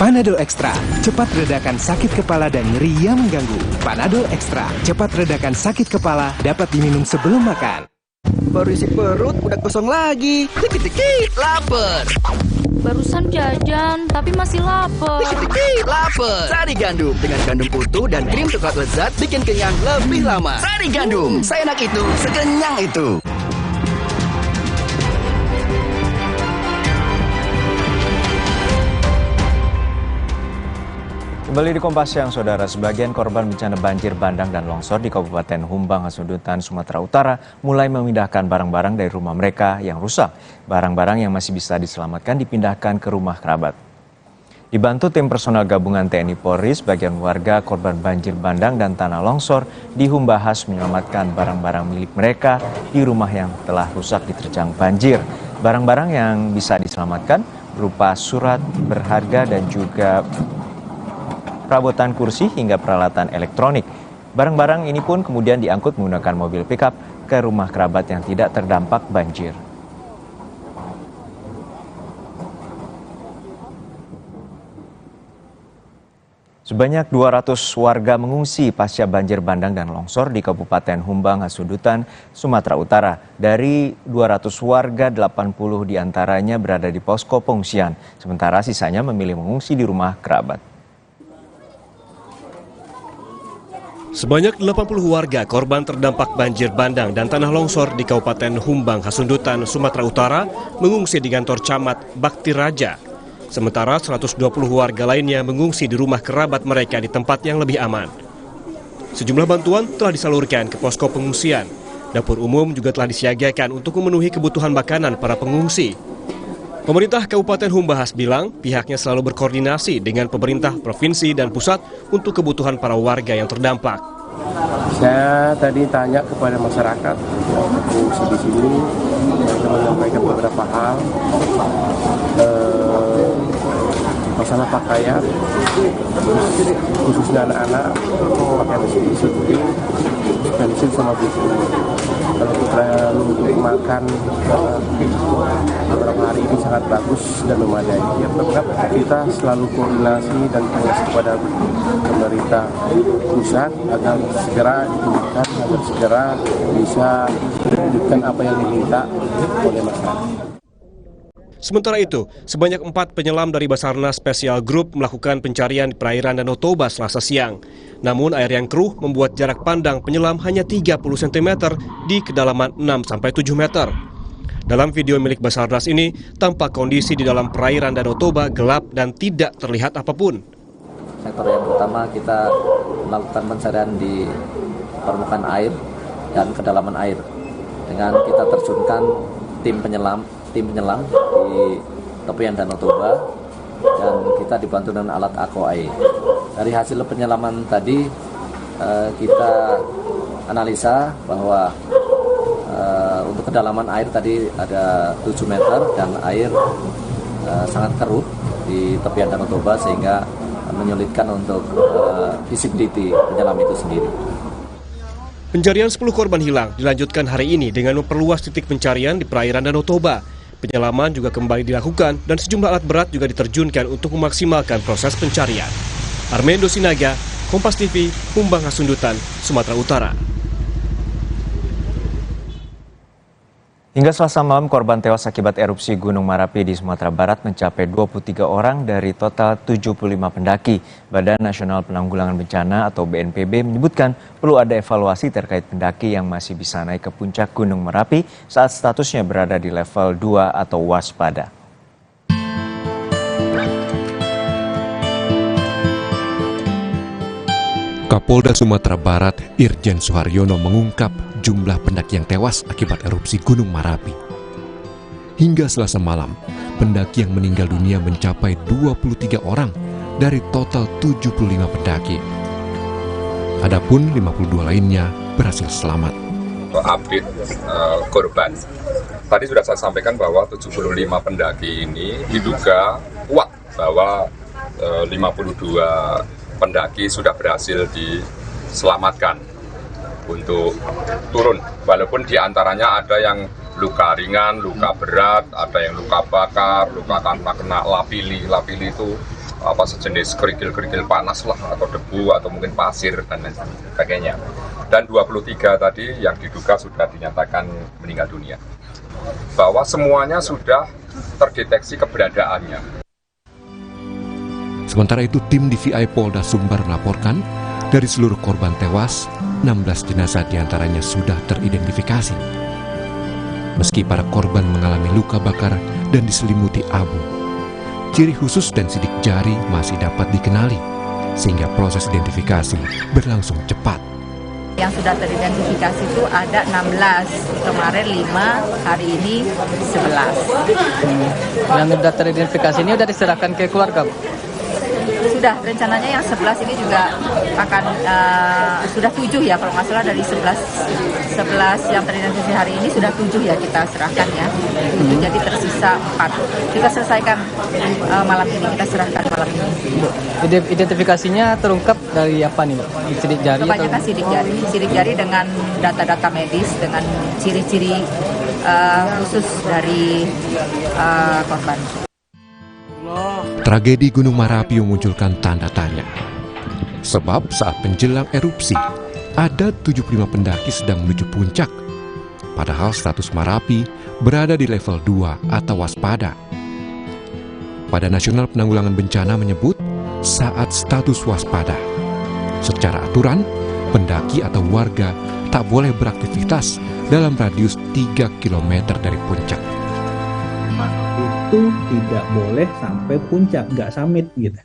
Panadol Extra, cepat redakan sakit kepala dan nyeri yang mengganggu. Panadol Extra, cepat redakan sakit kepala, dapat diminum sebelum makan. Baru isi perut, udah kosong lagi. Dikit-dikit, lapar. Barusan jajan, tapi masih lapar. Dikit-dikit, lapar. Sari Gandum dengan gandum utuh dan krim coklat lezat bikin kenyang lebih lama. Sari Gandum, seenak itu, sekenyang itu. Kembali di Kompas Siang, Saudara. Sebagian korban bencana banjir bandang dan longsor di Kabupaten Humbang, Hasundutan, Sumatera Utara mulai memindahkan barang-barang dari rumah mereka yang rusak. Barang-barang yang masih bisa diselamatkan dipindahkan ke rumah kerabat. Dibantu tim personal gabungan TNI Polri, sebagian warga korban banjir bandang dan tanah longsor di Humbahas menyelamatkan barang-barang milik mereka di rumah yang telah rusak diterjang banjir. Barang-barang yang bisa diselamatkan berupa surat berharga dan juga perabotan kursi hingga peralatan elektronik. Barang-barang ini pun kemudian diangkut menggunakan mobil pickup ke rumah kerabat yang tidak terdampak banjir. Sebanyak 200 warga mengungsi pasca banjir bandang dan longsor di Kabupaten Humbang, Hasundutan, Sumatera Utara. Dari 200 warga, 80 diantaranya berada di posko pengungsian, sementara sisanya memilih mengungsi di rumah kerabat. Sebanyak 80 warga korban terdampak banjir bandang dan tanah longsor di Kabupaten Humbang Hasundutan, Sumatera Utara mengungsi di kantor camat Bakti Raja. Sementara 120 warga lainnya mengungsi di rumah kerabat mereka di tempat yang lebih aman. Sejumlah bantuan telah disalurkan ke posko pengungsian. Dapur umum juga telah disiagakan untuk memenuhi kebutuhan makanan para pengungsi. Pemerintah Kabupaten Humbahas bilang pihaknya selalu berkoordinasi dengan pemerintah provinsi dan pusat untuk kebutuhan para warga yang terdampak. Saya tadi tanya kepada masyarakat pengungsi di sini, mereka menyampaikan beberapa hal, masalah pakaian, khususnya anak-anak, pakaian isi pensil sama buku. Kalau kita makan beberapa hari ini sangat bagus dan memadai. Yang tetap kita selalu koordinasi dan koordinasi kepada pemerintah pusat agar segera ditunjukkan, agar segera bisa menunjukkan apa yang diminta oleh masyarakat. Sementara itu, sebanyak 4 penyelam dari Basarnas Special Group melakukan pencarian di perairan Danau Toba Selasa siang. Namun air yang keruh membuat jarak pandang penyelam hanya 30 cm di kedalaman 6-7 meter. Dalam video milik Basarnas ini, tampak kondisi di dalam perairan Danau Toba gelap dan tidak terlihat apapun. Sektor yang pertama kita melakukan pencarian di permukaan air dan kedalaman air. Dengan kita terjunkan tim penyelam di tepian Danau Toba dan kita dibantu dengan alat AKOAI. Dari hasil penyelaman tadi kita analisa bahwa untuk kedalaman air tadi ada 7 meter dan air sangat keruh di tepian Danau Toba sehingga menyulitkan untuk visibility penyelam itu sendiri. Pencarian 10 korban hilang dilanjutkan hari ini dengan memperluas titik pencarian di perairan Danau Toba. Penyelaman juga kembali dilakukan dan sejumlah alat berat juga diterjunkan untuk memaksimalkan proses pencarian. Armendo Sinaga, Kompas TV, Humbang Hasundutan, Sumatera Utara. Hingga Selasa malam, korban tewas akibat erupsi Gunung Merapi di Sumatera Barat mencapai 23 orang dari total 75 pendaki. Badan Nasional Penanggulangan Bencana atau BNPB menyebutkan perlu ada evaluasi terkait pendaki yang masih bisa naik ke puncak Gunung Merapi saat statusnya berada di level 2 atau waspada. Kapolda Sumatera Barat, Irjen Suharyono mengungkap jumlah pendaki yang tewas akibat erupsi Gunung Merapi. Hingga Selasa malam, pendaki yang meninggal dunia mencapai 23 orang dari total 75 pendaki. Adapun 52 lainnya berhasil selamat. Update korban. Tadi sudah saya sampaikan bahwa 75 pendaki ini diduga kuat bahwa 52 pendaki sudah berhasil diselamatkan untuk turun. Walaupun diantaranya ada yang luka ringan, luka berat, ada yang luka bakar, luka karena kena lapili. Lapili itu apa sejenis kerikil-kerikil panas lah, atau debu, atau mungkin pasir dan lain sebagainya. Dan 23 tadi yang diduga sudah dinyatakan meninggal dunia. Bahwa semuanya sudah terdeteksi keberadaannya. Sementara itu, tim DVI Polda Sumbar melaporkan dari seluruh korban tewas, 16 jenazah diantaranya sudah teridentifikasi. Meski para korban mengalami luka bakar dan diselimuti abu, ciri khusus dan sidik jari masih dapat dikenali, sehingga proses identifikasi berlangsung cepat. Yang sudah teridentifikasi itu ada 16, kemarin 5, hari ini 11. Yang sudah teridentifikasi ini sudah diserahkan ke keluarga, Bu? Sudah, rencananya yang 11 ini juga akan sudah 7 ya, kalau nggak salah dari 11 yang teridentifikasi hari ini sudah 7 ya kita serahkan ya. Jadi tersisa 4. Kita selesaikan malam ini, kita serahkan malam ini. Identifikasinya terungkap dari apa nih, Mbak? Sidik jari? Kebanyakan sidik jari dengan data-data medis, dengan ciri-ciri khusus dari korban. Tragedi Gunung Merapi memunculkan tanda tanya. Sebab saat menjelang erupsi, ada 75 pendaki sedang menuju puncak. Padahal status Merapi berada di level 2 atau waspada. Badan Nasional Penanggulangan Bencana menyebut saat status waspada. Secara aturan, pendaki atau warga tak boleh beraktivitas dalam radius 3 km dari puncak. Itu tidak boleh sampai puncak, nggak summit gitu.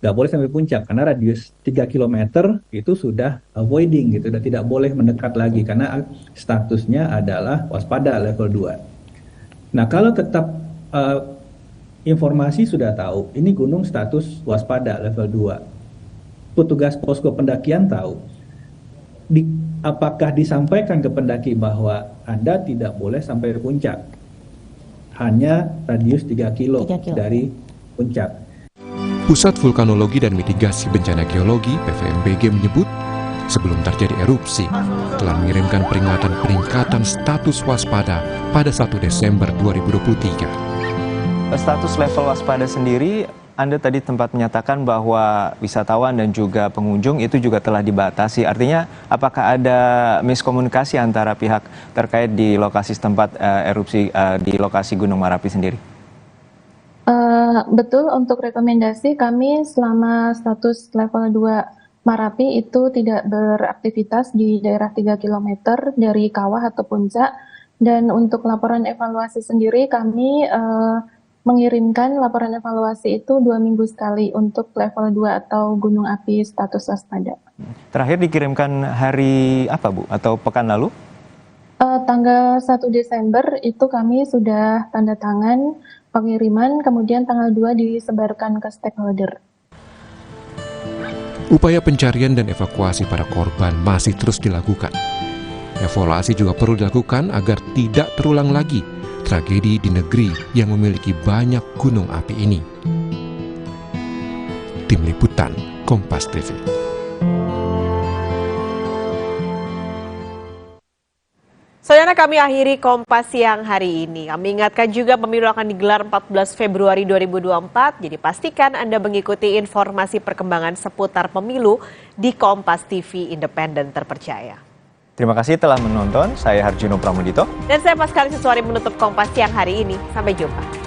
Nggak boleh sampai puncak, karena radius 3 km itu sudah avoiding gitu, sudah tidak boleh mendekat lagi, karena statusnya adalah waspada level 2. Nah kalau tetap informasi sudah tahu, ini gunung status waspada level 2. Petugas posko pendakian tahu. Apakah disampaikan ke pendaki bahwa Anda tidak boleh sampai puncak? Hanya radius 3 kilo dari puncak. Pusat Vulkanologi dan Mitigasi Bencana Geologi (PVMBG) menyebut, sebelum terjadi erupsi, telah mengirimkan peringatan peningkatan status waspada pada 1 Desember 2023. Status level waspada sendiri, Anda tadi tempat menyatakan bahwa wisatawan dan juga pengunjung itu juga telah dibatasi. Artinya, apakah ada miskomunikasi antara pihak terkait di lokasi tempat erupsi di lokasi Gunung Merapi sendiri? Betul, untuk rekomendasi kami selama status level 2 Merapi itu tidak beraktivitas di daerah 3 km dari kawah atau puncak. Dan untuk laporan evaluasi sendiri kami mengirimkan laporan evaluasi itu 2 minggu sekali untuk level 2 atau gunung api status waspada. Terakhir dikirimkan hari apa Bu? Atau pekan lalu? Tanggal 1 Desember itu kami sudah tanda tangan pengiriman, kemudian tanggal 2 disebarkan ke stakeholder. Upaya pencarian dan evakuasi para korban masih terus dilakukan. Evaluasi juga perlu dilakukan agar tidak terulang lagi tragedi di negeri yang memiliki banyak gunung api ini. Tim Liputan Kompas TV. Saudara, kami akhiri Kompas siang hari ini. Kami ingatkan juga pemilu akan digelar 14 Februari 2024. Jadi pastikan Anda mengikuti informasi perkembangan seputar pemilu di Kompas TV independen terpercaya. Terima kasih telah menonton. Saya Harjuno Pramudito. Dan saya Paskali Siswari menutup Kompas siang hari ini. Sampai jumpa.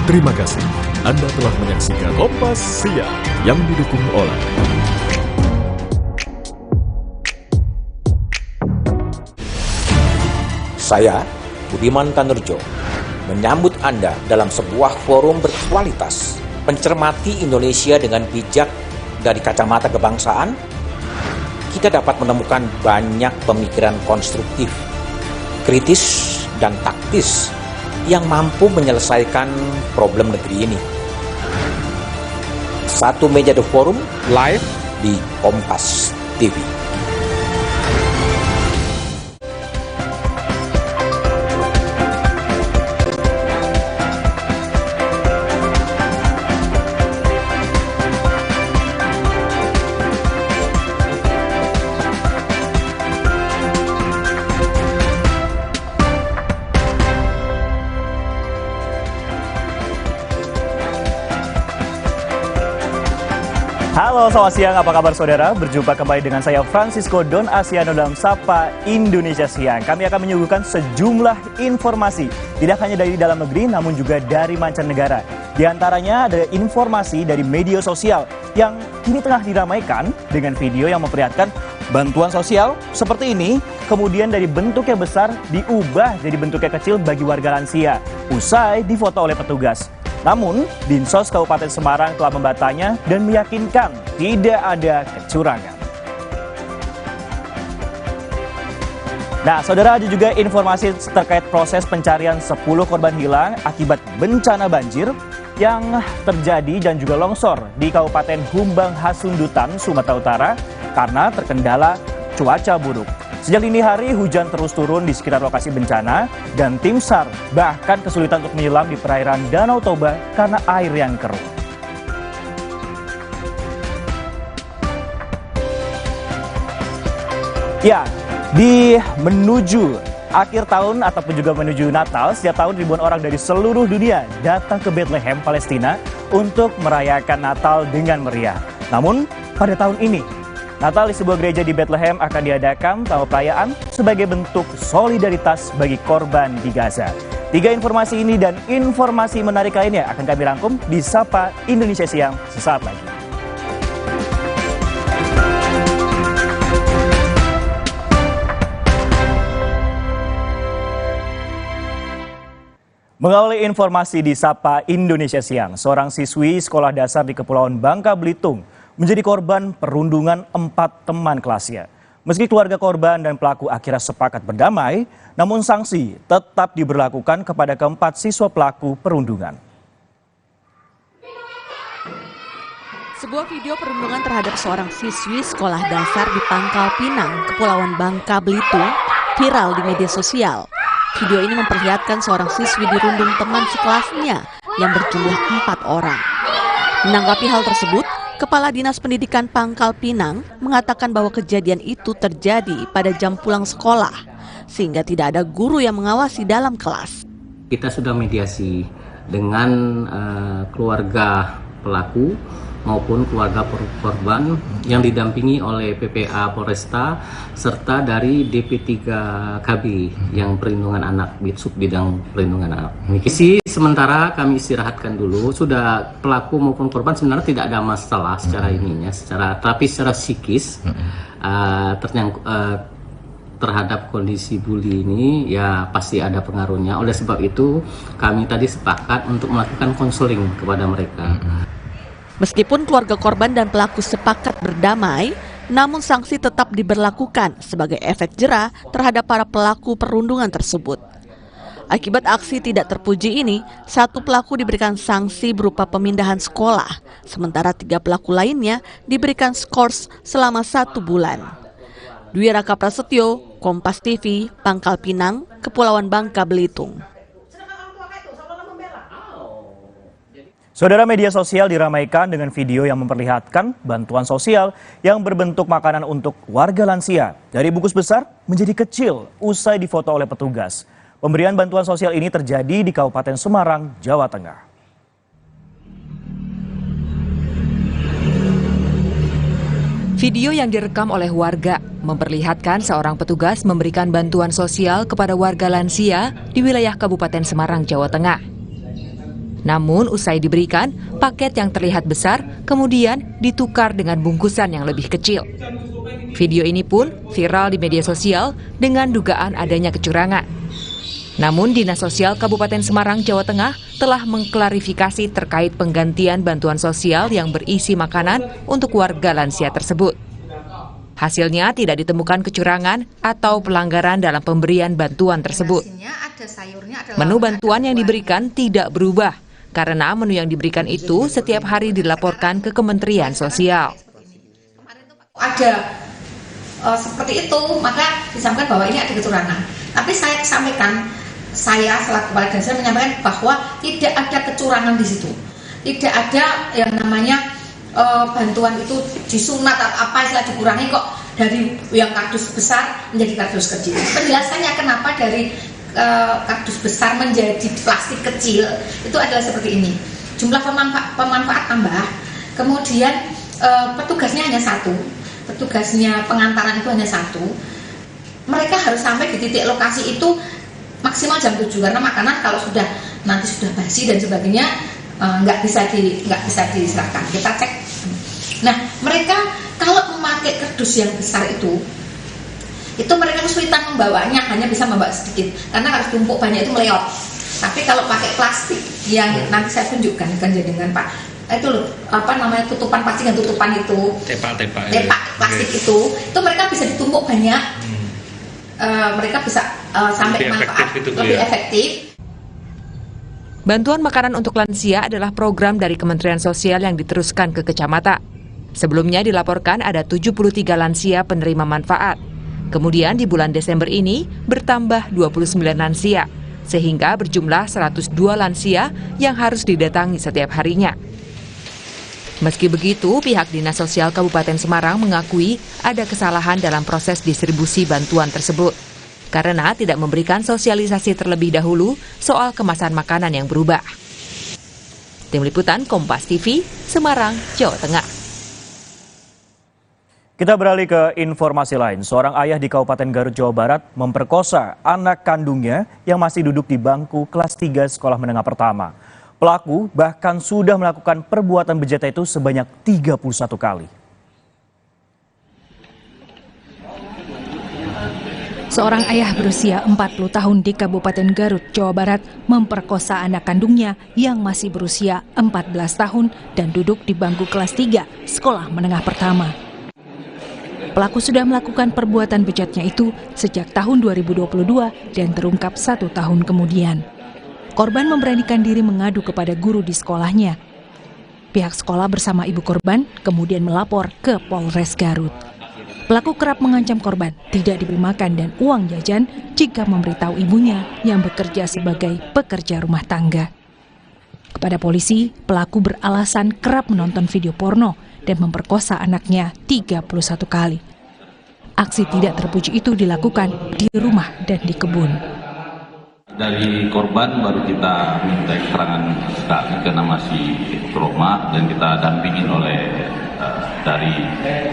Terima kasih. Anda telah menyaksikan Kompas Siang yang didukung oleh Saya, Budiman Tanerjo, menyambut Anda dalam sebuah forum berkualitas, mencermati Indonesia dengan bijak dari kacamata kebangsaan. Kita dapat menemukan banyak pemikiran konstruktif, kritis, dan taktis yang mampu menyelesaikan problem negeri ini. Satu meja The Forum live di Kompas TV. Halo, selamat siang. Apa kabar saudara? Berjumpa kembali dengan saya Francisco Don Asiano dalam Sapa Indonesia Siang. Kami akan menyuguhkan sejumlah informasi, tidak hanya dari dalam negeri, namun juga dari mancanegara. Di antaranya ada informasi dari media sosial yang kini tengah diramaikan dengan video yang memperlihatkan bantuan sosial seperti ini, kemudian dari bentuk yang besar diubah jadi bentuk yang kecil bagi warga lansia, usai difoto oleh petugas. Namun, Dinsos Kabupaten Semarang telah membatanya dan meyakinkan tidak ada kecurangan. Nah, saudara, ada juga informasi terkait proses pencarian 10 korban hilang akibat bencana banjir yang terjadi dan juga longsor di Kabupaten Humbang Hasundutan, Sumatera Utara karena terkendala cuaca buruk. Sejak dini hari, hujan terus turun di sekitar lokasi bencana dan tim SAR bahkan kesulitan untuk menyelam di perairan Danau Toba karena air yang keruh. Ya, di menuju akhir tahun ataupun juga menuju Natal, setiap tahun ribuan orang dari seluruh dunia datang ke Bethlehem, Palestina untuk merayakan Natal dengan meriah. Namun, pada tahun ini, Natal di sebuah gereja di Bethlehem akan diadakan tamu perayaan sebagai bentuk solidaritas bagi korban di Gaza. 3 informasi ini dan informasi menarik lainnya akan kami rangkum di Sapa Indonesia Siang sesaat lagi. Mengawali informasi di Sapa Indonesia Siang, seorang siswi sekolah dasar di Kepulauan Bangka Belitung menjadi korban perundungan 4 teman kelasnya. Meski keluarga korban dan pelaku akhirnya sepakat berdamai, namun sanksi tetap diberlakukan kepada keempat siswa pelaku perundungan. Sebuah video perundungan terhadap seorang siswi sekolah dasar di Pangkal Pinang, Kepulauan Bangka Belitung, viral di media sosial. Video ini memperlihatkan seorang siswi dirundung teman sekelasnya yang berjumlah 4 orang. Menanggapi hal tersebut, Kepala Dinas Pendidikan Pangkal Pinang mengatakan bahwa kejadian itu terjadi pada jam pulang sekolah, sehingga tidak ada guru yang mengawasi dalam kelas. Kita sudah mediasi dengan keluarga pelaku maupun keluarga korban yang didampingi oleh PPA Polresta serta dari DP3KB yang perlindungan anak, Subbidang Perlindungan Anak. Misi sementara kami istirahatkan dulu. Sudah pelaku maupun korban sebenarnya tidak ada masalah secara ininya, tapi secara psikis terhadap kondisi bully ini ya pasti ada pengaruhnya. Oleh sebab itu kami tadi sepakat untuk melakukan konseling kepada mereka. Meskipun keluarga korban dan pelaku sepakat berdamai, namun sanksi tetap diberlakukan sebagai efek jera terhadap para pelaku perundungan tersebut. Akibat aksi tidak terpuji ini, 1 pelaku diberikan sanksi berupa pemindahan sekolah, sementara 3 pelaku lainnya diberikan skors selama 1 bulan. Dwi Raka Prasetyo, Kompas TV, Pangkal Pinang, Kepulauan Bangka Belitung. Saudara, media sosial diramaikan dengan video yang memperlihatkan bantuan sosial yang berbentuk makanan untuk warga lansia dari bungkus besar menjadi kecil usai difoto oleh petugas. Pemberian bantuan sosial ini terjadi di Kabupaten Semarang, Jawa Tengah. Video yang direkam oleh warga memperlihatkan seorang petugas memberikan bantuan sosial kepada warga lansia di wilayah Kabupaten Semarang, Jawa Tengah. Namun usai diberikan, paket yang terlihat besar kemudian ditukar dengan bungkusan yang lebih kecil. Video ini pun viral di media sosial dengan dugaan adanya kecurangan. Namun Dinas Sosial Kabupaten Semarang, Jawa Tengah telah mengklarifikasi terkait penggantian bantuan sosial yang berisi makanan untuk warga lansia tersebut. Hasilnya tidak ditemukan kecurangan atau pelanggaran dalam pemberian bantuan tersebut. Menu bantuan yang diberikan tidak berubah, karena menu yang diberikan itu setiap hari dilaporkan ke Kementerian Sosial. Ada seperti itu, maka disampaikan bahwa ini ada kecurangan. Tapi saya sampaikan, saya selaku kepala dinas menyampaikan bahwa tidak ada kecurangan di situ. Tidak ada yang namanya bantuan itu disunat atau apa istilah dikurangi kok dari yang kardus besar menjadi kardus kecil. Penjelasannya kenapa dari kardus besar menjadi plastik kecil itu adalah seperti ini. Jumlah pemanfaat tambah, kemudian petugasnya hanya satu, petugasnya pengantaran itu hanya satu. Mereka harus sampai di titik lokasi itu maksimal jam 7 karena makanan kalau nanti sudah basi dan sebagainya nggak bisa diserahkan. Kita cek. Nah, mereka kalau memakai kardus yang besar itu mereka kesulitan membawanya, hanya bisa membawa sedikit karena harus tumpuk banyak itu meleot. Tapi kalau pakai plastik yang nanti saya tunjukkan dengan Pak, itu loh, apa namanya, tutupan plastik yang tutupan itu, tepak plastik itu mereka bisa ditumpuk banyak, mereka bisa sampai manfaat lebih efektif. Bantuan makanan untuk lansia adalah program dari Kementerian Sosial yang diteruskan ke kecamatan. Sebelumnya dilaporkan ada 73 lansia penerima manfaat. Kemudian di bulan Desember ini bertambah 29 lansia, sehingga berjumlah 102 lansia yang harus didatangi setiap harinya. Meski begitu, pihak Dinas Sosial Kabupaten Semarang mengakui ada kesalahan dalam proses distribusi bantuan tersebut, karena tidak memberikan sosialisasi terlebih dahulu soal kemasan makanan yang berubah. Tim Liputan Kompas TV, Semarang, Jawa Tengah. Kita beralih ke informasi lain. Seorang ayah di Kabupaten Garut, Jawa Barat memperkosa anak kandungnya yang masih duduk di bangku kelas 3 sekolah menengah pertama. Pelaku bahkan sudah melakukan perbuatan bejat itu sebanyak 31 kali. Seorang ayah berusia 40 tahun di Kabupaten Garut, Jawa Barat memperkosa anak kandungnya yang masih berusia 14 tahun dan duduk di bangku kelas 3 sekolah menengah pertama. Pelaku sudah melakukan perbuatan bejatnya itu sejak tahun 2022 dan terungkap 1 tahun kemudian. Korban memberanikan diri mengadu kepada guru di sekolahnya. Pihak sekolah bersama ibu korban kemudian melapor ke Polres Garut. Pelaku kerap mengancam korban tidak diberi makan dan uang jajan jika memberitahu ibunya yang bekerja sebagai pekerja rumah tangga. Kepada polisi, pelaku beralasan kerap menonton video porno dan memperkosa anaknya 31 kali. Aksi tidak terpuji itu dilakukan di rumah dan di kebun. Dari korban baru kita minta keterangan saksi karena masih trauma dan kita dampingin oleh dari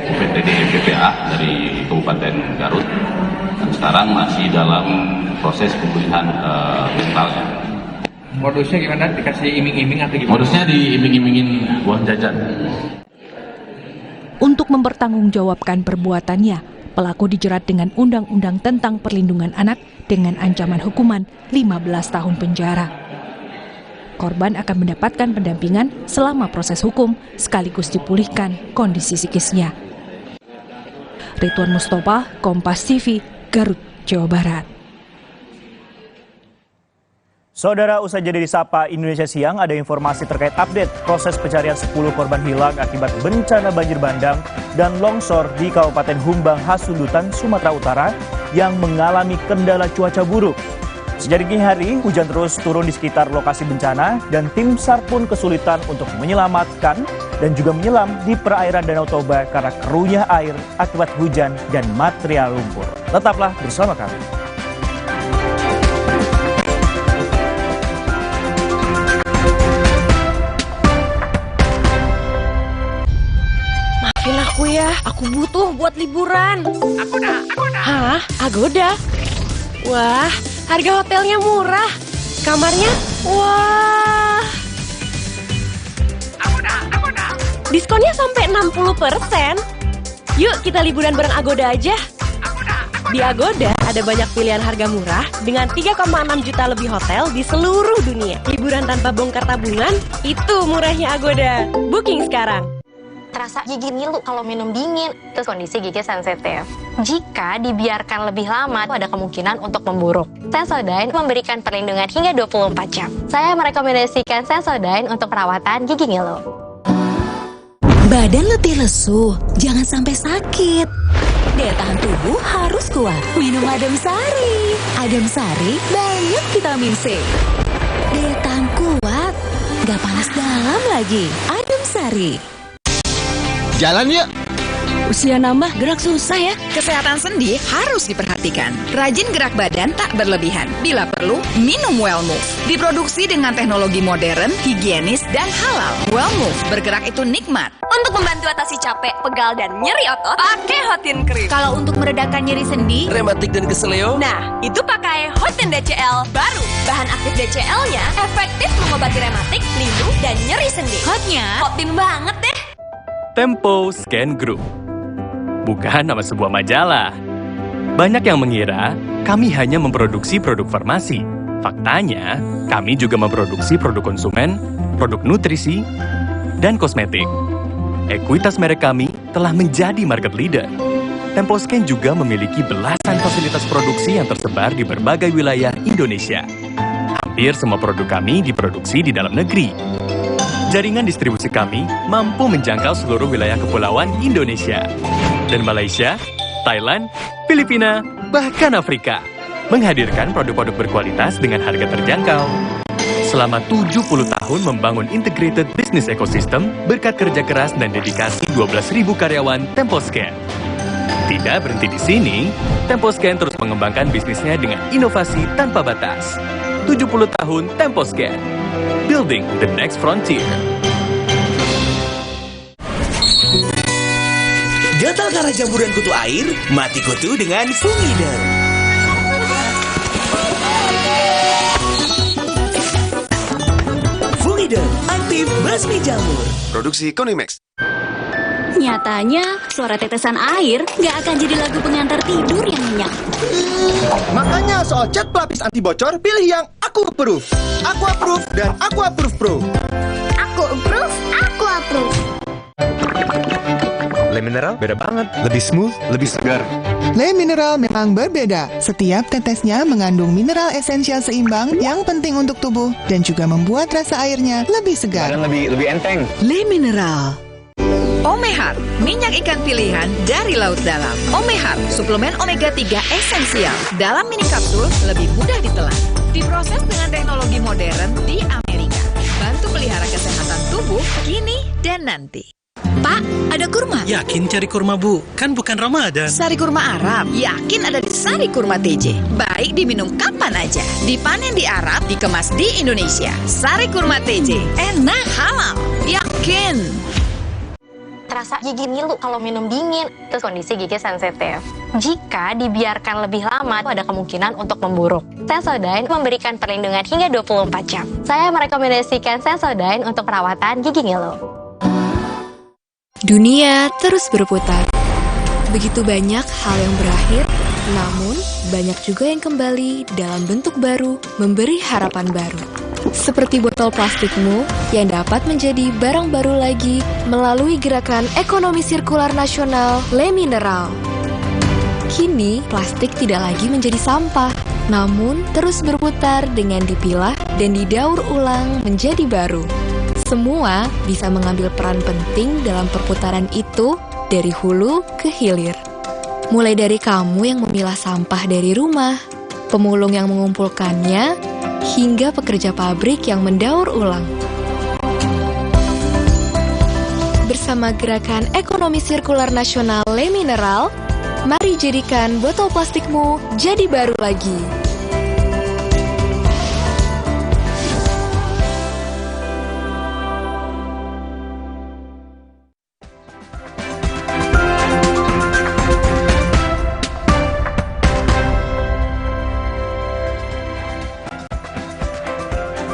UPTD PPA dari Kabupaten Garut dan sekarang masih dalam proses pemulihan mentalnya. Modusnya gimana? Dikasih iming-iming atau gimana? Modusnya diiming-imingin uang jajan. Untuk mempertanggungjawabkan perbuatannya, pelaku dijerat dengan Undang-Undang tentang Perlindungan Anak dengan ancaman hukuman 15 tahun penjara. Korban akan mendapatkan pendampingan selama proses hukum sekaligus dipulihkan kondisi psikisnya. Ridwan Mustafa, Kompas TV, Garut, Jawa Barat. Saudara, usai jadi disapa Indonesia Siang, ada informasi terkait update proses pencarian 10 korban hilang akibat bencana banjir bandang dan longsor di Kabupaten Humbang Hasundutan, Sumatera Utara yang mengalami kendala cuaca buruk. Sejak dini hari, hujan terus turun di sekitar lokasi bencana dan tim SAR pun kesulitan untuk menyelamatkan dan juga menyelam di perairan Danau Toba karena keruhnya air akibat hujan dan material lumpur. Tetaplah bersama kami. Maafin aku ya, aku butuh buat liburan. Agoda. Hah? Agoda? Wah, harga hotelnya murah. Kamarnya? Wah. Agoda. Diskonnya sampai 60%. Yuk kita liburan bareng Agoda aja. Di Agoda ada banyak pilihan harga murah dengan 3,6 juta lebih hotel di seluruh dunia. Liburan tanpa bongkar tabungan, itu murahnya Agoda. Booking sekarang. Terasa gigi ngilu kalau minum dingin, terus kondisi gigi sensitif. Jika dibiarkan lebih lama, ada kemungkinan untuk memburuk. Sensodyne memberikan perlindungan hingga 24 jam. Saya merekomendasikan Sensodyne untuk perawatan gigi ngilu. Badan letih lesu, jangan sampai sakit. Daya tahan tubuh harus kuat. Minum Adem Sari. Adem Sari banyak vitamin C. Daya tahan kuat, gak panas dalam lagi. Adem Sari. Jalan yuk. Usia nambah, gerak susah ya. Kesehatan sendi harus diperhatikan. Rajin gerak badan tak berlebihan. Bila perlu, minum Wellmove. Diproduksi dengan teknologi modern, higienis, dan halal. Wellmove, bergerak itu nikmat. Untuk membantu atasi capek, pegal, dan nyeri otot, pakai Hotin Cream. Kalau untuk meredakan nyeri sendi, Rematik dan keseleo, Nah, itu pakai Hotin DCL baru. Bahan aktif DCL-nya efektif mengobati rematik, lindung, dan nyeri sendi. hotnya Hotin banget deh. Tempo Scan Group. Bukan nama sebuah majalah. Banyak yang mengira kami hanya memproduksi produk farmasi. Faktanya, kami juga memproduksi produk konsumen, produk nutrisi, dan kosmetik. Ekuitas merek kami telah menjadi market leader. Temposcan juga memiliki belasan fasilitas produksi yang tersebar di berbagai wilayah Indonesia. Hampir semua produk kami diproduksi di dalam negeri. Jaringan distribusi kami mampu menjangkau seluruh wilayah kepulauan Indonesia. Dan Malaysia, Thailand, Filipina, bahkan Afrika. Menghadirkan produk-produk berkualitas dengan harga terjangkau. Selama 70 tahun membangun integrated business ecosystem berkat kerja keras dan dedikasi 12.000 karyawan Temposcan. Tidak berhenti di sini, Temposcan terus mengembangkan bisnisnya dengan inovasi tanpa batas. 70 tahun Temposcan, building the next frontier. Gatal karena campuran kutu air, mati kutu dengan Fumida. Fumida, aktif basmi jamur. Produksi Konimax. Nyatanya, suara tetesan air nggak akan jadi lagu pengantar tidur yang nyenyak. Makanya soal cat pelapis anti bocor, pilih yang Aku Approve. Aku Approve dan Aku Approve Pro. Aku approve, aku approve. Le Mineral beda banget, lebih smooth, lebih segar. Le Mineral memang berbeda. Setiap tetesnya mengandung mineral esensial seimbang yang penting untuk tubuh dan juga membuat rasa airnya lebih segar. Dan lebih enteng. Le Mineral. Omehar, minyak ikan pilihan dari laut dalam. Omehar, suplemen omega 3 esensial. Dalam mini kapsul, lebih mudah ditelan. Diproses dengan teknologi modern di Amerika. Bantu pelihara kesehatan tubuh kini dan nanti. Pak, ada kurma? Yakin cari kurma, Bu? Kan bukan Ramadan. Sari kurma Arab, yakin ada di Sari Kurma TJ. Baik diminum kapan aja. Dipanen di Arab, dikemas di Indonesia. Sari Kurma TJ, enak halal, yakin. Terasa gigi ngilu kalau minum dingin, terus kondisi gigi sensitif. Jika dibiarkan lebih lama, ada kemungkinan untuk memburuk. Sensodyne memberikan perlindungan hingga 24 jam. Saya merekomendasikan Sensodyne untuk perawatan gigi ngilu. Dunia terus berputar. Begitu banyak hal yang berakhir, namun banyak juga yang kembali dalam bentuk baru, memberi harapan baru. Seperti botol plastikmu yang dapat menjadi barang baru lagi melalui gerakan ekonomi sirkular nasional Le Mineral. Kini, plastik tidak lagi menjadi sampah, namun terus berputar dengan dipilah dan didaur ulang menjadi baru. Semua bisa mengambil peran penting dalam perputaran itu dari hulu ke hilir. Mulai dari kamu yang memilah sampah dari rumah, pemulung yang mengumpulkannya, hingga pekerja pabrik yang mendaur ulang. Bersama gerakan ekonomi sirkular nasional Le Mineral, mari jadikan botol plastikmu jadi baru lagi.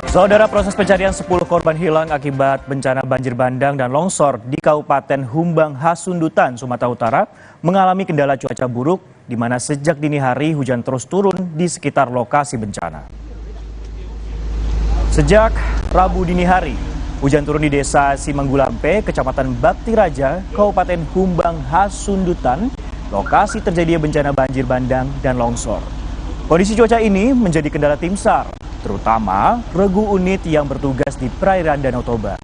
Saudara, proses pencarian 10 korban hilang akibat bencana banjir bandang dan longsor di Kabupaten Humbang Hasundutan, Sumatera Utara mengalami kendala cuaca buruk di mana sejak dini hari hujan terus turun di sekitar lokasi bencana. Sejak Rabu dini hari, hujan turun di Desa Simanggulampe, Kecamatan Bakti Raja, Kabupaten Humbang Hasundutan, lokasi terjadinya bencana banjir bandang dan longsor. Kondisi cuaca ini menjadi kendala tim SAR, terutama regu unit yang bertugas di perairan Danau Toba.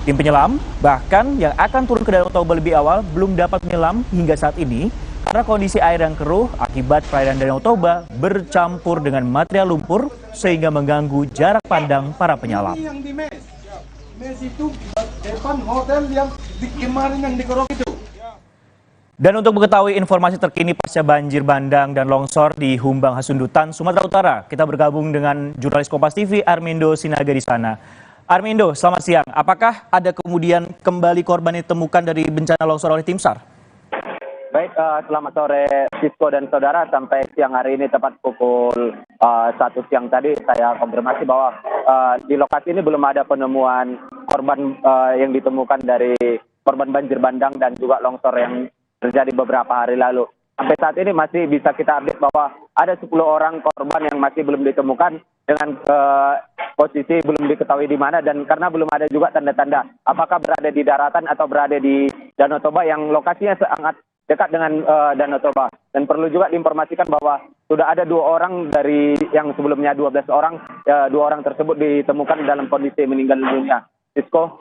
Tim penyelam bahkan yang akan turun ke Danau Toba lebih awal belum dapat menyelam hingga saat ini karena kondisi air yang keruh akibat perairan Danau Toba bercampur dengan material lumpur sehingga mengganggu jarak pandang para penyelam. Yang di mes itu depan hotel yang kemarin yang dikerok itu. Dan untuk mengetahui informasi terkini pasca banjir bandang dan longsor di Humbang Hasundutan, Sumatera Utara, kita bergabung dengan jurnalis Kompas TV Armindo Sinaga di sana. Armindo, selamat siang. Apakah ada kemudian kembali korban yang ditemukan dari bencana longsor oleh tim SAR? Baik, selamat sore Sisko dan saudara. Sampai siang hari ini tepat pukul 1 siang tadi saya konfirmasi bahwa di lokasi ini belum ada penemuan korban yang ditemukan dari korban banjir bandang dan juga longsor yang terjadi beberapa hari lalu. Sampai saat ini masih bisa kita update bahwa ada 10 orang korban yang masih belum ditemukan dengan posisi belum diketahui di mana, dan karena belum ada juga tanda-tanda apakah berada di daratan atau berada di Danau Toba yang lokasinya sangat dekat dengan Danau Toba. Dan perlu juga diinformasikan bahwa sudah ada 2 orang dari yang sebelumnya 12 orang, 2 orang tersebut ditemukan dalam kondisi meninggal dunia. Sisko.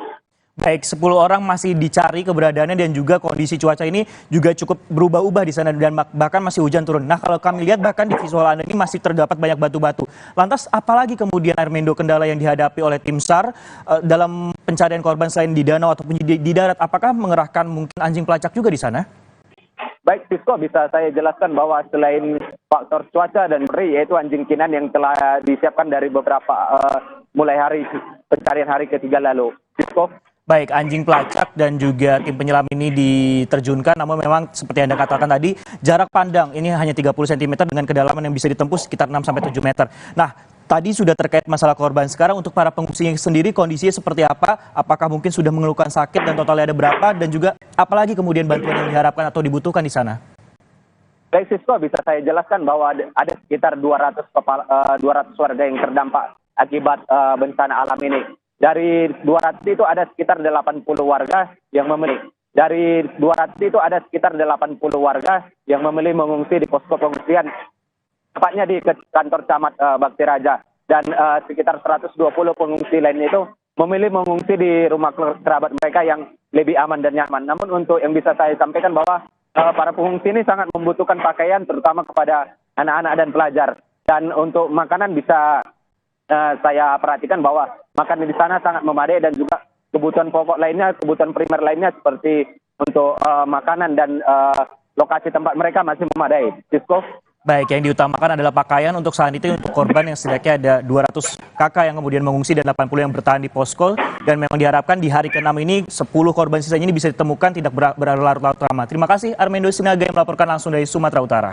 Baik, 10 orang masih dicari keberadaannya dan juga kondisi cuaca ini juga cukup berubah-ubah di sana dan bahkan masih hujan turun. Nah, kalau kami lihat bahkan di visual Anda ini masih terdapat banyak batu-batu. Lantas apalagi kemudian Armindo kendala yang dihadapi oleh tim SAR dalam pencarian korban selain di danau ataupun di darat? Apakah mengerahkan mungkin anjing pelacak juga di sana? Baik, Sisko, bisa saya jelaskan bahwa selain faktor cuaca dan peri, yaitu anjing kinan yang telah disiapkan dari beberapa mulai hari pencarian hari ketiga lalu. Sisko. Baik, anjing pelacak dan juga tim penyelam ini diterjunkan, namun memang seperti Anda katakan tadi, jarak pandang ini hanya 30 cm dengan kedalaman yang bisa ditempuh sekitar 6-7 meter. Nah, tadi sudah terkait masalah korban. Sekarang untuk para pengungsi sendiri kondisinya seperti apa? Apakah mungkin sudah mengeluhkan sakit dan totalnya ada berapa? Dan juga apalagi kemudian bantuan yang diharapkan atau dibutuhkan di sana? Baik, Sisko, bisa saya jelaskan bahwa ada sekitar 200 warga yang terdampak akibat bencana alam ini. Dari 200 itu ada sekitar 80 warga yang memilih. Dari 200 itu ada sekitar 80 warga yang memilih mengungsi di posko pengungsian, tepatnya di kantor camat Bakti Raja. Dan sekitar 120 pengungsi lainnya itu memilih mengungsi di rumah kerabat mereka yang lebih aman dan nyaman. Namun untuk yang bisa saya sampaikan bahwa para pengungsi ini sangat membutuhkan pakaian, terutama kepada anak-anak dan pelajar. Dan untuk makanan bisa saya perhatikan bahwa makanan di sana sangat memadai, dan juga kebutuhan pokok lainnya, kebutuhan primer lainnya seperti untuk makanan dan lokasi tempat mereka masih memadai. Sisko. Baik, yang diutamakan adalah pakaian untuk saat itu untuk korban yang setidaknya ada 200 kakak yang kemudian mengungsi dan 80 yang bertahan di posko, dan memang diharapkan di hari ke-6 ini 10 korban sisanya ini bisa ditemukan tidak berlarut-larut lama. Terima kasih Armindo Sinaga yang melaporkan langsung dari Sumatera Utara.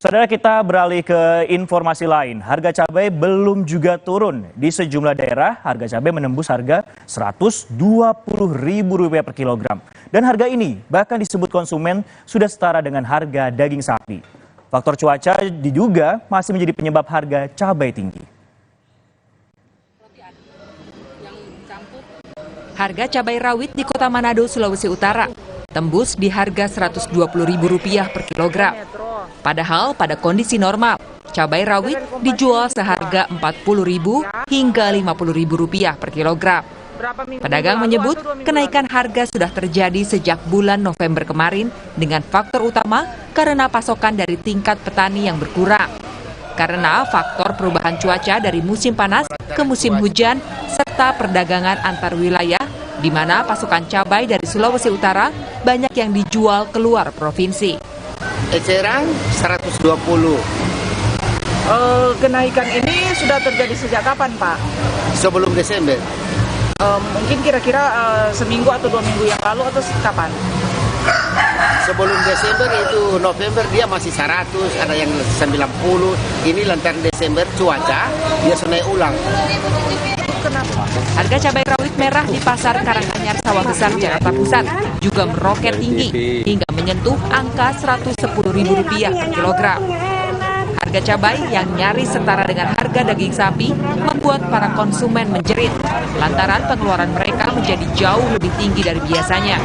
Saudara, kita beralih ke informasi lain. Harga cabai belum juga turun. Di sejumlah daerah, harga cabai menembus harga Rp120.000 per kilogram. Dan harga ini bahkan disebut konsumen sudah setara dengan harga daging sapi. Faktor cuaca diduga masih menjadi penyebab harga cabai tinggi. Harga cabai rawit di Kota Manado, Sulawesi Utara tembus di harga Rp120.000 per kilogram. Padahal pada kondisi normal, cabai rawit dijual seharga Rp40.000 hingga Rp50.000 per kilogram. Pedagang menyebut kenaikan harga sudah terjadi sejak bulan November kemarin dengan faktor utama karena pasokan dari tingkat petani yang berkurang. Karena faktor perubahan cuaca dari musim panas ke musim hujan serta perdagangan antar wilayah, di mana pasokan cabai dari Sulawesi Utara banyak yang dijual keluar provinsi. Eceran 120. Kenaikan ini sudah terjadi sejak kapan, Pak? Sebelum Desember. Mungkin kira-kira seminggu atau 2 minggu yang lalu atau kapan? Sebelum Desember itu November dia masih 100, ada yang 90. Ini lantaran Desember cuaca dia naik ulang. Kenapa? Harga cabai rawit merah di pasar Karanganyar Sawah Besar Jakarta Pusat juga meroket tinggi hingga menyentuh angka Rp110.000 per kilogram. Harga cabai yang nyaris setara dengan harga daging sapi membuat para konsumen menjerit lantaran pengeluaran mereka menjadi jauh lebih tinggi dari biasanya.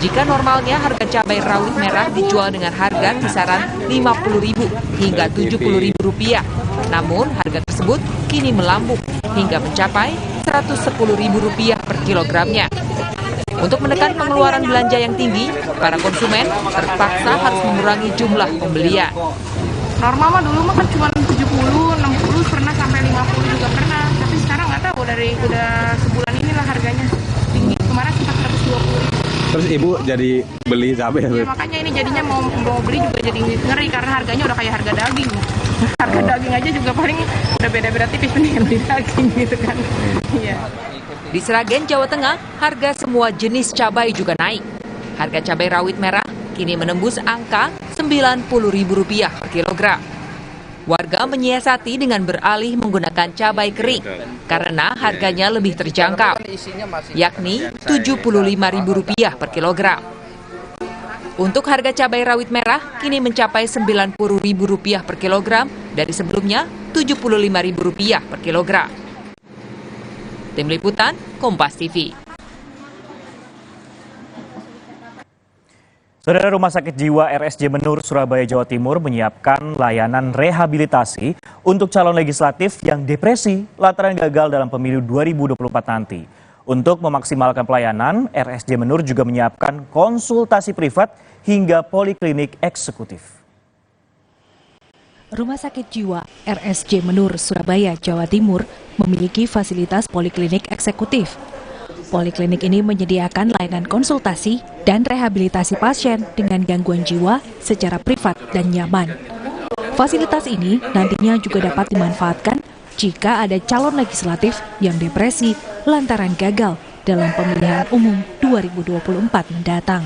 Jika normalnya harga cabai rawit merah dijual dengan harga kisaran Rp50.000 hingga Rp70.000, namun harga tersebut kini melambung hingga mencapai Rp110.000 per kilogramnya. Untuk menekan pengeluaran belanja yang tinggi, para konsumen terpaksa harus mengurangi jumlah pembelian. Normal mah dulu mah kan cuma 70, 60 pernah sampai 50 juga pernah. Tapi sekarang nggak tahu, udah sebulan inilah harganya tinggi. Kemarin sempat 120. Terus ibu jadi beli cabai Ya makanya ini jadinya mau beli juga jadi ngeri karena harganya udah kayak harga daging. Harga daging aja juga paling udah beda-beda tipis mendingan beli daging gitu kan. Iya. Di Sragen, Jawa Tengah, harga semua jenis cabai juga naik. Harga cabai rawit merah kini menembus angka Rp90.000 per kilogram. Warga menyiasati dengan beralih menggunakan cabai kering karena harganya lebih terjangkau, yakni Rp75.000 per kilogram. Untuk harga cabai rawit merah kini mencapai Rp90.000 per kilogram dari sebelumnya Rp75.000 per kilogram. Tim Liputan, Kompas TV. Saudara, Rumah Sakit Jiwa RSJ Menur, Surabaya, Jawa Timur menyiapkan layanan rehabilitasi untuk calon legislatif yang depresi lantaran gagal dalam pemilu 2024 nanti. Untuk memaksimalkan pelayanan, RSJ Menur juga menyiapkan konsultasi privat hingga poliklinik eksekutif. Rumah Sakit Jiwa RSJ Menur, Surabaya, Jawa Timur memiliki fasilitas poliklinik eksekutif. Poliklinik ini menyediakan layanan konsultasi dan rehabilitasi pasien dengan gangguan jiwa secara privat dan nyaman. Fasilitas ini nantinya juga dapat dimanfaatkan jika ada calon legislatif yang depresi lantaran gagal dalam pemilihan umum 2024 mendatang.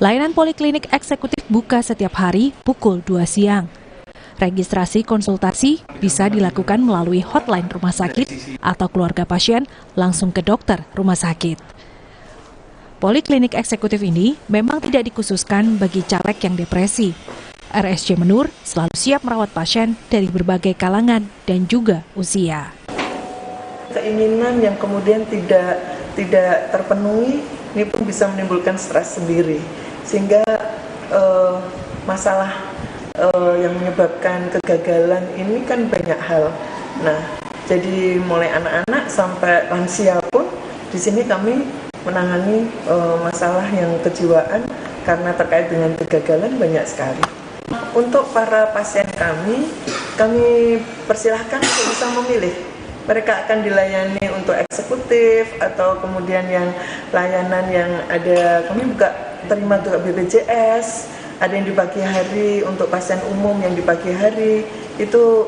Layanan poliklinik eksekutif buka setiap hari pukul 2 siang. Registrasi konsultasi bisa dilakukan melalui hotline rumah sakit atau keluarga pasien langsung ke dokter rumah sakit. Poliklinik eksekutif ini memang tidak dikhususkan bagi caleg yang depresi. RSJ Menur selalu siap merawat pasien dari berbagai kalangan dan juga usia. Keinginan yang kemudian tidak terpenuhi ini pun bisa menimbulkan stres sendiri, sehingga masalah yang menyebabkan kegagalan ini kan banyak hal. Nah, jadi mulai anak-anak sampai lansia pun di sini kami menangani masalah yang kejiwaan karena terkait dengan kegagalan banyak sekali. Untuk para pasien kami persilahkan untuk bisa memilih. Mereka akan dilayani untuk eksekutif atau kemudian yang layanan yang ada, kami buka terima juga BPJS. Ada yang di pagi hari untuk pasien umum yang di pagi hari, itu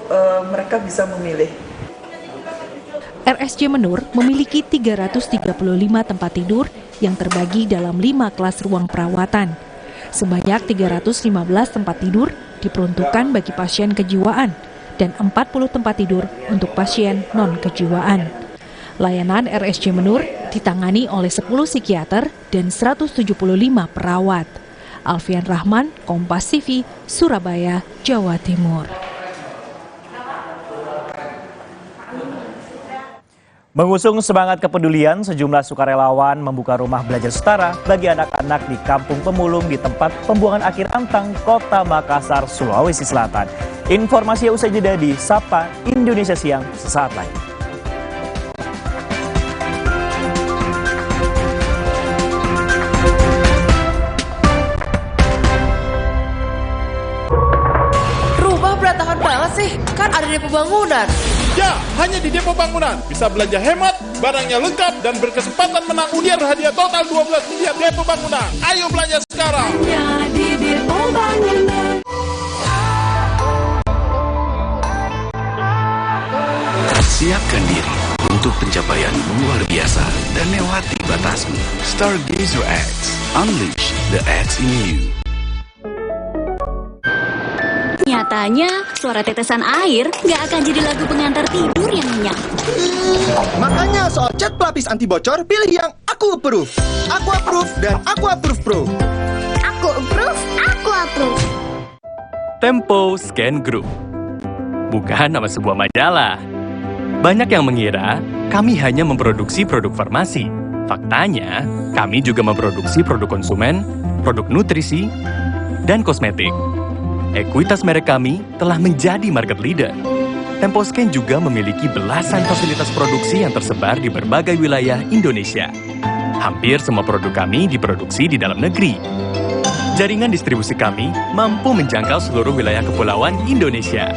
mereka bisa memilih. RSJ Menur memiliki 335 tempat tidur yang terbagi dalam 5 kelas ruang perawatan. Sebanyak 315 tempat tidur diperuntukkan bagi pasien kejiwaan dan 40 tempat tidur untuk pasien non-kejiwaan. Layanan RSJ Menur ditangani oleh 10 psikiater dan 175 perawat. Alfian Rahman, Kompas TV, Surabaya, Jawa Timur. Mengusung semangat kepedulian, sejumlah sukarelawan membuka rumah belajar setara bagi anak-anak di Kampung Pemulung di tempat pembuangan akhir Antang, Kota Makassar, Sulawesi Selatan. Informasi usai jeda di Sapa Indonesia Siang sesaat lagi. Kan ada depo bangunan. Ya, hanya di depo bangunan. Bisa belanja hemat, barangnya lengkap, dan berkesempatan menang undian hadiah total 12 miliar depo bangunan. Ayo belanja sekarang. Hanya di depo bangunan. Siapkan diri untuk pencapaian luar biasa dan lewati batasmu. Stargazer X. Unleash the X in you. Nyatanya, suara tetesan air nggak akan jadi lagu pengantar tidur yang nyenyak. Makanya soal cat pelapis anti bocor, pilih yang Aku Approve. Aku Approve dan Aku Approve Pro. Aku Approve, Aku Approve. Tempo Scan Group. Bukan nama sebuah majalah. Banyak yang mengira kami hanya memproduksi produk farmasi. Faktanya, kami juga memproduksi produk konsumen, produk nutrisi, dan kosmetik. Ekuitas merek kami telah menjadi market leader. Temposcan juga memiliki belasan fasilitas produksi yang tersebar di berbagai wilayah Indonesia. Hampir semua produk kami diproduksi di dalam negeri. Jaringan distribusi kami mampu menjangkau seluruh wilayah kepulauan Indonesia.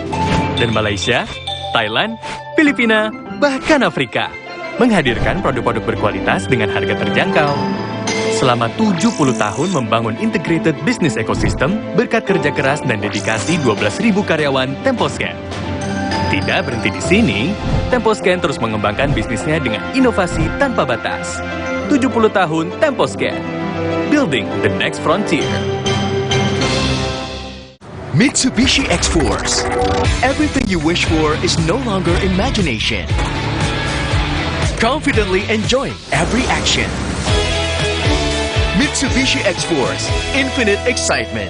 Dan Malaysia, Thailand, Filipina, bahkan Afrika. Menghadirkan produk-produk berkualitas dengan harga terjangkau. selama 70 tahun membangun integrated business ecosystem berkat kerja keras dan dedikasi 12.000 karyawan Temposcan. Tidak berhenti di sini, Temposcan terus mengembangkan bisnisnya dengan inovasi tanpa batas. 70 tahun Temposcan, building the next frontier. Mitsubishi X-Force. Everything you wish for is no longer imagination. Confidently enjoying every action. Mitsubishi X-Force, infinite excitement.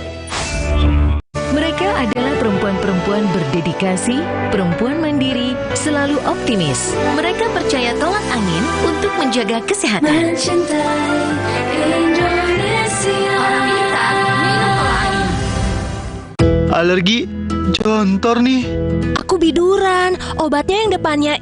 Mereka adalah perempuan-perempuan berdedikasi, perempuan mandiri, selalu optimis. Mereka percaya tolak angin untuk menjaga kesehatan. Mencintai Indonesia. Orang pintar minum tolak angin. Alergi, jontor nih. Aku biduran, obatnya yang depannya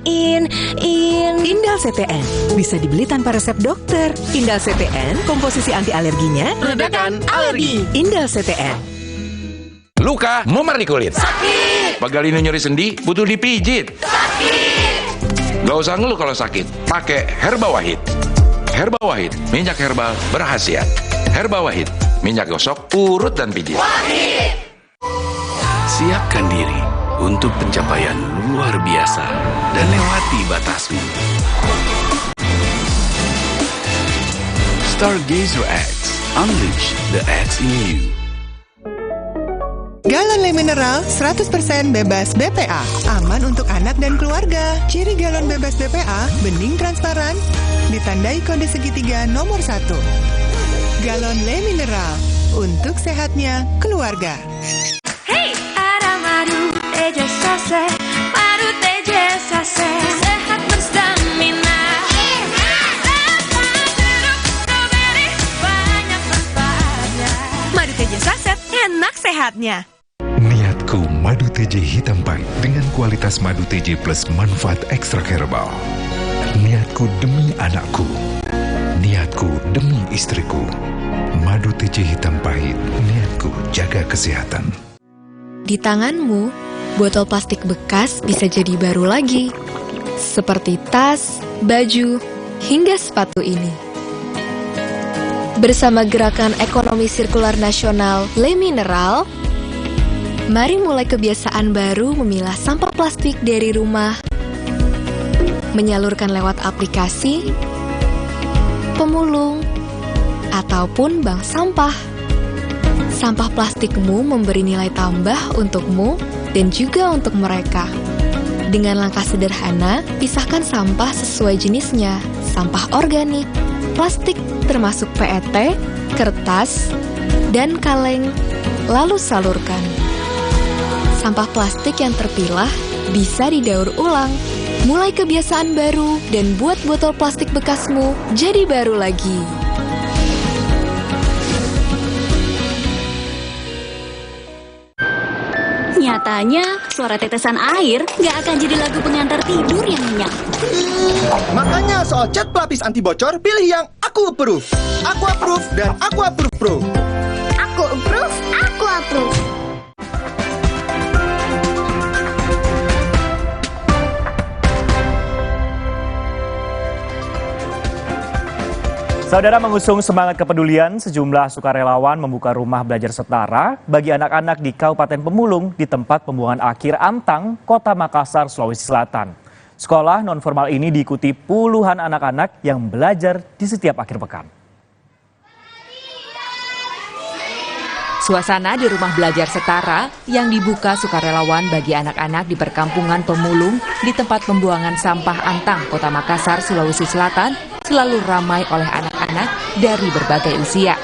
Indal CTN bisa dibeli tanpa resep dokter. Indal CTN, komposisi anti alerginya Redakan alergi. Indal CTN. Luka, memar di kulit. Sakit. Pagalino nyeri sendi, butuh dipijit. Sakit. Gak usah ngeluh kalau sakit, pakai Herba Wahid. Herba Wahid, minyak herbal berkhasiat. Herba Wahid, minyak gosok, urut dan pijit. Wahid. Siapkan diri untuk pencapaian luar biasa dan lewati batasmu. Stargazer X, unleash the X in you. Galon Le Mineral 100% bebas BPA. Aman untuk anak dan keluarga. Ciri galon bebas BPA, bening transparan, ditandai kode segitiga nomor 1. Galon Le Mineral, untuk sehatnya keluarga. Hey, ada madu teja sase, madu teja sase, sehat berstamina. Banyak manfaatnya. Madu teja saset, enak sehatnya. Niatku madu TJ hitam pahit dengan kualitas madu TJ plus manfaat ekstrak herbal. Niatku demi anakku. Niatku demi istriku. Madu TJ hitam pahit, niatku jaga kesehatan. Di tanganmu, botol plastik bekas bisa jadi baru lagi. Seperti tas, baju, hingga sepatu ini. Bersama Gerakan Ekonomi Sirkular Nasional Le Mineral, mari mulai kebiasaan baru memilah sampah plastik dari rumah, menyalurkan lewat aplikasi, pemulung, ataupun bank sampah. Sampah plastikmu memberi nilai tambah untukmu dan juga untuk mereka. Dengan langkah sederhana, pisahkan sampah sesuai jenisnya, sampah organik, plastik termasuk PET, kertas, dan kaleng, lalu salurkan. Sampah plastik yang terpilah bisa didaur ulang. Mulai kebiasaan baru dan buat botol plastik bekasmu jadi baru lagi. Nyatanya, suara tetesan air nggak akan jadi lagu pengantar tidur yang nyenyak. Makanya soal cat pelapis anti bocor, pilih yang Aku Approve. Aku Approve dan Aku Approve Pro. Aku approve, aku approve. Saudara, mengusung semangat kepedulian, sejumlah sukarelawan membuka rumah belajar setara bagi anak-anak di Kabupaten Pemulung di tempat pembuangan akhir Antang, Kota Makassar, Sulawesi Selatan. Sekolah non-formal ini diikuti puluhan anak-anak yang belajar di setiap akhir pekan. Suasana di rumah belajar setara yang dibuka sukarelawan bagi anak-anak di perkampungan Pemulung di tempat pembuangan sampah Antang, Kota Makassar, Sulawesi Selatan selalu ramai oleh anak-anak dari berbagai usia.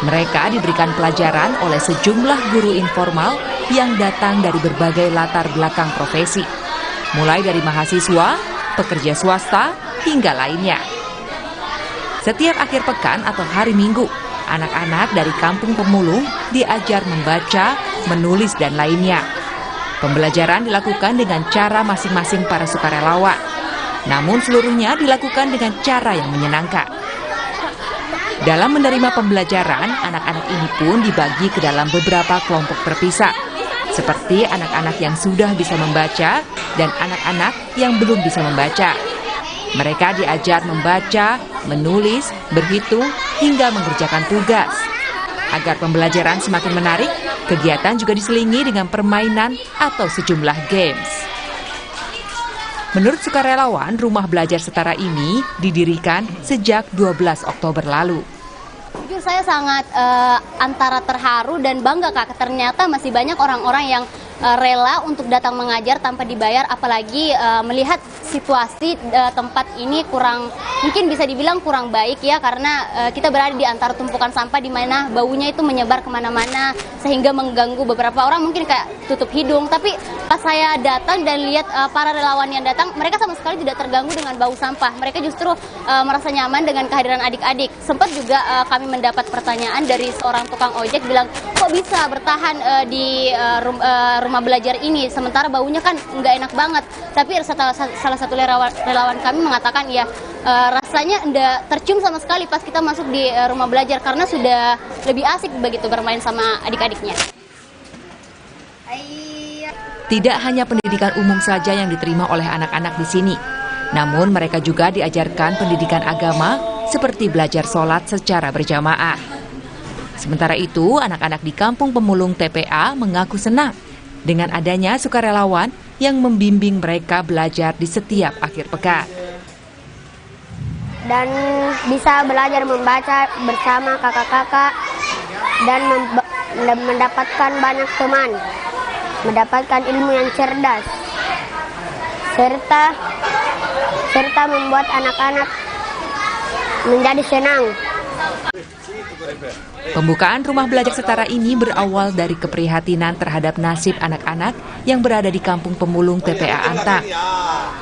Mereka diberikan pelajaran oleh sejumlah guru informal yang datang dari berbagai latar belakang profesi, mulai dari mahasiswa, pekerja swasta, hingga lainnya. Setiap akhir pekan atau hari Minggu, anak-anak dari kampung Pemulung diajar membaca, menulis, dan lainnya. Pembelajaran dilakukan dengan cara masing-masing para sukarelawan. Namun seluruhnya dilakukan dengan cara yang menyenangkan. Dalam menerima pembelajaran, anak-anak ini pun dibagi ke dalam beberapa kelompok terpisah, seperti anak-anak yang sudah bisa membaca dan anak-anak yang belum bisa membaca. Mereka diajar membaca, menulis, berhitung, hingga mengerjakan tugas. Agar pembelajaran semakin menarik, kegiatan juga diselingi dengan permainan atau sejumlah games. Menurut sukarelawan, rumah belajar setara ini didirikan sejak 12 Oktober lalu. Jujur saya sangat antara terharu dan bangga, Kak. Ternyata masih banyak orang-orang yang rela untuk datang mengajar tanpa dibayar, apalagi melihat situasi tempat ini mungkin bisa dibilang kurang baik ya, karena kita berada di antara tumpukan sampah di mana baunya itu menyebar kemana-mana sehingga mengganggu beberapa orang, mungkin kayak tutup hidung. Tapi pas saya datang dan lihat para relawan yang datang, mereka sama sekali tidak terganggu dengan bau sampah. Mereka justru merasa nyaman dengan kehadiran adik-adik. Sempat juga kami mendapat pertanyaan dari seorang tukang ojek bilang, kok bisa bertahan di rumah belajar ini, sementara baunya kan nggak enak banget. Tapi salah satu relawan kami mengatakan ya rasanya nggak tercium sama sekali pas kita masuk di rumah belajar, karena sudah lebih asik begitu bermain sama adik-adiknya. Tidak hanya pendidikan umum saja yang diterima oleh anak-anak di sini, namun mereka juga diajarkan pendidikan agama seperti belajar sholat secara berjamaah. Sementara itu, anak-anak di Kampung Pemulung TPA mengaku senang dengan adanya sukarelawan yang membimbing mereka belajar di setiap akhir pekan. Dan bisa belajar membaca bersama kakak-kakak dan mendapatkan banyak teman, mendapatkan ilmu yang cerdas, serta membuat anak-anak menjadi senang. Pembukaan rumah belajar setara ini berawal dari keprihatinan terhadap nasib anak-anak yang berada di Kampung Pemulung TPA Antang.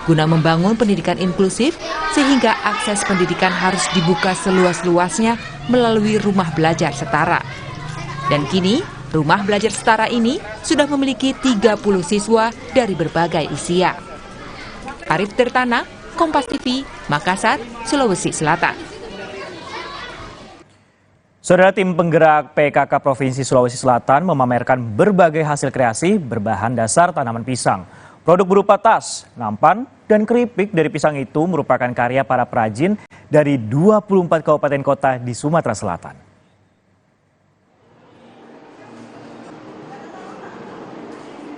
Guna membangun pendidikan inklusif, sehingga akses pendidikan harus dibuka seluas-luasnya melalui rumah belajar setara. Dan kini, rumah belajar setara ini sudah memiliki 30 siswa dari berbagai usia. Arif Tirtana, Kompas TV, Makassar, Sulawesi Selatan. Saudara, tim penggerak PKK Provinsi Sulawesi Selatan memamerkan berbagai hasil kreasi berbahan dasar tanaman pisang. Produk berupa tas, nampan, dan keripik dari pisang itu merupakan karya para perajin dari 24 kabupaten kota di Sumatera Selatan.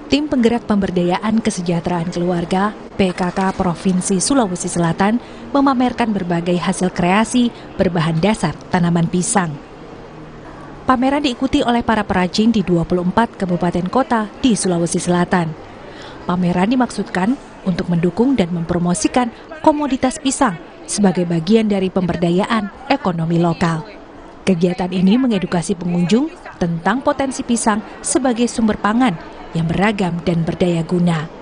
Tim Penggerak Pemberdayaan Kesejahteraan Keluarga PKK Provinsi Sulawesi Selatan memamerkan berbagai hasil kreasi berbahan dasar tanaman pisang. Pameran diikuti oleh para perajin di 24 kabupaten kota di Sulawesi Selatan. Pameran dimaksudkan untuk mendukung dan mempromosikan komoditas pisang sebagai bagian dari pemberdayaan ekonomi lokal. Kegiatan ini mengedukasi pengunjung tentang potensi pisang sebagai sumber pangan yang beragam dan berdaya guna.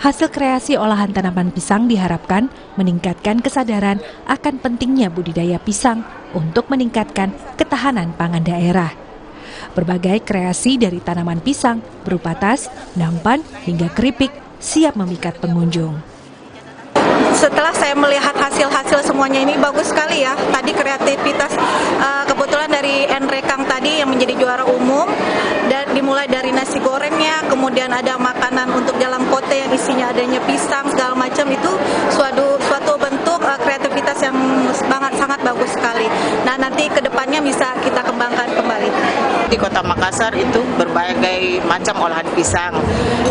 Hasil kreasi olahan tanaman pisang diharapkan meningkatkan kesadaran akan pentingnya budidaya pisang untuk meningkatkan ketahanan pangan daerah. Berbagai kreasi dari tanaman pisang berupa tas, nampan, hingga keripik siap memikat pengunjung. Setelah saya melihat hasil-hasil semuanya ini bagus sekali ya. Tadi kreativitas kebetulan dari Enrekang tadi yang menjadi juara umum, dan dimulai dari nasi gorengnya, kemudian ada makanan untuk dalam pote yang isinya adanya pisang segala macam, itu suatu bentuk kreativitas yang sangat bagus sekali. Nah, nanti kedepannya bisa kita kembangkan kembali. Di Kota Makassar itu berbagai macam olahan pisang,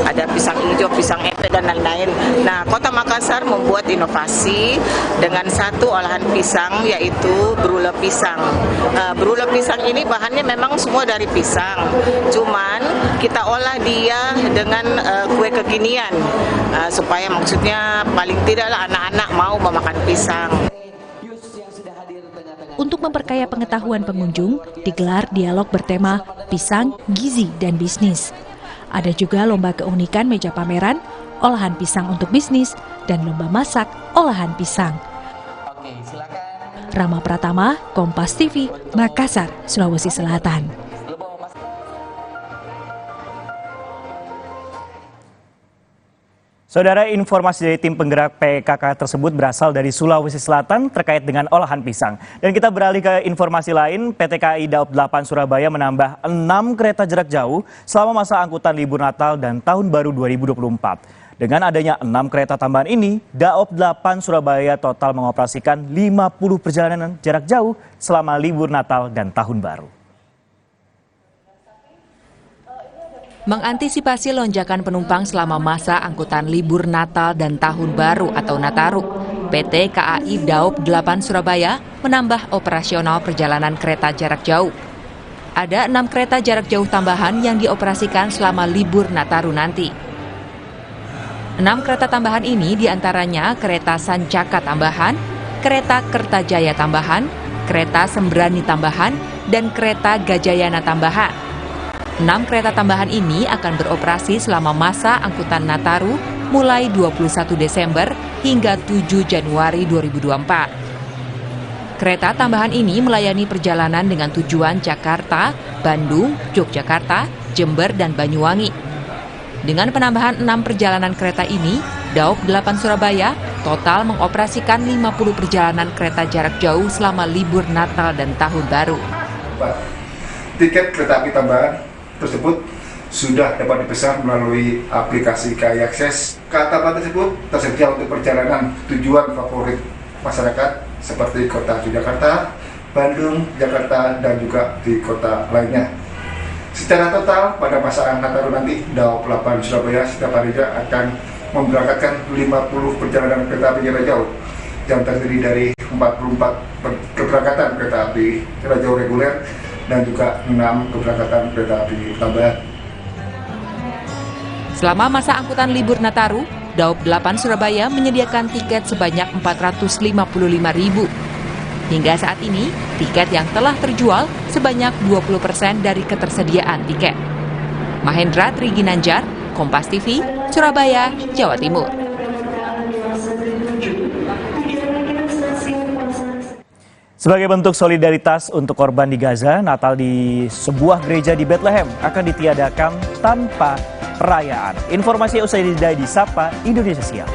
ada pisang hijau, pisang epe dan lain-lain. Nah, Kota Makassar membuat inovasi dengan satu olahan pisang, yaitu brule pisang. Brule pisang ini bahannya memang semua dari pisang, cuman kita olah dia dengan kue kekinian, supaya maksudnya paling tidaklah anak-anak mau memakan pisang. Untuk memperkaya pengetahuan pengunjung, digelar dialog bertema pisang, gizi, dan bisnis. Ada juga lomba keunikan meja pameran, olahan pisang untuk bisnis, dan lomba masak olahan pisang. Rama Pratama, Kompas TV, Makassar, Sulawesi Selatan. Saudara, informasi dari tim penggerak PKK tersebut berasal dari Sulawesi Selatan terkait dengan olahan pisang. Dan kita beralih ke informasi lain, PT KAI Daob 8 Surabaya menambah 6 kereta jarak jauh selama masa angkutan libur Natal dan Tahun Baru 2024. Dengan adanya 6 kereta tambahan ini, Daop 8 Surabaya total mengoperasikan 50 perjalanan jarak jauh selama libur Natal dan Tahun Baru. Mengantisipasi lonjakan penumpang selama masa angkutan libur Natal dan Tahun Baru atau Nataru, PT KAI Daop 8 Surabaya menambah operasional perjalanan kereta jarak jauh. Ada 6 kereta jarak jauh tambahan yang dioperasikan selama libur Nataru nanti. 6 kereta tambahan ini diantaranya kereta Sancaka tambahan, kereta Kertajaya tambahan, kereta Sembrani tambahan, dan kereta Gajayana tambahan. 6 kereta tambahan ini akan beroperasi selama masa angkutan Nataru mulai 21 Desember hingga 7 Januari 2024. Kereta tambahan ini melayani perjalanan dengan tujuan Jakarta, Bandung, Yogyakarta, Jember, dan Banyuwangi. Dengan penambahan 6 perjalanan kereta ini, Daop 8 Surabaya total mengoperasikan 50 perjalanan kereta jarak jauh selama libur Natal dan Tahun Baru. Tiket kereta api tambahan tersebut sudah dapat dipesan melalui aplikasi KAI Akses. Kereta tambahan tersebut tersedia untuk perjalanan tujuan favorit masyarakat seperti kota Yogyakarta, Bandung, Jakarta, dan juga di kota lainnya. Secara total, pada masa Nataru nanti, Daop 8 Surabaya setiap harinya akan memberangkatkan 50 perjalanan kereta api jarak jauh yang terdiri dari 44 keberangkatan kereta api jarak jauh reguler dan juga 6 keberangkatan kereta api tambahan. Selama masa angkutan libur Nataru, Daop 8 Surabaya menyediakan tiket sebanyak 455.000. Hingga saat ini, tiket yang telah terjual sebanyak 20% dari ketersediaan tiket. Mahendra Triginanjar, Kompas TV, Surabaya, Jawa Timur. Sebagai bentuk solidaritas untuk korban di Gaza, Natal di sebuah gereja di Bethlehem akan ditiadakan tanpa perayaan. Informasi usai jeda di Sapa Indonesia Siang.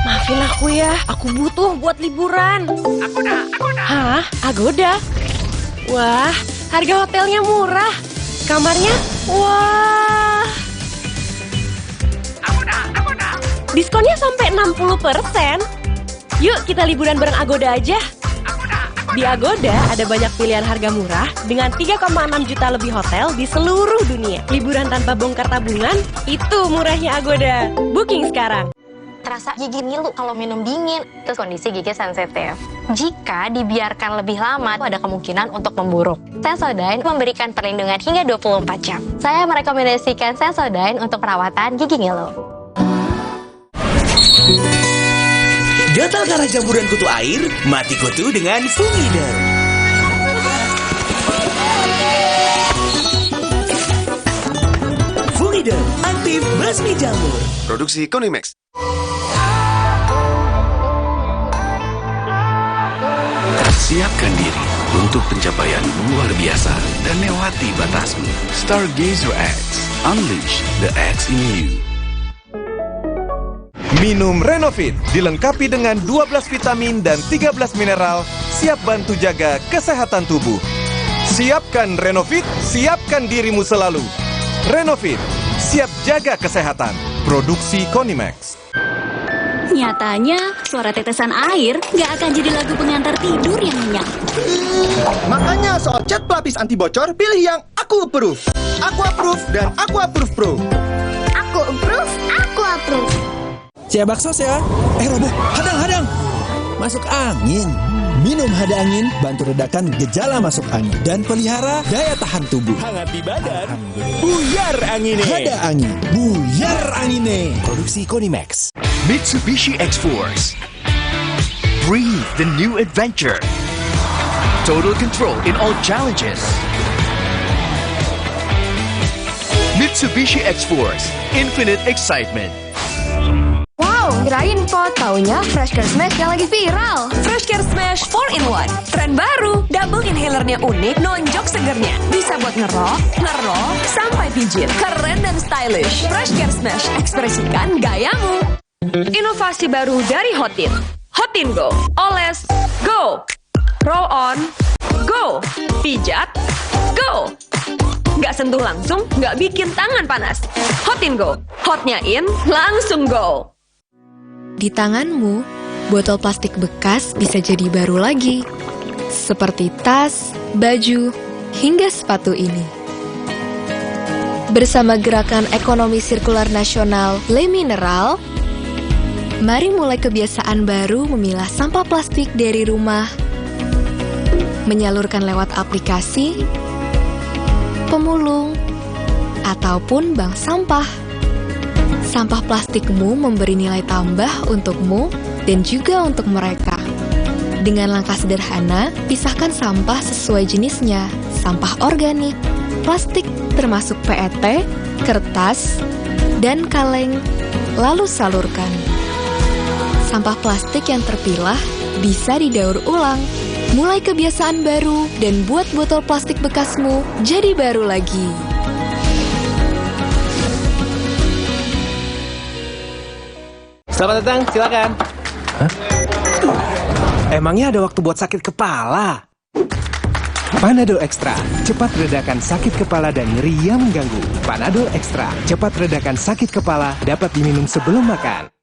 Maafin aku ya, aku butuh buat liburan. Agoda. Hah? Agoda? Wah, harga hotelnya murah. Kamarnya? Wah. Agoda. Diskonnya sampai 60%. Yuk kita liburan bareng Agoda aja. Di Agoda ada banyak pilihan harga murah dengan 3,6 juta lebih hotel di seluruh dunia. Liburan tanpa bongkar tabungan, itu murahnya Agoda. Booking sekarang. Terasa gigi ngilu kalau minum dingin. Terus kondisi gigi sensitif. Jika dibiarkan lebih lama, ada kemungkinan untuk memburuk. Sensodyne memberikan perlindungan hingga 24 jam. Saya merekomendasikan Sensodyne untuk perawatan gigi ngilu. Gatal karena campuran kutu air? Mati kutu dengan Fungiderm. Fungiderm aktif basmi jamur. Produksi Konimax. Siapkan diri untuk pencapaian luar biasa dan lewati batasmu. Stargazer X. Unleash the X in you. Minum Renovit dilengkapi dengan 12 vitamin dan 13 mineral, siap bantu jaga kesehatan tubuh. Siapkan Renovit, siapkan dirimu selalu. Renovit, siap jaga kesehatan. Produksi Konimax. Nyatanya, suara tetesan air nggak akan jadi lagu pengantar tidur yang nyenyak. Makanya soal cat pelapis anti bocor, pilih yang Aku Approve. Aku Approve dan Aku Approve Pro. Aku approve, aku approve. Cia bakso ya. Robo, hadang. Masuk angin. Minum Hada Angin, bantu redakan gejala masuk angin dan pelihara daya tahan tubuh. Hangat di badan. Buyar angine. Hada Angin, buyar angine. Produksi Konimax. Mitsubishi X-Force. Breathe the new adventure. Total control in all challenges. Mitsubishi X-Force. Infinite excitement. Wow, kirain pot. Taunya Fresh Care Smash yang lagi viral. Fresh Care Smash 4-in-1. Tren baru. Double inhalernya unik, nonjok segernya. Bisa buat ngerok, sampai pijit. Keren dan stylish. Fresh Care Smash, ekspresikan gayamu. Inovasi baru dari Hotin. Hotin Go. Oles, go! Roll on, go. Pijat, go. Nggak sentuh langsung, nggak bikin tangan panas. Hot in go, hotnya in, langsung go. Di tanganmu, botol plastik bekas bisa jadi baru lagi. Seperti tas, baju, hingga sepatu ini. Bersama Gerakan Ekonomi Sirkular Nasional Le Mineral, mari mulai kebiasaan baru memilah sampah plastik dari rumah, menyalurkan lewat aplikasi, pemulung, ataupun bank sampah. Sampah plastikmu memberi nilai tambah untukmu dan juga untuk mereka. Dengan langkah sederhana, pisahkan sampah sesuai jenisnya, sampah organik, plastik termasuk PET, kertas, dan kaleng, lalu salurkan. Sampah plastik yang terpilah bisa didaur ulang. Mulai kebiasaan baru dan buat botol plastik bekasmu jadi baru lagi. Selamat datang, silakan. Hah? Emangnya ada waktu buat sakit kepala? Panadol Extra, cepat redakan sakit kepala dan nyeri yang mengganggu. Panadol Extra, cepat redakan sakit kepala, dapat diminum sebelum makan.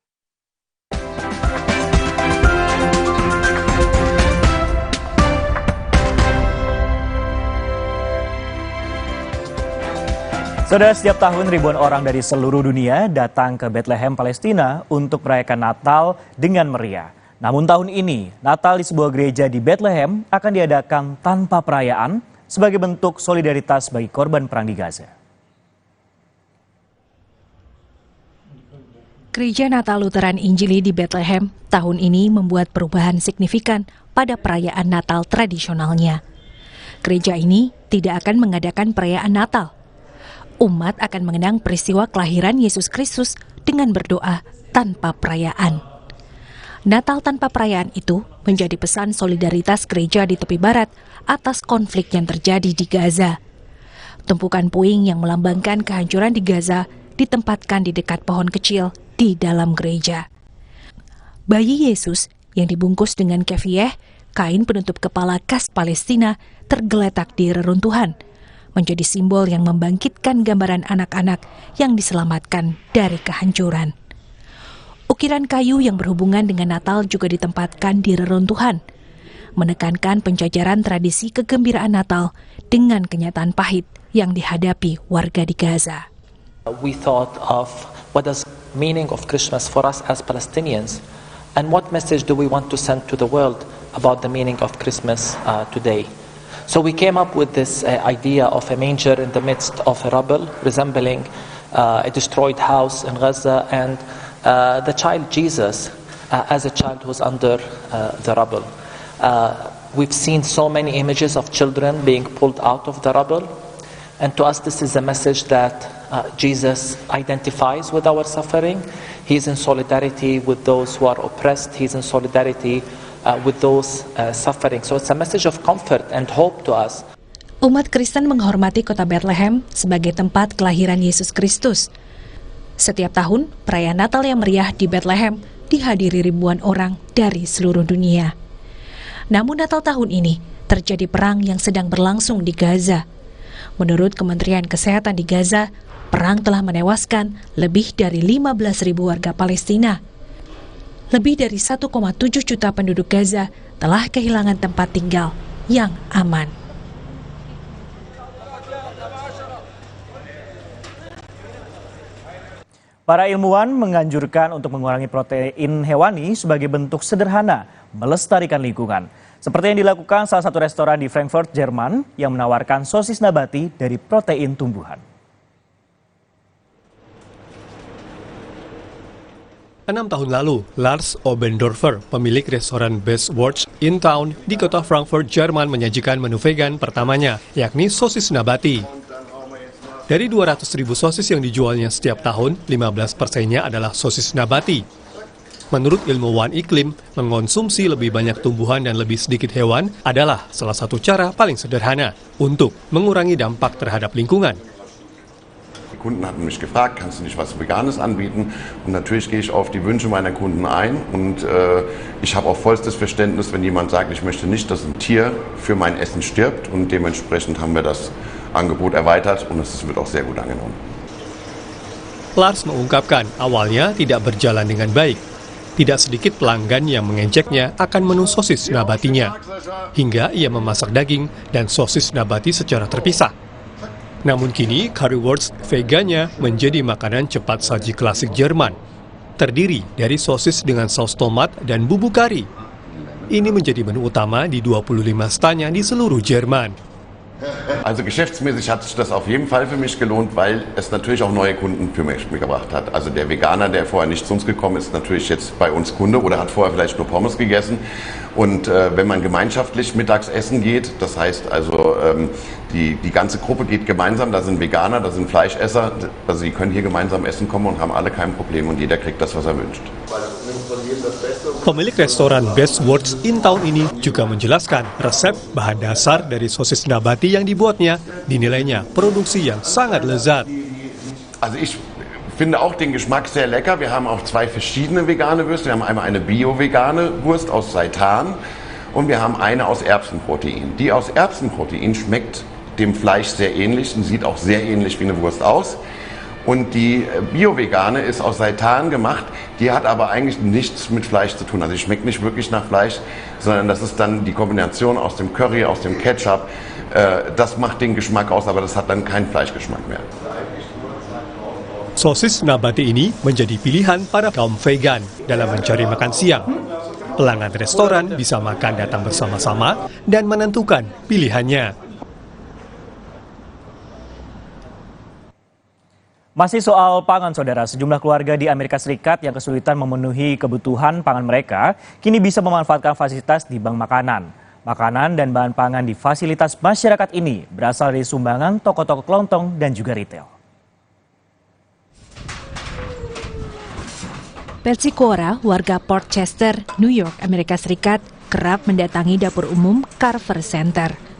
Saudara, setiap tahun ribuan orang dari seluruh dunia datang ke Bethlehem, Palestina untuk merayakan Natal dengan meriah. Namun tahun ini, Natal di sebuah gereja di Bethlehem akan diadakan tanpa perayaan sebagai bentuk solidaritas bagi korban perang di Gaza. Gereja Natal Lutheran Injili di Bethlehem tahun ini membuat perubahan signifikan pada perayaan Natal tradisionalnya. Gereja ini tidak akan mengadakan perayaan Natal. Umat akan mengenang peristiwa kelahiran Yesus Kristus dengan berdoa tanpa perayaan. Natal tanpa perayaan itu menjadi pesan solidaritas gereja di tepi barat atas konflik yang terjadi di Gaza. Tumpukan puing yang melambangkan kehancuran di Gaza ditempatkan di dekat pohon kecil di dalam gereja. Bayi Yesus yang dibungkus dengan kefiyeh, kain penutup kepala khas Palestina, tergeletak di reruntuhan, menjadi simbol yang membangkitkan gambaran anak-anak yang diselamatkan dari kehancuran. Ukiran kayu yang berhubungan dengan Natal juga ditempatkan di reruntuhan, menekankan penjajaran tradisi kegembiraan Natal dengan kenyataan pahit yang dihadapi warga di Gaza. We thought of what is meaning of Christmas for us as Palestinians, and what message do we want to send to the world about the meaning of Christmas today. So we came up with this idea of a manger in the midst of a rubble, resembling a destroyed house in Gaza, and the child Jesus as a child who's under the rubble. We've seen so many images of children being pulled out of the rubble, and to us this is a message that Jesus identifies with our suffering. He's in solidarity with those who are oppressed. He's in solidarity with those suffering. So it's a message of comfort and hope to us. Umat Kristen menghormati kota Bethlehem sebagai tempat kelahiran Yesus Kristus. Setiap tahun, perayaan Natal yang meriah di Bethlehem dihadiri ribuan orang dari seluruh dunia. Namun Natal tahun ini terjadi perang yang sedang berlangsung di Gaza. Menurut Kementerian Kesehatan di Gaza, perang telah menewaskan lebih dari 15.000 warga Palestina. Lebih dari 1,7 juta penduduk Gaza telah kehilangan tempat tinggal yang aman. Para ilmuwan menganjurkan untuk mengurangi protein hewani sebagai bentuk sederhana melestarikan lingkungan. Seperti yang dilakukan salah satu restoran di Frankfurt, Jerman yang menawarkan sosis nabati dari protein tumbuhan. 6 tahun lalu, Lars Obendorfer, pemilik restoran Best Wurst in Town di kota Frankfurt, Jerman, menyajikan menu vegan pertamanya, yakni sosis nabati. Dari 200.000 sosis yang dijualnya setiap tahun, 15%-nya adalah sosis nabati. Menurut ilmuwan iklim, mengonsumsi lebih banyak tumbuhan dan lebih sedikit hewan adalah salah satu cara paling sederhana untuk mengurangi dampak terhadap lingkungan. Die Kunden hatten mich gefragt, kannst du nicht was Veganes anbieten? Und natürlich gehe ich auf die Wünsche meiner Kunden ein. Und ich habe auch vollstes Verständnis, wenn jemand sagt, ich möchte nicht, dass ein Tier für mein Essen stirbt. Und dementsprechend haben wir das Angebot erweitert und es wird auch sehr gut angenommen. Lars mengungkapkan awalnya tidak berjalan dengan baik. Tidak sedikit pelanggan yang mengejeknya akan menu sosis nabatinya. Hingga ia memasak daging dan sosis nabati secara terpisah. Namun kini, currywurst veganya menjadi makanan cepat saji klasik Jerman. Terdiri dari sosis dengan saus tomat dan bubuk kari. Ini menjadi menu utama di 25 stanya di seluruh Jerman. Also geschäftsmäßig hat sich das auf jeden Fall für mich gelohnt, weil es natürlich auch neue Kunden für mich gebracht hat. Also der Veganer, der vorher nicht zu uns gekommen ist, natürlich jetzt bei uns Kunde oder hat vorher vielleicht nur Pommes gegessen. Und wenn man gemeinschaftlich mittags essen geht, das heißt also die ganze Gruppe geht gemeinsam, da sind Veganer, da sind Fleischesser, also die können hier gemeinsam essen kommen und haben alle kein Problem und jeder kriegt das, was er wünscht. Pemilik restoran Best Words in Town ini juga menjelaskan resep bahan dasar dari sosis nabati yang dibuatnya dinilainya produksi yang sangat lezat. Also ich finde auch den Geschmack sehr lecker. Wir haben auch zwei verschiedene vegane Würste. Wir haben einmal eine bio-vegane Wurst aus Seitan und wir haben eine aus Erbsenprotein. Die aus Erbsenprotein schmeckt dem Fleisch sehr ähnlich und sieht auch sehr ähnlich wie eine Wurst aus. Und die Bio-Vegane ist aus Seitan gemacht, die hat aber eigentlich nichts mit Fleisch zu tun. Also die schmeckt nicht wirklich nach Fleisch, sondern das ist dann die Kombination aus dem Curry, aus dem Ketchup. Das macht den Geschmack aus, aber das hat dann keinen Fleischgeschmack mehr. Sosis nabati ini menjadi pilihan para kaum vegan dalam mencari makan siang. Pelanggan restoran bisa makan datang bersama-sama dan menentukan pilihannya. Masih soal pangan, saudara. Sejumlah keluarga di Amerika Serikat yang kesulitan memenuhi kebutuhan pangan mereka, kini bisa memanfaatkan fasilitas di bank makanan. Makanan dan bahan pangan di fasilitas masyarakat ini berasal dari sumbangan toko-toko kelontong dan juga retail. Betsy Cora, warga Port Chester, New York, Amerika Serikat, kerap mendatangi dapur umum Carver Center.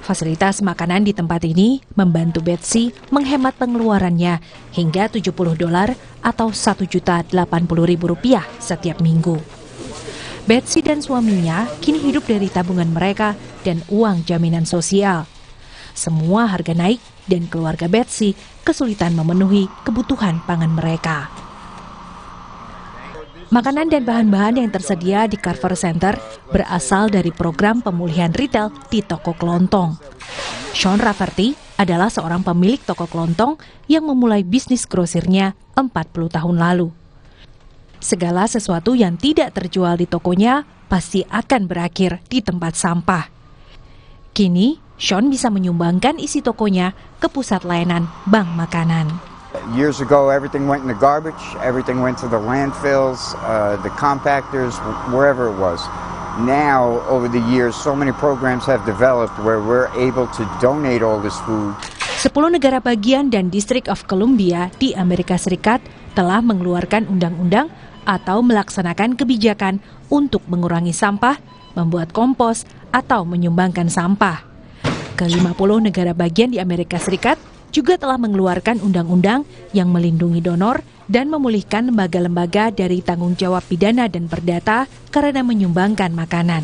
Fasilitas makanan di tempat ini membantu Betsy menghemat pengeluarannya hingga $70 atau Rp1.080.000 setiap minggu. Betsy dan suaminya kini hidup dari tabungan mereka dan uang jaminan sosial. Semua harga naik dan keluarga Betsy kesulitan memenuhi kebutuhan pangan mereka. Makanan dan bahan-bahan yang tersedia di Carver Center berasal dari program pemulihan retail di toko kelontong. Sean Rafferty adalah seorang pemilik toko kelontong yang memulai bisnis grosirnya 40 tahun lalu. Segala sesuatu yang tidak terjual di tokonya pasti akan berakhir di tempat sampah. Kini, Sean bisa menyumbangkan isi tokonya ke pusat layanan bank makanan. Years ago, everything went in the garbage, everything went to the landfills, the compactors, wherever it was. Now, over the years, so many programs have developed where we're able to donate all this food. 10 negara bagian dan District of Columbia di Amerika Serikat telah mengeluarkan undang-undang atau melaksanakan kebijakan untuk mengurangi sampah, membuat kompos, atau menyumbangkan sampah. Ke-50 negara bagian di Amerika Serikat juga telah mengeluarkan undang-undang yang melindungi donor dan memulihkan lembaga-lembaga dari tanggung jawab pidana dan perdata karena menyumbangkan makanan.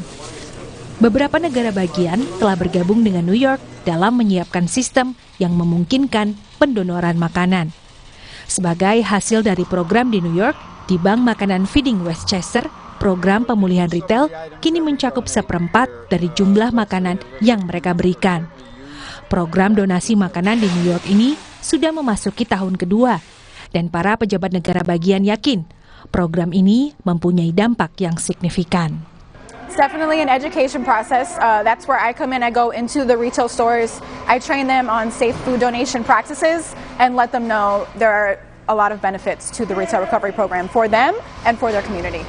Beberapa negara bagian telah bergabung dengan New York dalam menyiapkan sistem yang memungkinkan pendonoran makanan. Sebagai hasil dari program di New York, di Bank Makanan Feeding Westchester, program pemulihan retail kini mencakup 1/4 dari jumlah makanan yang mereka berikan. Program donasi makanan di New York ini sudah memasuki tahun kedua, dan para pejabat negara bagian yakin program ini mempunyai dampak yang signifikan. It's definitely an education process. That's where I come in. I go into the retail stores. I train them on safe food donation practices and let them know there are a lot of benefits to the retail recovery program for them and for their community.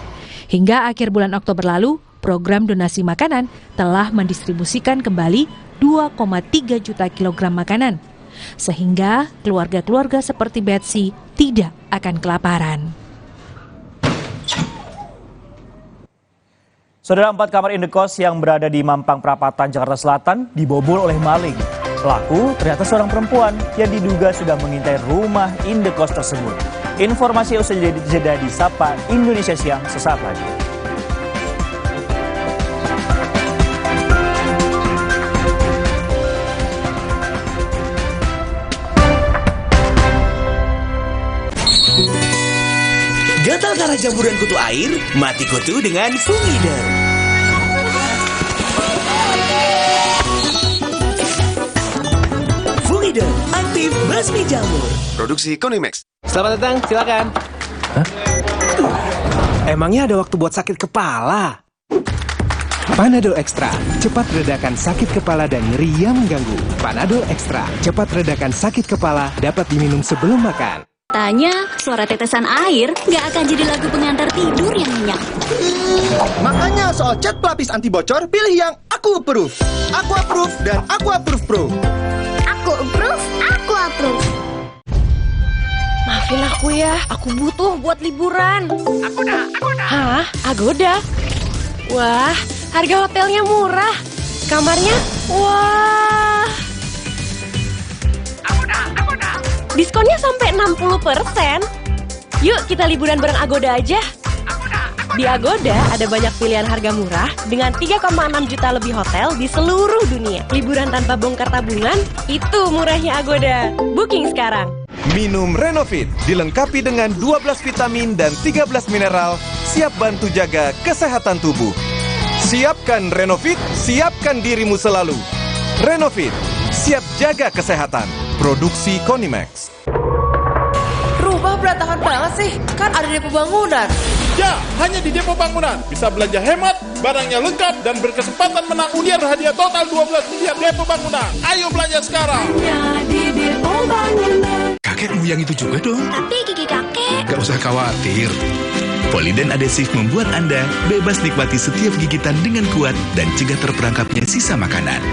Hingga akhir bulan Oktober lalu, program donasi makanan telah mendistribusikan kembali 2,3 juta kilogram makanan, sehingga keluarga-keluarga seperti Betsy tidak akan kelaparan. Saudara, 4 kamar indekos yang berada di Mampang Perapatan, Jakarta Selatan dibobol oleh maling. Pelaku ternyata seorang perempuan yang diduga sudah mengintai rumah indekos tersebut. Informasi usai jeda di Sapa Indonesia Siang sesaat lagi. Gatal karena jamburan kutu air? Mati kutu dengan Fungider. Fungider, aktif basmi jamur. Produksi Konimax. Selamat datang, silakan. Emangnya ada waktu buat sakit kepala? Panadol Extra, cepat redakan sakit kepala dan nyeri yang mengganggu. Panadol Extra, cepat redakan sakit kepala, dapat diminum sebelum makan. Tanya, suara tetesan air nggak akan jadi lagu pengantar tidur yang nyenyak. Makanya soal cat pelapis anti bocor, pilih yang Aku Approve. Aku Approve dan Aku Approve Pro. Aku approve, aku approve. Maafin aku ya, aku butuh buat liburan. Agoda. Hah? Agoda? Wah, harga hotelnya murah. Kamarnya? Wah. Agoda. Diskonnya sampai 60%. Yuk kita liburan bareng Agoda aja. Di Agoda ada banyak pilihan harga murah dengan 3,6 juta lebih hotel di seluruh dunia. Liburan tanpa bongkar tabungan, itu murahnya Agoda. Booking sekarang. Minum Renovit, dilengkapi dengan 12 vitamin dan 13 mineral, siap bantu jaga kesehatan tubuh. Siapkan Renovit, siapkan dirimu selalu. Renovit, siap jaga kesehatan. Produksi Konimax. Rumah berantakan banget sih, kan ada depo bangunan. Ya, hanya di Depo Bangunan. Bisa belanja hemat, barangnya lengkap, dan berkesempatan menang undian hadiah total 12 miliar Depo Bangunan. Ayo belanja sekarang. Hanya di Depo Bangunan. Kakekmu yang itu juga dong. Tapi gigi kakek. Gak usah khawatir. Poliden Adhesive membuat Anda bebas nikmati setiap gigitan dengan kuat dan cegah terperangkapnya sisa makanan.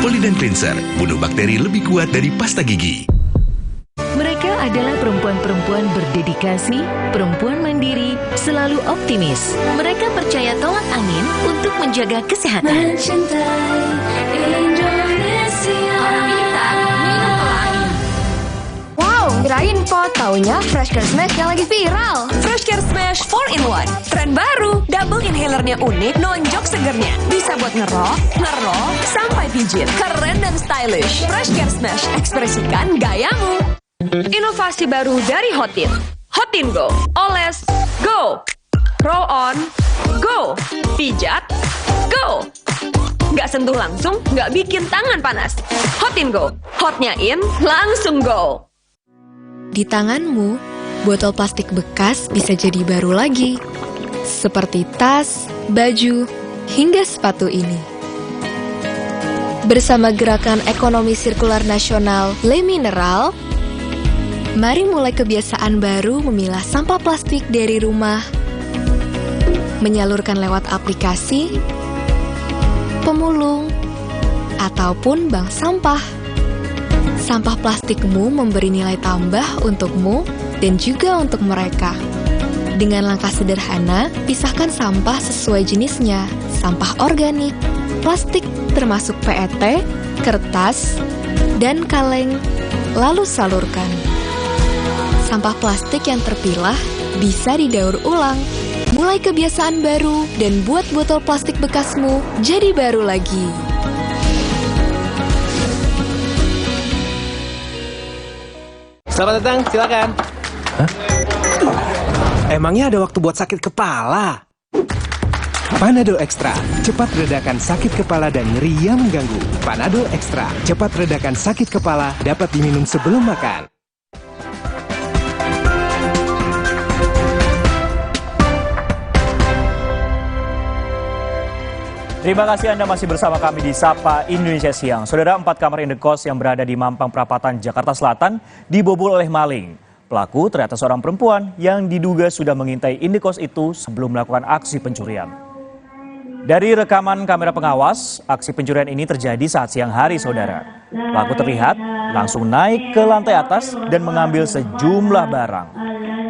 Poliden Cleanser, bunuh bakteri lebih kuat dari pasta gigi. Mereka adalah perempuan-perempuan berdedikasi, perempuan mandiri, selalu optimis. Mereka percaya tolak angin untuk menjaga kesehatan. Mencintai Indonesia. Orang pintar minum tolak angin. Wow, kirain kok taunya Fresh Care Smash yang lagi viral. Fresh Care Smash 4-in-1. Tren baru, double inhalernya unik, nonjok segernya. Bisa buat ngerok, sampai pijit. Keren dan stylish. Fresh Care Smash, ekspresikan gayamu. Inovasi baru dari Hotin. Hotin Go. Oles, go. Roll on, go. Pijat, go. Nggak sentuh langsung, nggak bikin tangan panas. Hotin Go. Hotnya in, langsung go. Di tanganmu, botol plastik bekas bisa jadi baru lagi. Seperti tas, baju, hingga sepatu ini. Bersama Gerakan Ekonomi Sirkular Nasional Le Mineral, mari mulai kebiasaan baru memilah sampah plastik dari rumah, menyalurkan lewat aplikasi, pemulung, ataupun bank sampah. Sampah plastikmu memberi nilai tambah untukmu dan juga untuk mereka. Dengan langkah sederhana, pisahkan sampah sesuai jenisnya, sampah organik, plastik termasuk PET, kertas, dan kaleng, lalu salurkan. Sampah plastik yang terpilah bisa didaur ulang. Mulai kebiasaan baru dan buat botol plastik bekasmu jadi baru lagi. Selamat datang, silakan. Emangnya ada waktu buat sakit kepala? Panadol Extra, cepat redakan sakit kepala dan nyeri yang mengganggu. Panadol Extra, cepat redakan sakit kepala, dapat diminum sebelum makan. Terima kasih Anda masih bersama kami di Sapa Indonesia Siang. Saudara, 4 kamar indekos yang berada di Mampang Perapatan, Jakarta Selatan dibobol oleh maling. Pelaku ternyata seorang perempuan yang diduga sudah mengintai indekos itu sebelum melakukan aksi pencurian. Dari rekaman kamera pengawas, aksi pencurian ini terjadi saat siang hari, saudara. Pelaku terlihat langsung naik ke lantai atas dan mengambil sejumlah barang.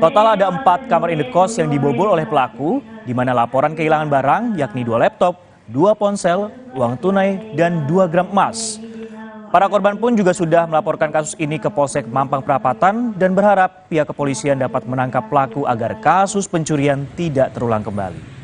Total ada 4 kamar indekos yang dibobol oleh pelaku, di mana laporan kehilangan barang yakni 2 laptop, 2 ponsel, uang tunai, dan 2 gram emas. Para korban pun juga sudah melaporkan kasus ini ke Polsek Mampang Perapatan dan berharap pihak kepolisian dapat menangkap pelaku agar kasus pencurian tidak terulang kembali.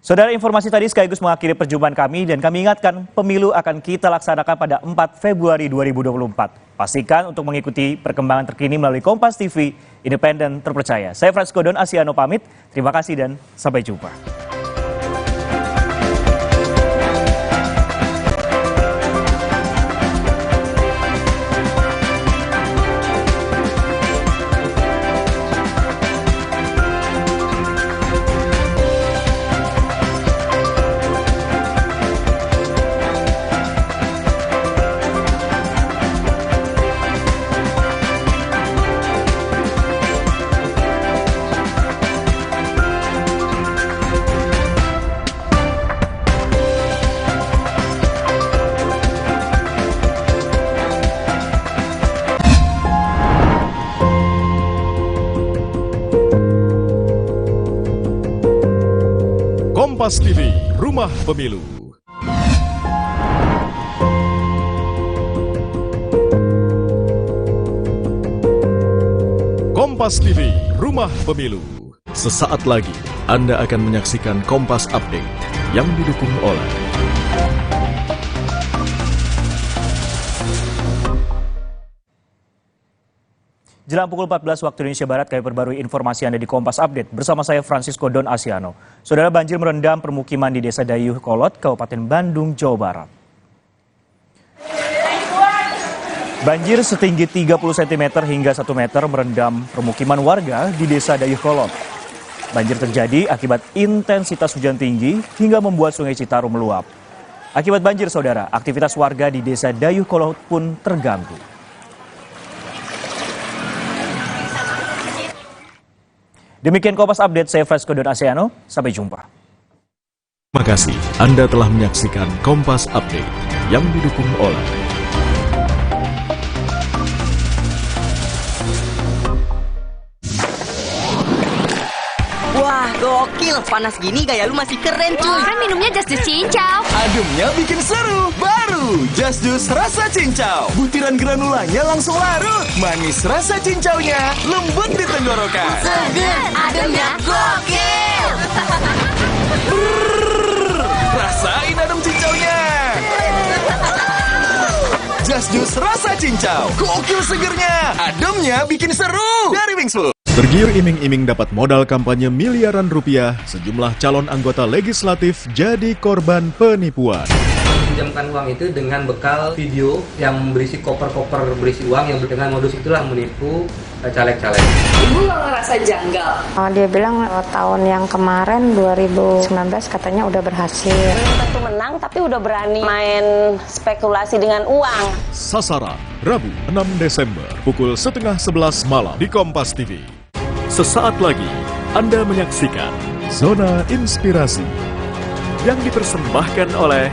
Saudara, informasi tadi sekaligus mengakhiri perjumpaan kami dan kami ingatkan pemilu akan kita laksanakan pada 4 Februari 2024. Pastikan untuk mengikuti perkembangan terkini melalui Kompas TV, independen terpercaya. Saya Francisco Don Asiano pamit, terima kasih dan sampai jumpa. Kompas TV, Rumah Pemilu. Kompas TV, Rumah Pemilu. Sesaat lagi Anda akan menyaksikan Kompas Update yang didukung oleh Jelang pukul 14 waktu Indonesia Barat, kami perbarui informasi Anda di Kompas Update bersama saya Francisco Don Asiano. Saudara, banjir merendam permukiman di Desa Dayuh Kolot, Kabupaten Bandung, Jawa Barat. Banjir setinggi 30 cm hingga 1 meter merendam permukiman warga di Desa Dayuh Kolot. Banjir terjadi akibat intensitas hujan tinggi hingga membuat Sungai Citarum meluap. Akibat banjir, saudara, aktivitas warga di Desa Dayuh Kolot pun terganggu. Demikian Kompas Update, saya Francisco Don Asiano, sampai jumpa. Terima kasih Anda telah menyaksikan Kompas Update yang didukung oleh Wah, gokil. Panas gini gaya lu masih keren, cuy. Kan minumnya Just Cincau. Ademnya bikin seru. Baru Just Juice rasa cincau. Butiran granulanya langsung larut. Manis rasa cincaunya, lembut di tenggorokan. Seger, ademnya gokil. Rasain adem cincaunya. Just Juice rasa cincau. Gokil segernya. Ademnya bikin seru. Dari Wings Food. Tergiur iming-iming dapat modal kampanye miliaran rupiah, sejumlah calon anggota legislatif jadi korban penipuan. Pinjamkan uang itu dengan bekal video yang berisi koper-koper berisi uang yang dengan modus itulah menipu caleg-caleg. Ibu nggak ngerasa janggal? Dia bilang tahun yang kemarin 2019 katanya udah berhasil. Belum tentu menang tapi udah berani main spekulasi dengan uang. Sasaran, Rabu 6 Desember pukul 10:30 malam di Kompas TV. Sesaat lagi Anda menyaksikan Zona Inspirasi yang dipersembahkan oleh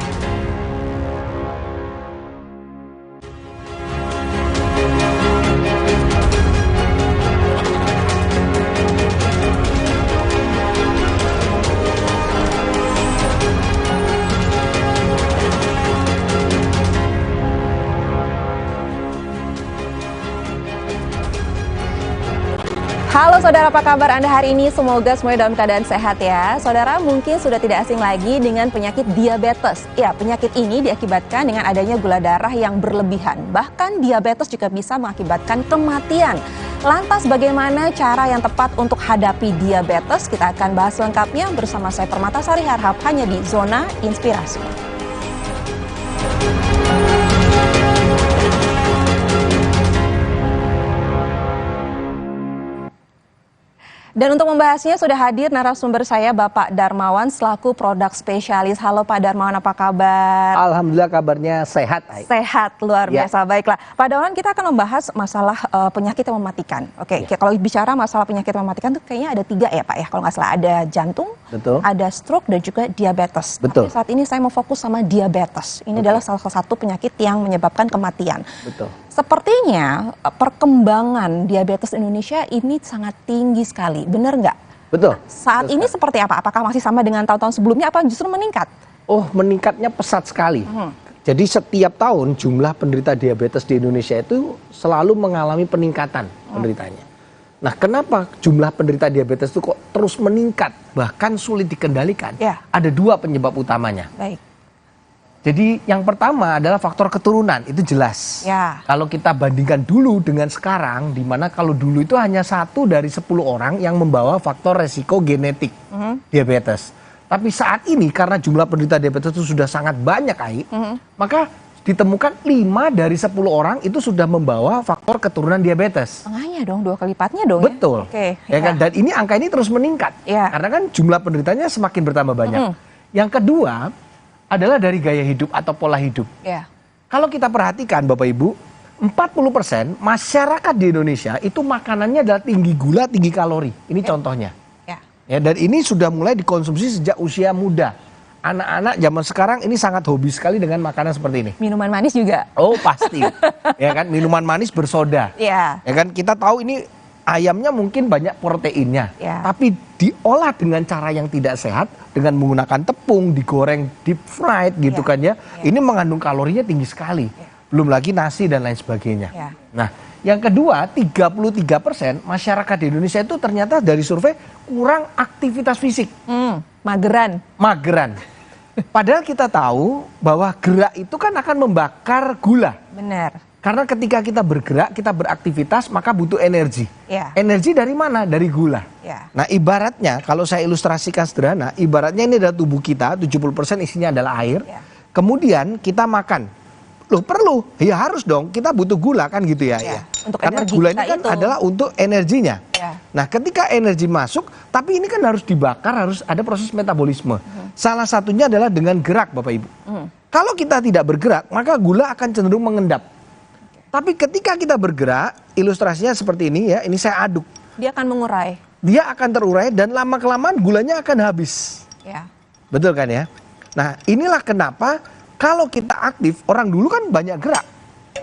Halo saudara, apa kabar Anda hari ini? Semoga semuanya dalam keadaan sehat ya. Saudara mungkin sudah tidak asing lagi dengan penyakit diabetes. Ya, penyakit ini diakibatkan dengan adanya gula darah yang berlebihan. Bahkan diabetes juga bisa mengakibatkan kematian. Lantas bagaimana cara yang tepat untuk hadapi diabetes? Kita akan bahas lengkapnya bersama saya Permatasari Harhab hanya di Zona Inspirasi. Dan untuk membahasnya sudah hadir narasumber saya Bapak Darmawan selaku produk spesialis. Halo Pak Darmawan, apa kabar? Alhamdulillah kabarnya sehat. Sehat, luar biasa. Baiklah, Pak Darmawan, kita akan membahas masalah penyakit yang mematikan. Oke, kalau bicara masalah penyakit yang mematikan itu kayaknya ada 3 ya Pak ya, kalau nggak salah. Ada jantung, betul, ada stroke dan juga diabetes. Betul. Tapi saat ini saya mau fokus sama diabetes. Ini adalah salah satu penyakit yang menyebabkan kematian. Betul. Sepertinya perkembangan diabetes Indonesia ini sangat tinggi sekali, benar nggak? Betul. Saat ini seperti apa? Apakah masih sama dengan tahun-tahun sebelumnya, apa justru meningkat? Oh, meningkatnya pesat sekali. Jadi setiap tahun jumlah penderita diabetes di Indonesia itu selalu mengalami peningkatan penderitanya. Nah, kenapa jumlah penderita diabetes itu kok terus meningkat, bahkan sulit dikendalikan? Ada 2 penyebab utamanya. Baik. Jadi yang pertama adalah faktor keturunan, itu jelas. Kalau kita bandingkan dulu dengan sekarang, di mana kalau dulu itu hanya 1 dari 10 orang yang membawa faktor resiko genetik diabetes. Tapi saat ini karena jumlah penderita diabetes itu sudah sangat banyak, maka ditemukan 5 dari 10 orang itu sudah membawa faktor keturunan diabetes. Tengahnya dong, 2 kali lipatnya dong. Betul. Ya kan? Dan ini angka ini terus meningkat. Karena kan jumlah penderitanya semakin bertambah banyak. Yang kedua adalah dari gaya hidup atau pola hidup. Kalau kita perhatikan Bapak Ibu, 40% masyarakat di Indonesia itu makanannya adalah tinggi gula, tinggi kalori. Ini contohnya. Ya, dan ini sudah mulai dikonsumsi sejak usia muda. Anak-anak zaman sekarang ini sangat hobi sekali dengan makanan seperti ini. Minuman manis juga. Oh pasti. Ya kan, minuman manis bersoda. Ya kan, kita tahu ini ayamnya mungkin banyak proteinnya, tapi diolah dengan cara yang tidak sehat, dengan menggunakan tepung, digoreng, deep fried gitu kan ya. Ini mengandung kalorinya tinggi sekali. Belum lagi nasi dan lain sebagainya. Nah, yang kedua, 33% masyarakat di Indonesia itu ternyata dari survei kurang aktivitas fisik. Mageran. Padahal kita tahu bahwa gerak itu kan akan membakar gula. Benar. Karena ketika kita bergerak, kita beraktivitas, maka butuh energi. Energi dari mana? Dari gula. Nah, ibaratnya, kalau saya ilustrasikan sederhana, ibaratnya ini adalah tubuh kita, 70% isinya adalah air. Kemudian kita makan. Loh perlu, ya harus dong, kita butuh gula kan gitu ya. Untuk karena gula ini kan adalah untuk energinya. Nah, ketika energi masuk, tapi ini kan harus dibakar, harus ada proses metabolisme. Salah satunya adalah dengan gerak Bapak Ibu. Kalau kita tidak bergerak, maka gula akan cenderung mengendap. Tapi ketika kita bergerak, ilustrasinya seperti ini ya, ini saya aduk. Dia akan mengurai. Dia akan terurai dan lama-kelamaan gulanya akan habis. Betul kan ya? Nah, inilah kenapa kalau kita aktif, orang dulu kan banyak gerak.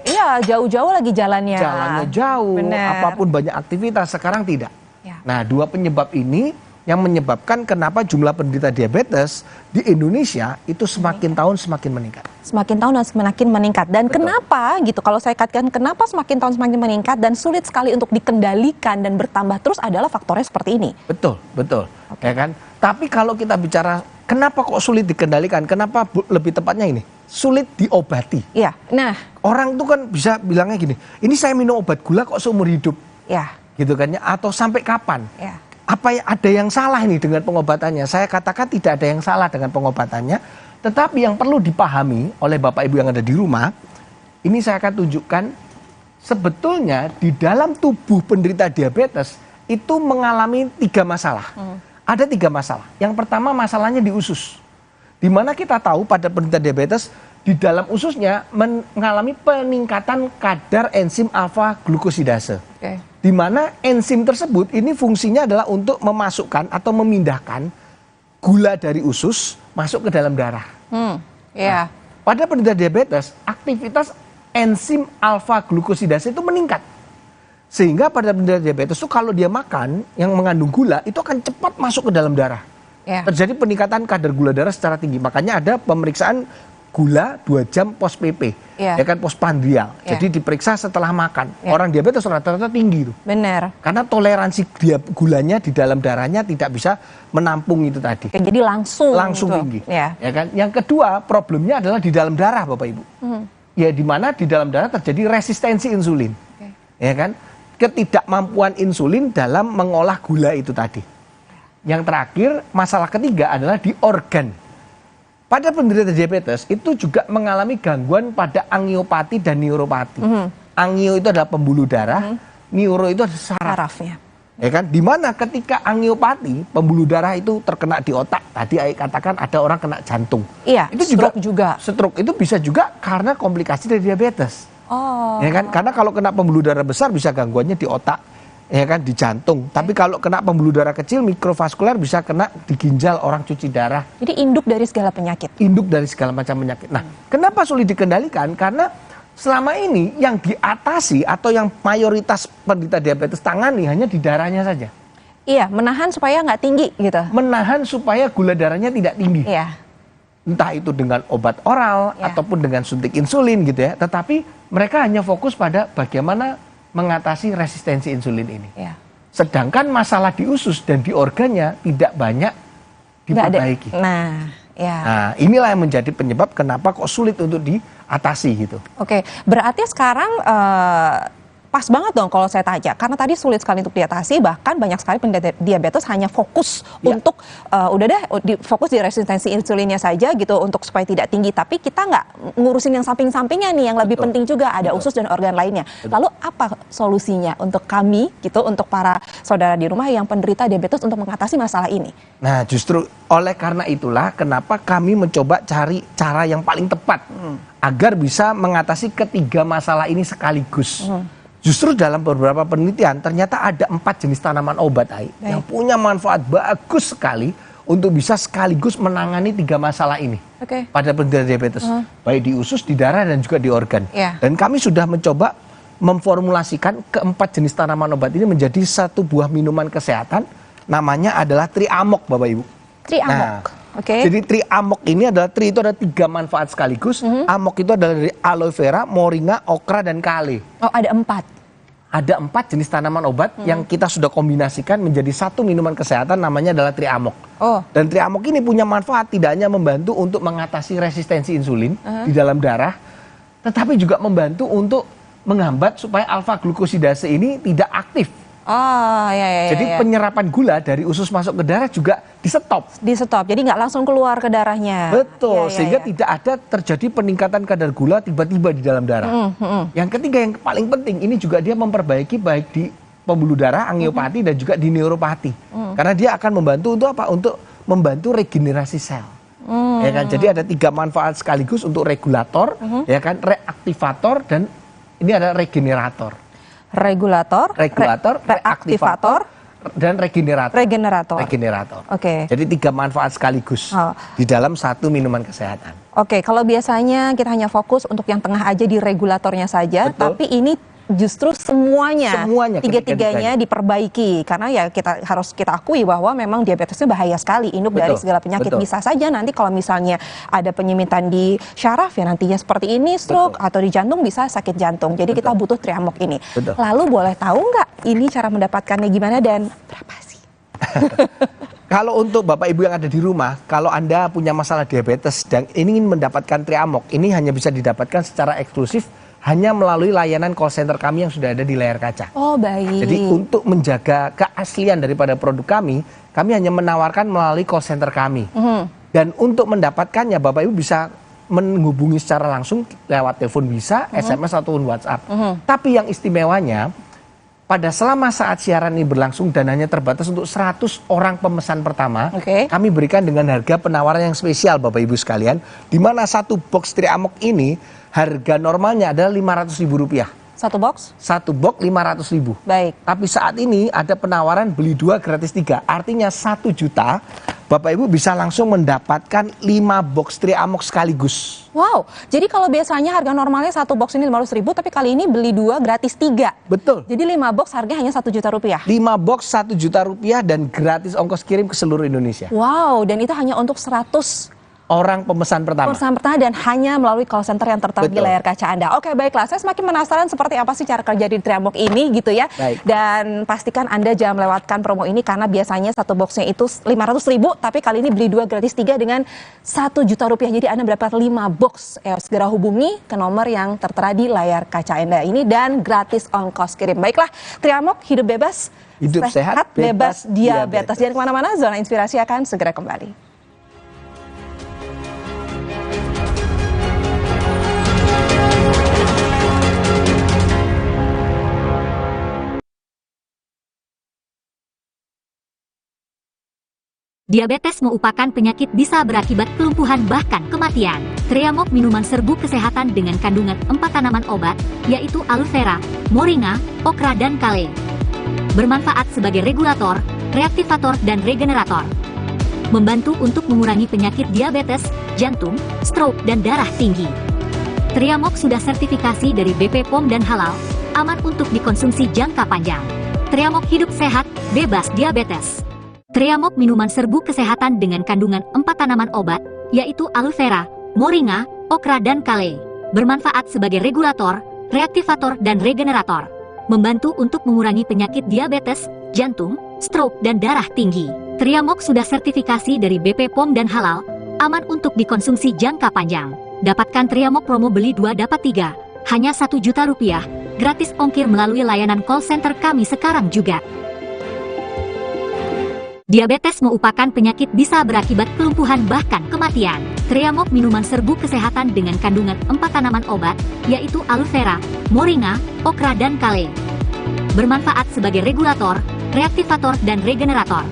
Iya, jauh-jauh lagi jalannya. Jalannya jauh, apapun banyak aktivitas, sekarang tidak. Nah, 2 penyebab ini yang menyebabkan kenapa jumlah penderita diabetes di Indonesia itu semakin tahun semakin meningkat. Semakin tahun semakin meningkat. Dan kenapa gitu, kalau saya katakan kenapa semakin tahun semakin meningkat dan sulit sekali untuk dikendalikan dan bertambah terus adalah faktornya seperti ini. Betul. Ya kan? Tapi kalau kita bicara kenapa kok sulit dikendalikan? Kenapa lebih tepatnya ini? Sulit diobati. Nah, orang tuh kan bisa bilangnya gini, ini saya minum obat gula kok seumur hidup. Gitu kan ya? Atau sampai kapan? Apa ada yang salah nih dengan pengobatannya? Saya katakan tidak ada yang salah dengan pengobatannya. Tetapi yang perlu dipahami oleh Bapak Ibu yang ada di rumah, ini saya akan tunjukkan sebetulnya di dalam tubuh penderita diabetes itu mengalami 3 masalah. Ada 3 masalah. Yang pertama masalahnya di usus. Di mana kita tahu pada penderita diabetes di dalam ususnya mengalami peningkatan kadar enzim alfa glukosidase. Di mana enzim tersebut ini fungsinya adalah untuk memasukkan atau memindahkan gula dari usus masuk ke dalam darah. Nah, pada penderita diabetes, aktivitas enzim alfa glukosidase itu meningkat. Sehingga pada penderita diabetes itu kalau dia makan yang mengandung gula itu akan cepat masuk ke dalam darah. Terjadi peningkatan kadar gula darah secara tinggi. Makanya ada pemeriksaan gula 2 jam pos PP, ya kan, postprandial. Jadi diperiksa setelah makan. Orang diabetes rata-rata tinggi tuh. Benar. Karena toleransi gulanya di dalam darahnya tidak bisa menampung itu tadi. Jadi langsung tinggi. Ya kan. Yang kedua problemnya adalah di dalam darah Bapak Ibu. Ya di mana di dalam darah terjadi resistensi insulin. Ya kan. Ketidakmampuan insulin dalam mengolah gula itu tadi. Yang terakhir masalah ketiga adalah di organ. Pada penderita diabetes itu juga mengalami gangguan pada angiopati dan neuropati. Angio itu adalah pembuluh darah, neuro itu adalah sarafnya. Ya kan? Dimana ketika angiopati, pembuluh darah itu terkena di otak. Tadi Ai katakan ada orang kena jantung. Itu juga. Stroke itu bisa juga karena komplikasi dari diabetes. Ya kan? Karena kalau kena pembuluh darah besar bisa gangguannya di otak. Ya kan, di jantung. Tapi kalau kena pembuluh darah kecil, mikrovaskular bisa kena di ginjal orang cuci darah. Jadi induk dari segala penyakit. Induk dari segala macam penyakit. Nah, kenapa sulit dikendalikan? Karena selama ini yang diatasi atau yang mayoritas penderita diabetes tangani hanya di darahnya saja. Iya, menahan supaya nggak tinggi gitu. Menahan supaya gula darahnya tidak tinggi. Iya. Entah itu dengan obat oral ataupun dengan suntik insulin gitu ya. Tetapi mereka hanya fokus pada bagaimana mengatasi resistensi insulin ini. Iya. Sedangkan masalah di usus dan di organnya tidak banyak diperbaiki. Nah, ya. Nah, inilah yang menjadi penyebab kenapa kok sulit untuk diatasi gitu. Oke, berarti sekarang pas banget dong kalau saya tanya, karena tadi sulit sekali untuk diatasi, bahkan banyak sekali pendiabetes hanya fokus untuk udah deh fokus di resistensi insulinnya saja gitu untuk supaya tidak tinggi, tapi kita nggak ngurusin yang samping-sampingnya nih yang lebih penting juga, ada usus dan organ lainnya. Lalu apa solusinya untuk kami gitu, untuk para saudara di rumah yang penderita diabetes untuk mengatasi masalah ini? Nah, justru oleh karena itulah kenapa kami mencoba cari cara yang paling tepat agar bisa mengatasi ketiga masalah ini sekaligus. Justru dalam beberapa penelitian ternyata ada 4 jenis tanaman obat yang punya manfaat bagus sekali untuk bisa sekaligus menangani 3 masalah ini pada penderita diabetes, baik di usus, di darah dan juga di organ. Dan kami sudah mencoba memformulasikan keempat jenis tanaman obat ini menjadi satu buah minuman kesehatan, namanya adalah Triamok, Bapak Ibu. Triamok. Jadi Triamok ini adalah itu ada 3 manfaat sekaligus. Amok itu adalah dari aloe vera, moringa, okra dan kale. Oh, ada 4. Ada 4 jenis tanaman obat yang kita sudah kombinasikan menjadi satu minuman kesehatan, namanya adalah Triamok. Dan Triamok ini punya manfaat tidak hanya membantu untuk mengatasi resistensi insulin di dalam darah, tetapi juga membantu untuk menghambat supaya alfa glukosidase ini tidak aktif. Jadi penyerapan gula dari usus masuk ke darah juga di-stop. Jadi nggak langsung keluar ke darahnya. Betul, sehingga tidak ada terjadi peningkatan kadar gula tiba-tiba di dalam darah. Yang ketiga yang paling penting, ini juga dia memperbaiki baik di pembuluh darah, angiopati dan juga di neuropati. Karena dia akan membantu untuk apa? Untuk membantu regenerasi sel. Ya kan? Jadi ada 3 manfaat sekaligus untuk regulator, ya kan, reaktivator dan ini ada regenerator. Regulator, reaktivator, dan regenerator. Jadi 3 manfaat sekaligus di dalam satu minuman kesehatan. Kalau biasanya kita hanya fokus untuk yang tengah aja di regulatornya saja, tapi ini justru semuanya 3-tiganya diperbaiki, karena ya kita akui bahwa memang diabetes itu bahaya sekali, induk dari segala penyakit. Bisa saja nanti kalau misalnya ada penyempitan di syaraf ya nantinya seperti ini, stroke, atau di jantung bisa sakit jantung. Jadi kita butuh Triamok ini. Lalu boleh tahu nggak ini cara mendapatkannya gimana dan berapa sih? Kalau untuk Bapak Ibu yang ada di rumah, kalau Anda punya masalah diabetes dan ingin mendapatkan Triamok, ini hanya bisa didapatkan secara eksklusif hanya melalui layanan call center kami yang sudah ada di layar kaca. Oh, baik. Jadi untuk menjaga keaslian daripada produk kami hanya menawarkan melalui call center kami. Dan untuk mendapatkannya Bapak Ibu bisa menghubungi secara langsung lewat telepon bisa, SMS ataupun WhatsApp. Tapi yang istimewanya pada selama saat siaran ini berlangsung dan hanya terbatas untuk 100 orang pemesan pertama, kami berikan dengan harga penawaran yang spesial Bapak Ibu sekalian, di mana satu box Triamok ini harga normalnya adalah Rp500.000. Satu box? Satu box Rp500.000. Baik. Tapi saat ini ada penawaran beli 2 gratis 3. Artinya 1 juta, Bapak Ibu bisa langsung mendapatkan 5 box Triamok sekaligus. Wow, jadi kalau biasanya harga normalnya satu box ini Rp500.000, tapi kali ini beli 2 gratis 3. Betul. Jadi 5 box harganya hanya Rp1 juta. 5 box Rp1 juta dan gratis ongkos kirim ke seluruh Indonesia. Wow, dan itu hanya untuk 100 orang pemesan pertama. Dan hanya melalui call center yang tertera di layar kaca Anda. Oke, baiklah. Saya semakin penasaran seperti apa sih cara kerja di Triamok ini gitu ya. Dan pastikan Anda jangan melewatkan promo ini karena biasanya satu boxnya itu Rp500.000, tapi kali ini beli 2 gratis 3 dengan Rp1 juta. Jadi Anda mendapat 5 box. Segera hubungi ke nomor yang tertera di layar kaca Anda ini dan gratis ongkos kirim. Baiklah, Triamok, hidup bebas, hidup sehat, bebas diabetes. Jangan kemana-mana, Zona Inspirasi akan segera kembali. Diabetes merupakan penyakit bisa berakibat kelumpuhan bahkan kematian. Triamok minuman serbu kesehatan dengan kandungan 4 tanaman obat, yaitu aloe vera, moringa, okra, dan kale. Bermanfaat sebagai regulator, reaktivator, dan regenerator. Membantu untuk mengurangi penyakit diabetes, jantung, stroke, dan darah tinggi. Triamok sudah sertifikasi dari BP POM dan halal, aman untuk dikonsumsi jangka panjang. Triamok hidup sehat, bebas diabetes. Triamok minuman serbu kesehatan dengan kandungan 4 tanaman obat, yaitu aloe vera, moringa, okra dan kale. Bermanfaat sebagai regulator, reaktivator dan regenerator. Membantu untuk mengurangi penyakit diabetes, jantung, stroke dan darah tinggi. Triamok sudah sertifikasi dari BP POM dan halal, aman untuk dikonsumsi jangka panjang. Dapatkan Triamok promo beli 2 dapat 3, hanya Rp1 juta, gratis ongkir melalui layanan call center kami sekarang juga. Diabetes merupakan penyakit bisa berakibat kelumpuhan bahkan kematian. Triamok minuman serbu kesehatan dengan kandungan 4 tanaman obat, yaitu aloe vera, moringa, okra dan kale. Bermanfaat sebagai regulator, reaktivator dan regenerator.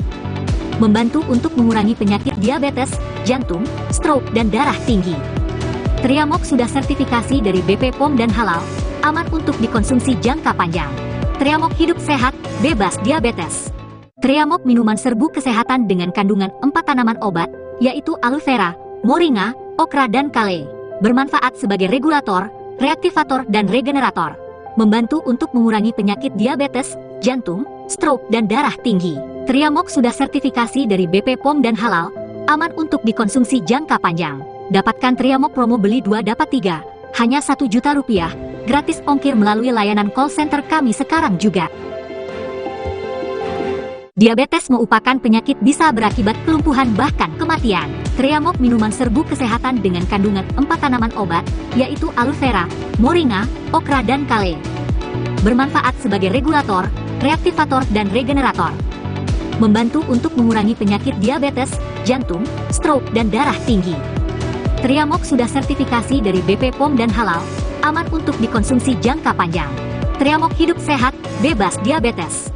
Membantu untuk mengurangi penyakit diabetes, jantung, stroke dan darah tinggi. Triamok sudah sertifikasi dari BP POM dan halal, aman untuk dikonsumsi jangka panjang. Triamok hidup sehat, bebas diabetes. Triamok minuman serbu kesehatan dengan kandungan 4 tanaman obat, yaitu aloe vera, moringa, okra dan kale. Bermanfaat sebagai regulator, reaktivator dan regenerator. Membantu untuk mengurangi penyakit diabetes, jantung, stroke dan darah tinggi. Triamok sudah sertifikasi dari BP POM dan halal, aman untuk dikonsumsi jangka panjang. Dapatkan Triamok promo beli 2 dapat 3, hanya Rp1 juta, gratis ongkir melalui layanan call center kami sekarang juga. Diabetes merupakan penyakit bisa berakibat kelumpuhan bahkan kematian. Triamok minuman serbu kesehatan dengan kandungan 4 tanaman obat, yaitu aloe vera, moringa, okra dan kale. Bermanfaat sebagai regulator, reaktivator dan regenerator. Membantu untuk mengurangi penyakit diabetes, jantung, stroke dan darah tinggi. Triamok sudah sertifikasi dari BP POM dan halal, aman untuk dikonsumsi jangka panjang. Triamok hidup sehat, bebas diabetes.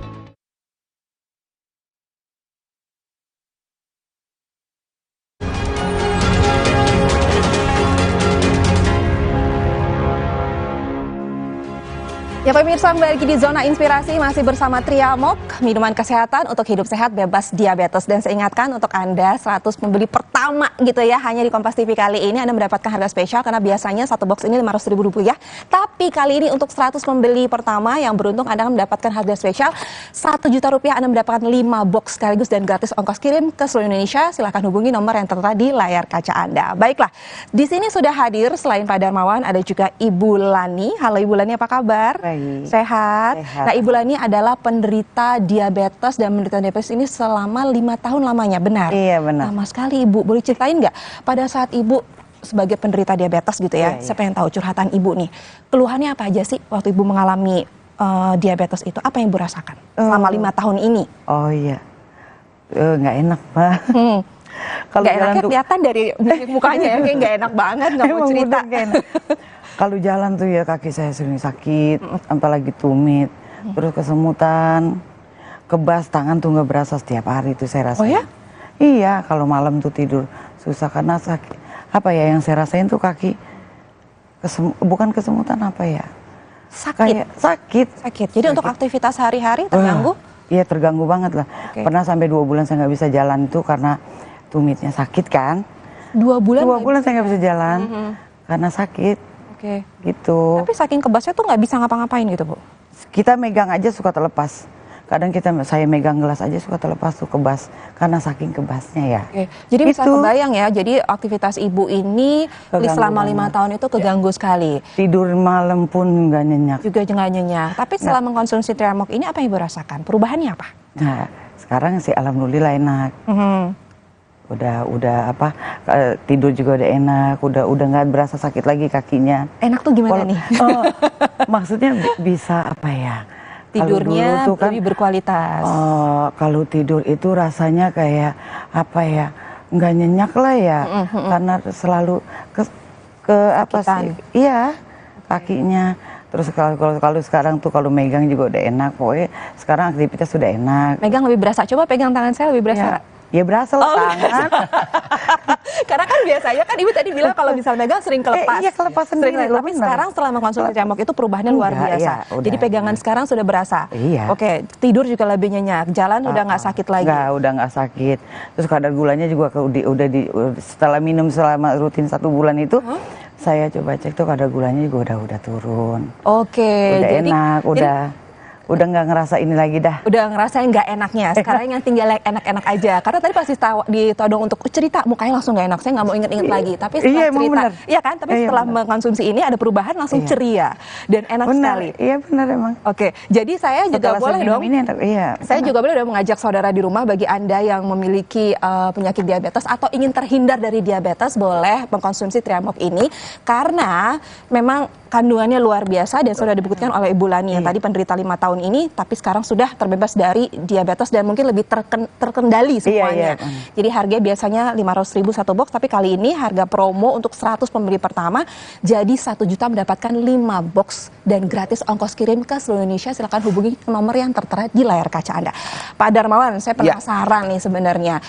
Ya pemirsa, kembali lagi di Zona Inspirasi masih bersama Triamok, minuman kesehatan untuk hidup sehat bebas diabetes. Dan saya ingatkan untuk Anda 100 pembeli pertama gitu ya, hanya di Kompas TV kali ini Anda mendapatkan harga spesial karena biasanya satu box ini Rp500.000. Tapi kali ini untuk 100 pembeli pertama yang beruntung Anda akan mendapatkan harga spesial Rp1 juta, Anda mendapatkan 5 box sekaligus dan gratis ongkos kirim ke seluruh Indonesia. Silahkan hubungi nomor yang tertera di layar kaca Anda. Baiklah, di sini sudah hadir selain Pak Darmawan ada juga Ibu Lani. Halo Ibu Lani, apa kabar? Sehat. Nah, Ibu Lani adalah penderita diabetes dan menderita diabetes ini selama 5 tahun lamanya, benar? Iya, benar. Lama sekali Ibu. Boleh ceritain nggak pada saat Ibu sebagai penderita diabetes gitu ya? Saya pengen tahu curhatan Ibu nih. Keluhannya apa aja sih waktu Ibu mengalami diabetes itu? Apa yang Ibu rasakan selama 5 tahun ini? Oh iya, nggak enak, Pak. Kalau nggak enaknya kelihatan dari mukanya ya, kayak nggak enak banget, nggak mau cerita. Kalau jalan tuh ya kaki saya sering sakit, apalagi tumit, terus kesemutan, kebas, tangan tuh nggak berasa setiap hari itu saya rasain. Oh ya? Iya, kalau malam tuh tidur susah karena sakit. Apa ya yang saya rasain tuh kaki, bukan kesemutan apa ya? Sakit. Sakit. Jadi untuk aktivitas sehari-hari terganggu? Iya, terganggu banget lah. Pernah sampai 2 bulan saya nggak bisa jalan itu karena tumitnya sakit kan. 2 bulan? 2 bulan saya nggak bisa jalan karena sakit. Gitu. Tapi saking kebasnya tuh nggak bisa ngapa-ngapain gitu, Bu? Kita megang aja suka terlepas. Kadang saya megang gelas aja suka terlepas tuh kebas karena saking kebasnya ya. Jadi bisa kebayang ya. Jadi aktivitas Ibu ini selama 5 tahun itu keganggu sekali. Tidur malam pun nggak nyenyak. Juga nggak nyenyak. Tapi setelah mengkonsumsi Triamok ini apa yang Ibu rasakan? Perubahannya apa? Nah, sekarang sih alhamdulillah enak. Udah apa, tidur juga udah enak, udah nggak berasa sakit lagi kakinya. Enak tuh gimana nih? Maksudnya bisa apa ya? Tidurnya kan, lebih berkualitas. Kalau tidur itu rasanya kayak apa ya? Nggak nyenyak lah ya, karena selalu ke apa sih? Iya, kakinya. Terus kalau sekarang tuh kalau megang juga udah enak, pokoknya sekarang aktivitas sudah enak. Megang lebih berasa. Coba pegang tangan saya lebih berasa. Ya berasa lah tangan. Karena kan biasanya kan Ibu tadi bilang kalau misalnya megang sering kelepas. Iya, kelepas sendiri. Tapi sekarang setelah mengkonsumsi Triamok itu perubahannya luar biasa. Jadi pegangan sekarang sudah berasa. Iya. Oke, tidur juga lebih nyenyak. Jalan udah nggak sakit lagi. Udah nggak sakit. Terus kadar gulanya juga setelah minum selama rutin 1 bulan itu, saya coba cek tuh kadar gulanya juga udah turun. Oke. Udah enak, udah Udah nggak ngerasa ini lagi dah. Udah ngerasain nggak enaknya. Sekarang yang tinggal enak-enak aja. Karena tadi pasti ditodong untuk cerita, mukanya langsung nggak enak. Saya nggak mau inget-inget lagi. Tapi setelah cerita, iya kan? Tapi setelah mengkonsumsi ini ada perubahan langsung ceria dan enak sekali. Iya benar emang. Oke, jadi saya juga boleh dong. Saya juga boleh dong mengajak saudara di rumah, bagi Anda yang memiliki penyakit diabetes atau ingin terhindar dari diabetes, boleh mengkonsumsi Triamok ini karena memang kandungannya luar biasa dan sudah dibuktikan oleh Ibu Lani yang tadi penderita 5 tahun ini, tapi sekarang sudah terbebas dari diabetes dan mungkin lebih terkendali semuanya. Jadi harga biasanya 500.000 satu box, tapi kali ini harga promo untuk 100 pembeli pertama jadi 1 juta mendapatkan 5 box dan gratis ongkos kirim ke seluruh Indonesia. Silakan hubungi nomor yang tertera di layar kaca Anda. Pak Darmawan, saya penasaran nih sebenarnya.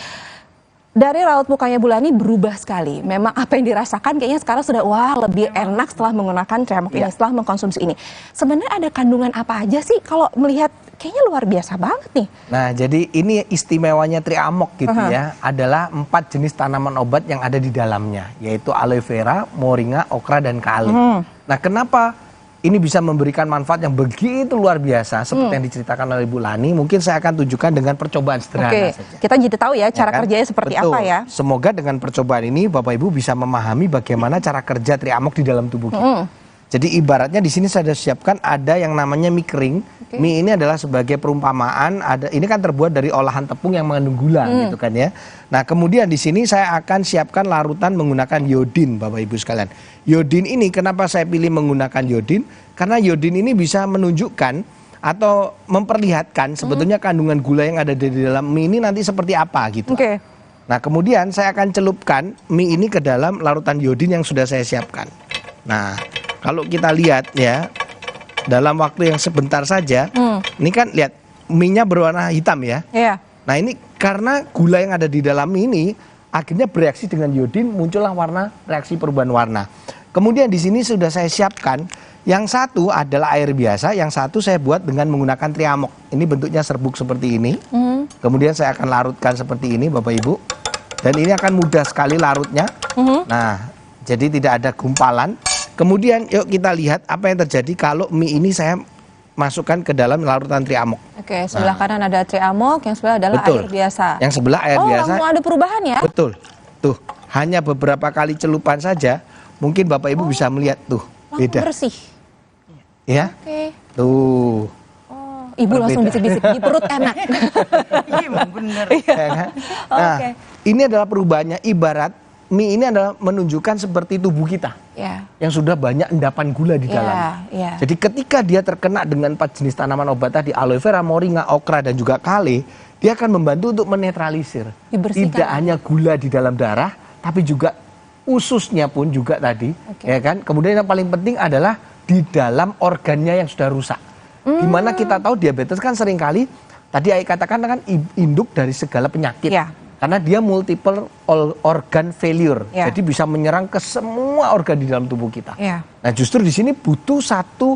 Dari raut mukanya Bu Lani berubah sekali. Memang apa yang dirasakan kayaknya sekarang sudah lebih enak setelah menggunakan Triamok ini, setelah mengkonsumsi ini. Sebenarnya ada kandungan apa aja sih kalau melihat kayaknya luar biasa banget nih. Nah, jadi ini istimewanya Triamok gitu ya, adalah 4 jenis tanaman obat yang ada di dalamnya, yaitu aloe vera, moringa, okra, dan kale. Nah, kenapa ini bisa memberikan manfaat yang begitu luar biasa seperti yang diceritakan oleh Bu Lani? Mungkin saya akan tunjukkan dengan percobaan sederhana saja. Kita jadi tahu ya cara kerjanya seperti apa ya. Semoga dengan percobaan ini Bapak Ibu bisa memahami bagaimana cara kerja Triamok di dalam tubuh kita. Jadi ibaratnya di sini saya sudah siapkan ada yang namanya mie kering. Mie ini adalah sebagai perumpamaan, ini kan terbuat dari olahan tepung yang mengandung gula gitu kan ya. Nah, kemudian di sini saya akan siapkan larutan menggunakan iodin, Bapak Ibu sekalian. Iodin ini kenapa saya pilih menggunakan iodin? Karena iodin ini bisa menunjukkan atau memperlihatkan sebetulnya kandungan gula yang ada di dalam mie ini nanti seperti apa gitu. Nah, kemudian saya akan celupkan mie ini ke dalam larutan iodin yang sudah saya siapkan. Nah, kalau kita lihat ya, dalam waktu yang sebentar saja, ini kan lihat mie-nya berwarna hitam ya. Nah, ini karena gula yang ada di dalam mie ini akhirnya bereaksi dengan iodin, muncullah reaksi perubahan warna. Kemudian di sini sudah saya siapkan, yang satu adalah air biasa, yang satu saya buat dengan menggunakan Triamok. Ini bentuknya serbuk seperti ini. Kemudian saya akan larutkan seperti ini, Bapak Ibu. Dan ini akan mudah sekali larutnya. Nah, jadi tidak ada gumpalan. Kemudian yuk kita lihat apa yang terjadi kalau mie ini saya masukkan ke dalam larutan Triamok. Oke, sebelah kanan ada Triamok, yang sebelah adalah air biasa. Yang sebelah air biasa. Langsung ada perubahan ya? Betul. Tuh, hanya beberapa kali celupan saja, mungkin Bapak Ibu bisa melihat tuh, beda. Bersih. Ya? Tuh. Ibu langsung bisik-bisik di perut enak. Iya, bener. Nah, ini adalah perubahannya, ibarat mie ini adalah menunjukkan seperti tubuh kita yang sudah banyak endapan gula di dalam. Jadi ketika dia terkena dengan 4 jenis tanaman obat tadi, aloe vera, moringa, okra, dan juga kale, dia akan membantu untuk menetralisir. Tidak hanya gula di dalam darah, tapi juga ususnya pun juga tadi, ya kan. Kemudian yang paling penting adalah di dalam organnya yang sudah rusak. Dimana kita tahu diabetes kan seringkali, tadi Ai katakan kan induk dari segala penyakit. Karena dia multiple organ failure, jadi bisa menyerang ke semua organ di dalam tubuh kita. Nah, justru di sini butuh satu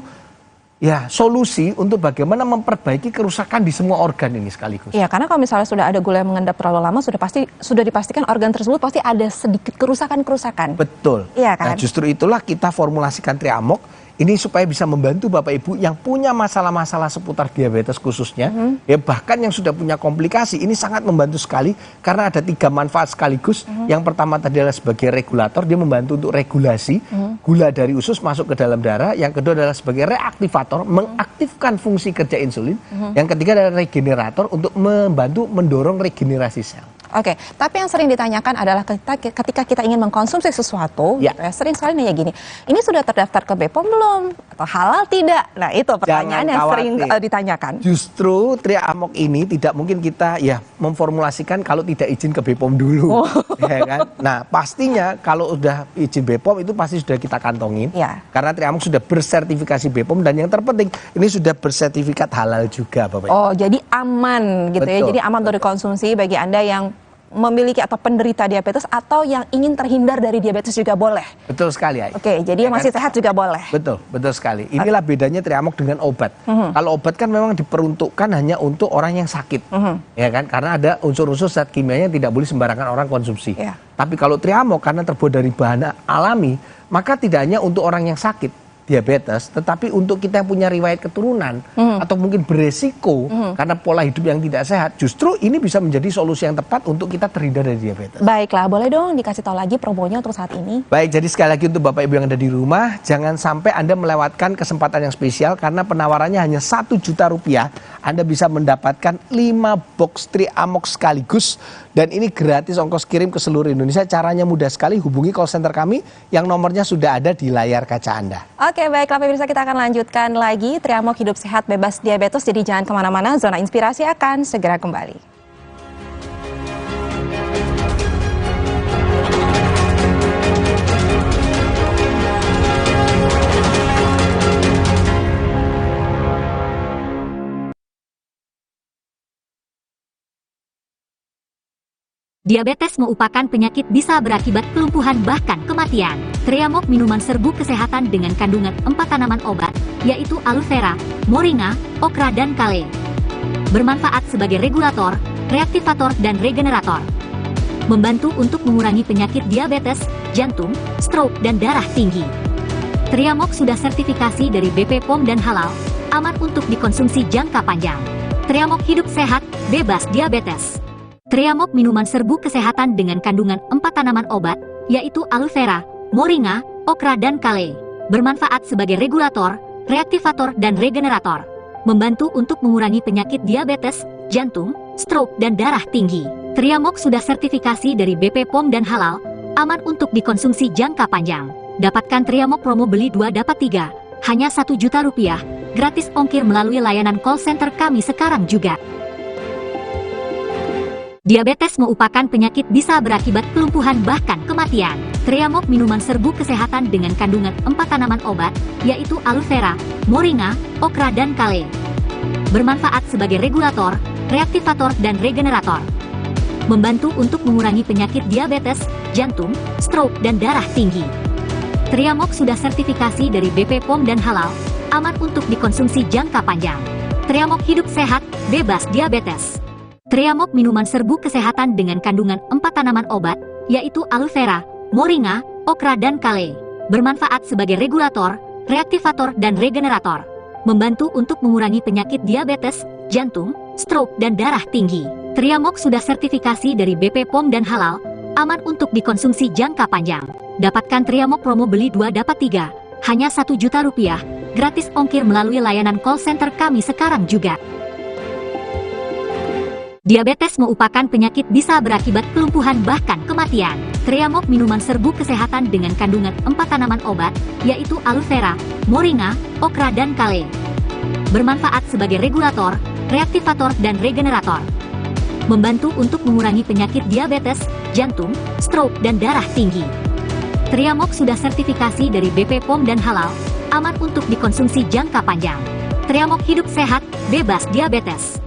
solusi untuk bagaimana memperbaiki kerusakan di semua organ ini sekaligus. Iya, karena kalau misalnya sudah ada gula yang mengendap terlalu lama, sudah dipastikan organ tersebut pasti ada sedikit kerusakan. Betul. Iya kan? Nah, justru itulah kita formulasikan Triamok. Ini supaya bisa membantu Bapak Ibu yang punya masalah-masalah seputar diabetes khususnya, ya bahkan yang sudah punya komplikasi, ini sangat membantu sekali karena ada 3 manfaat sekaligus. Yang pertama tadi adalah sebagai regulator, dia membantu untuk regulasi gula dari usus masuk ke dalam darah. Yang kedua adalah sebagai reaktivator, mengaktifkan fungsi kerja insulin. Yang ketiga adalah regenerator, untuk membantu mendorong regenerasi sel. Oke, tapi yang sering ditanyakan adalah ketika kita ingin mengkonsumsi sesuatu, sering sekali nanya gini, ini sudah terdaftar ke BPOM belum? Atau halal tidak? Nah, itu pertanyaan yang sering ditanyakan. Justru Triamok ini tidak mungkin kita memformulasikan kalau tidak izin ke BPOM dulu. Ya kan? Nah, pastinya kalau udah izin BPOM itu pasti sudah kita kantongin. Karena Triamok sudah bersertifikasi BPOM, dan yang terpenting ini sudah bersertifikat halal juga, Bapak Ibu. Oh, jadi aman gitu. Betul, ya. Jadi aman untuk dikonsumsi bagi Anda yang memiliki atau penderita diabetes atau yang ingin terhindar dari diabetes juga boleh. Betul sekali, Ai. Oke, jadi yang masih sehat juga boleh. Betul sekali. Inilah bedanya Triamok dengan obat. Kalau obat kan memang diperuntukkan hanya untuk orang yang sakit, ya kan? Karena ada unsur-unsur zat kimianya yang tidak boleh sembarangan orang konsumsi. Tapi kalau Triamok karena terbuat dari bahan alami, maka tidak hanya untuk orang yang sakit, diabetes, tetapi untuk kita yang punya riwayat keturunan atau mungkin beresiko karena pola hidup yang tidak sehat, justru ini bisa menjadi solusi yang tepat untuk kita terhindar dari diabetes. Baiklah, boleh dong dikasih tahu lagi promonya untuk saat ini. Baik, jadi sekali lagi untuk Bapak Ibu yang ada di rumah, jangan sampai Anda melewatkan kesempatan yang spesial karena penawarannya hanya 1 juta rupiah. Anda bisa mendapatkan 5 box Triamox sekaligus dan ini gratis ongkos kirim ke seluruh Indonesia. Caranya mudah sekali, hubungi call center kami yang nomornya sudah ada di layar kaca Anda. Oke, baiklah pemirsa, kita akan lanjutkan lagi Triamox hidup sehat bebas diabetes. Jadi jangan kemana-mana, Zona Inspirasi akan segera kembali. Diabetes merupakan penyakit bisa berakibat kelumpuhan bahkan kematian. Triamox minuman serbu kesehatan dengan kandungan 4 tanaman obat, yaitu aloe vera, moringa, okra, dan kale. Bermanfaat sebagai regulator, reaktivator, dan regenerator. Membantu untuk mengurangi penyakit diabetes, jantung, stroke, dan darah tinggi. Triamox sudah sertifikasi dari BP POM dan halal, aman untuk dikonsumsi jangka panjang. Triamox hidup sehat, bebas diabetes. Triamox minuman serbu kesehatan dengan kandungan 4 tanaman obat, yaitu aloe vera, moringa, okra, dan kale. Bermanfaat sebagai regulator, reaktivator, dan regenerator. Membantu untuk mengurangi penyakit diabetes, jantung, stroke, dan darah tinggi. Triamox sudah sertifikasi dari BP POM dan halal, aman untuk dikonsumsi jangka panjang. Dapatkan Triamox promo beli 2 dapat 3, hanya 1 juta rupiah, gratis ongkir melalui layanan call center kami sekarang juga. Diabetes merupakan penyakit bisa berakibat kelumpuhan bahkan kematian. Triamox minuman serbu kesehatan dengan kandungan 4 tanaman obat, yaitu aloe vera, moringa, okra, dan kale. Bermanfaat sebagai regulator, reaktivator, dan regenerator. Membantu untuk mengurangi penyakit diabetes, jantung, stroke, dan darah tinggi. Triamox sudah sertifikasi dari BP POM dan halal, aman untuk dikonsumsi jangka panjang. Triamox hidup sehat, bebas diabetes. Triamox minuman serbu kesehatan dengan kandungan 4 tanaman obat, yaitu aloe vera, moringa, okra, dan kale. Bermanfaat sebagai regulator, reaktivator, dan regenerator. Membantu untuk mengurangi penyakit diabetes, jantung, stroke, dan darah tinggi. Triamox sudah sertifikasi dari BP POM dan halal, aman untuk dikonsumsi jangka panjang. Dapatkan Triamox promo beli 2 dapat 3, hanya 1 juta rupiah, gratis ongkir melalui layanan call center kami sekarang juga. Diabetes merupakan penyakit bisa berakibat kelumpuhan bahkan kematian. Triamox minuman serbu kesehatan dengan kandungan 4 tanaman obat, yaitu aloe vera, moringa, okra, dan kale. Bermanfaat sebagai regulator, reaktivator, dan regenerator. Membantu untuk mengurangi penyakit diabetes, jantung, stroke, dan darah tinggi. Triamox sudah sertifikasi dari BP POM dan halal, aman untuk dikonsumsi jangka panjang. Triamox hidup sehat, bebas diabetes.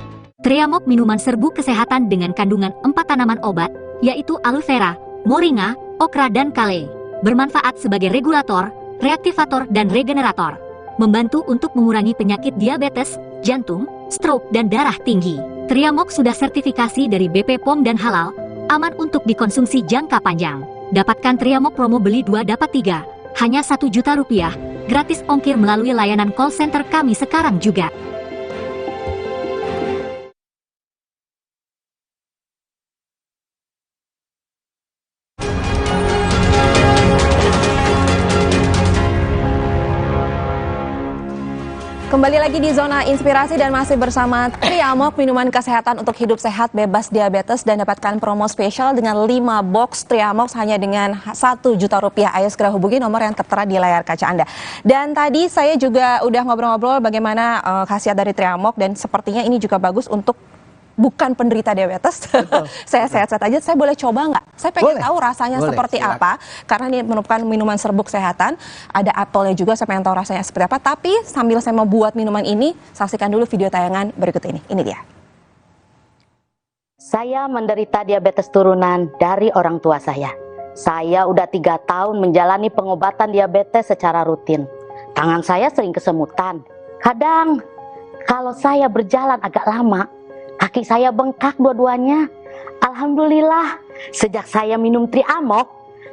Triamox minuman serbu kesehatan dengan kandungan 4 tanaman obat, yaitu aloe vera, moringa, okra, dan kale. Bermanfaat sebagai regulator, reaktivator, dan regenerator. Membantu untuk mengurangi penyakit diabetes, jantung, stroke, dan darah tinggi. Triamox sudah sertifikasi dari BP POM dan halal, aman untuk dikonsumsi jangka panjang. Dapatkan Triamox promo beli 2 dapat 3, hanya 1 juta rupiah, gratis ongkir melalui layanan call center kami sekarang juga. Kembali lagi di Zona Inspirasi dan masih bersama Triamox minuman kesehatan untuk hidup sehat bebas diabetes dan dapatkan promo spesial dengan 5 box Triamox hanya dengan 1 juta rupiah. Ayo segera hubungi nomor yang tertera di layar kaca Anda. Dan tadi saya juga udah ngobrol-ngobrol bagaimana khasiat dari Triamox dan sepertinya ini juga bagus untuk bukan penderita diabetes. Saya sehat-sehat aja, saya boleh coba nggak? Saya pengen tahu rasanya seperti apa. Karena ini merupakan minuman serbuk kesehatan. Ada apelnya juga, saya pengen tahu rasanya seperti apa. Tapi sambil saya mau buat minuman ini, saksikan dulu video tayangan berikut ini. Ini dia. Saya menderita diabetes turunan dari orang tua saya. Saya udah 3 tahun menjalani pengobatan diabetes secara rutin. Tangan saya sering kesemutan. Kadang kalau saya berjalan agak lama, kaki saya bengkak dua-duanya. Alhamdulillah, sejak saya minum Triamox,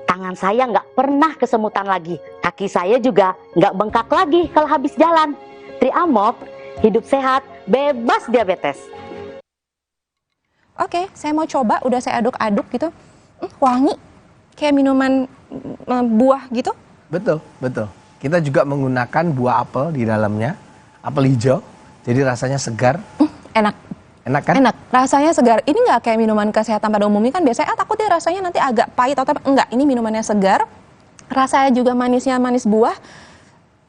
Tangan saya nggak pernah kesemutan lagi. Kaki saya juga nggak bengkak lagi kalau habis jalan. Triamok, hidup sehat, bebas diabetes. Oke, saya mau coba, udah saya aduk-aduk gitu. Wangi, kayak minuman buah gitu. Betul, betul. Kita juga menggunakan buah apel di dalamnya, apel hijau, jadi rasanya segar. Enak. Enak kan? Enak, rasanya segar. Ini nggak kayak minuman kesehatan pada umumnya kan biasanya takutnya rasanya nanti agak pahit atau enggak. Ini minumannya segar, rasanya juga manisnya manis buah.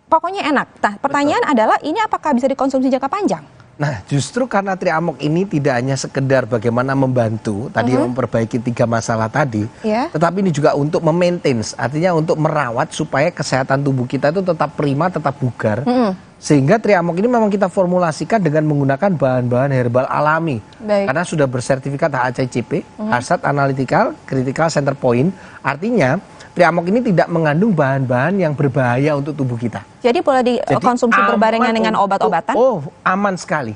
Pokoknya enak. Nah, pertanyaan adalah ini apakah bisa dikonsumsi jangka panjang? Nah, justru karena Triamok ini tidak hanya sekedar bagaimana membantu tadi memperbaiki 3 masalah tadi, tetapi ini juga untuk memaintain, artinya untuk merawat supaya kesehatan tubuh kita itu tetap prima, tetap bugar. Sehingga Triamok ini memang kita formulasikan dengan menggunakan bahan-bahan herbal alami. Karena sudah bersertifikat HACCP, Hazard Analytical Critical Center Point. Artinya Triamok ini tidak mengandung bahan-bahan yang berbahaya untuk tubuh kita. Jadi boleh dikonsumsi berbarengan dengan obat-obatan? Oh, aman sekali.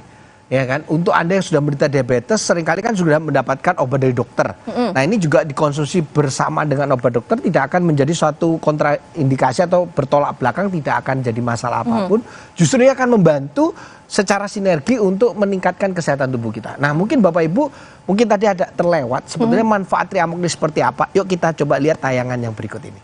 Ya kan, untuk Anda yang sudah menderita diabetes seringkali kan sudah mendapatkan obat dari dokter. Nah, ini juga dikonsumsi bersama dengan obat dokter tidak akan menjadi suatu kontraindikasi atau bertolak belakang, tidak akan jadi masalah apapun. Justru ini akan membantu secara sinergi untuk meningkatkan kesehatan tubuh kita. Nah, mungkin Bapak Ibu mungkin tadi ada terlewat sebetulnya manfaat Triamok ini seperti apa. Yuk kita coba lihat tayangan yang berikut ini.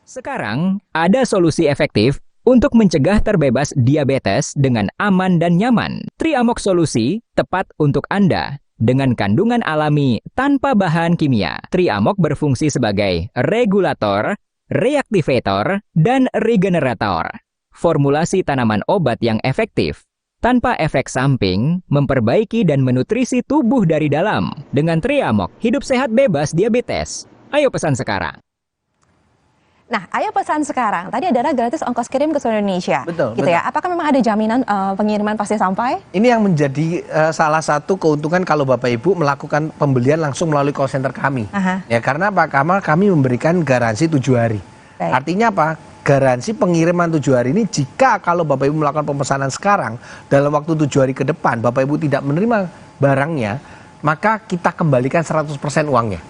Sekarang ada solusi efektif untuk mencegah terbebas diabetes dengan aman dan nyaman. Triamok Solusi tepat untuk Anda. Dengan kandungan alami tanpa bahan kimia, Triamok berfungsi sebagai regulator, reaktivator, dan regenerator. Formulasi tanaman obat yang efektif, tanpa efek samping, memperbaiki dan menutrisi tubuh dari dalam. Dengan Triamok, hidup sehat bebas diabetes. Ayo pesan sekarang. Nah, ayo pesan sekarang. Tadi adalah gratis ongkos kirim ke seluruh Indonesia. Betul. Gitu ya. Apakah memang ada jaminan pengiriman pasti sampai? Ini yang menjadi salah satu keuntungan kalau Bapak Ibu melakukan pembelian langsung melalui call center kami. Ya, karena apa? Karena kami memberikan garansi 7 hari. Artinya apa? Garansi pengiriman 7 hari ini jika kalau Bapak Ibu melakukan pemesanan sekarang dalam waktu 7 hari ke depan Bapak Ibu tidak menerima barangnya, maka kita kembalikan 100% uangnya.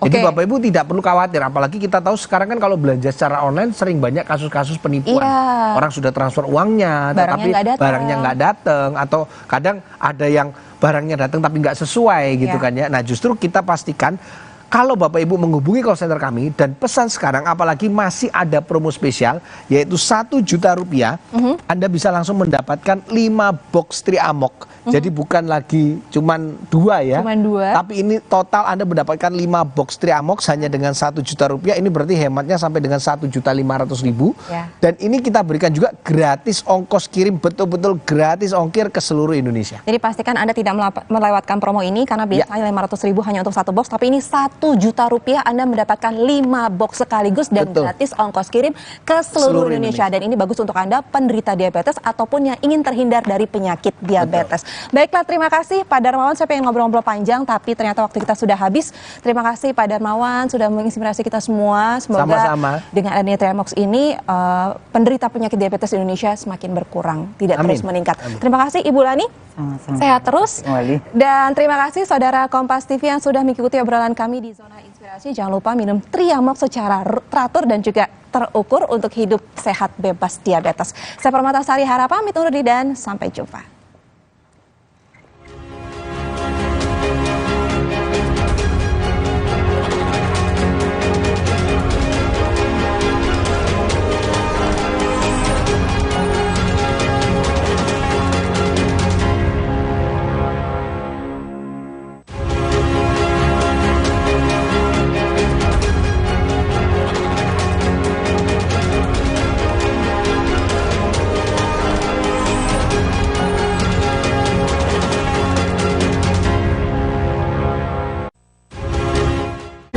Jadi Bapak Ibu tidak perlu khawatir, apalagi kita tahu sekarang kan kalau belanja secara online sering banyak kasus-kasus penipuan. Orang sudah transfer uangnya, tetapi barangnya nggak datang, atau kadang ada yang barangnya datang tapi nggak sesuai gitu kan ya. Nah, justru kita pastikan kalau Bapak Ibu menghubungi call center kami dan pesan sekarang, apalagi masih ada promo spesial yaitu Rp1 juta, Anda bisa langsung mendapatkan 5 box Triamok. Jadi bukan lagi cuman 2 ya. Tapi ini total Anda mendapatkan 5 box Triamok hanya dengan Rp1 juta. Ini berarti hematnya sampai dengan Rp1.500.000. Dan ini kita berikan juga gratis ongkos kirim, betul-betul gratis ongkir ke seluruh Indonesia. Jadi pastikan Anda tidak melewatkan promo ini karena biasanya Rp500.000 hanya untuk 1 box, tapi ini Rp1 juta Anda mendapatkan 5 box sekaligus dan gratis ongkos kirim ke seluruh Indonesia. Dan ini bagus untuk Anda penderita diabetes ataupun yang ingin terhindar dari penyakit diabetes. Baiklah, terima kasih Pak Darmawan. Saya pengen ngobrol-ngobrol panjang tapi ternyata waktu kita sudah habis. Terima kasih Pak Darmawan sudah menginspirasi kita semua. Semoga dengan adanya Triamok ini penderita penyakit diabetes di Indonesia semakin berkurang, tidak terus meningkat. Terima kasih Ibu Lani. Sehat terus. Dan terima kasih saudara Kompas TV yang sudah mengikuti obrolan kami di Zona Inspirasi. Jangan lupa minum Triamok secara teratur dan juga terukur untuk hidup sehat bebas diabetes. Saya Permatasari Hara pamit undur diri dan sampai jumpa.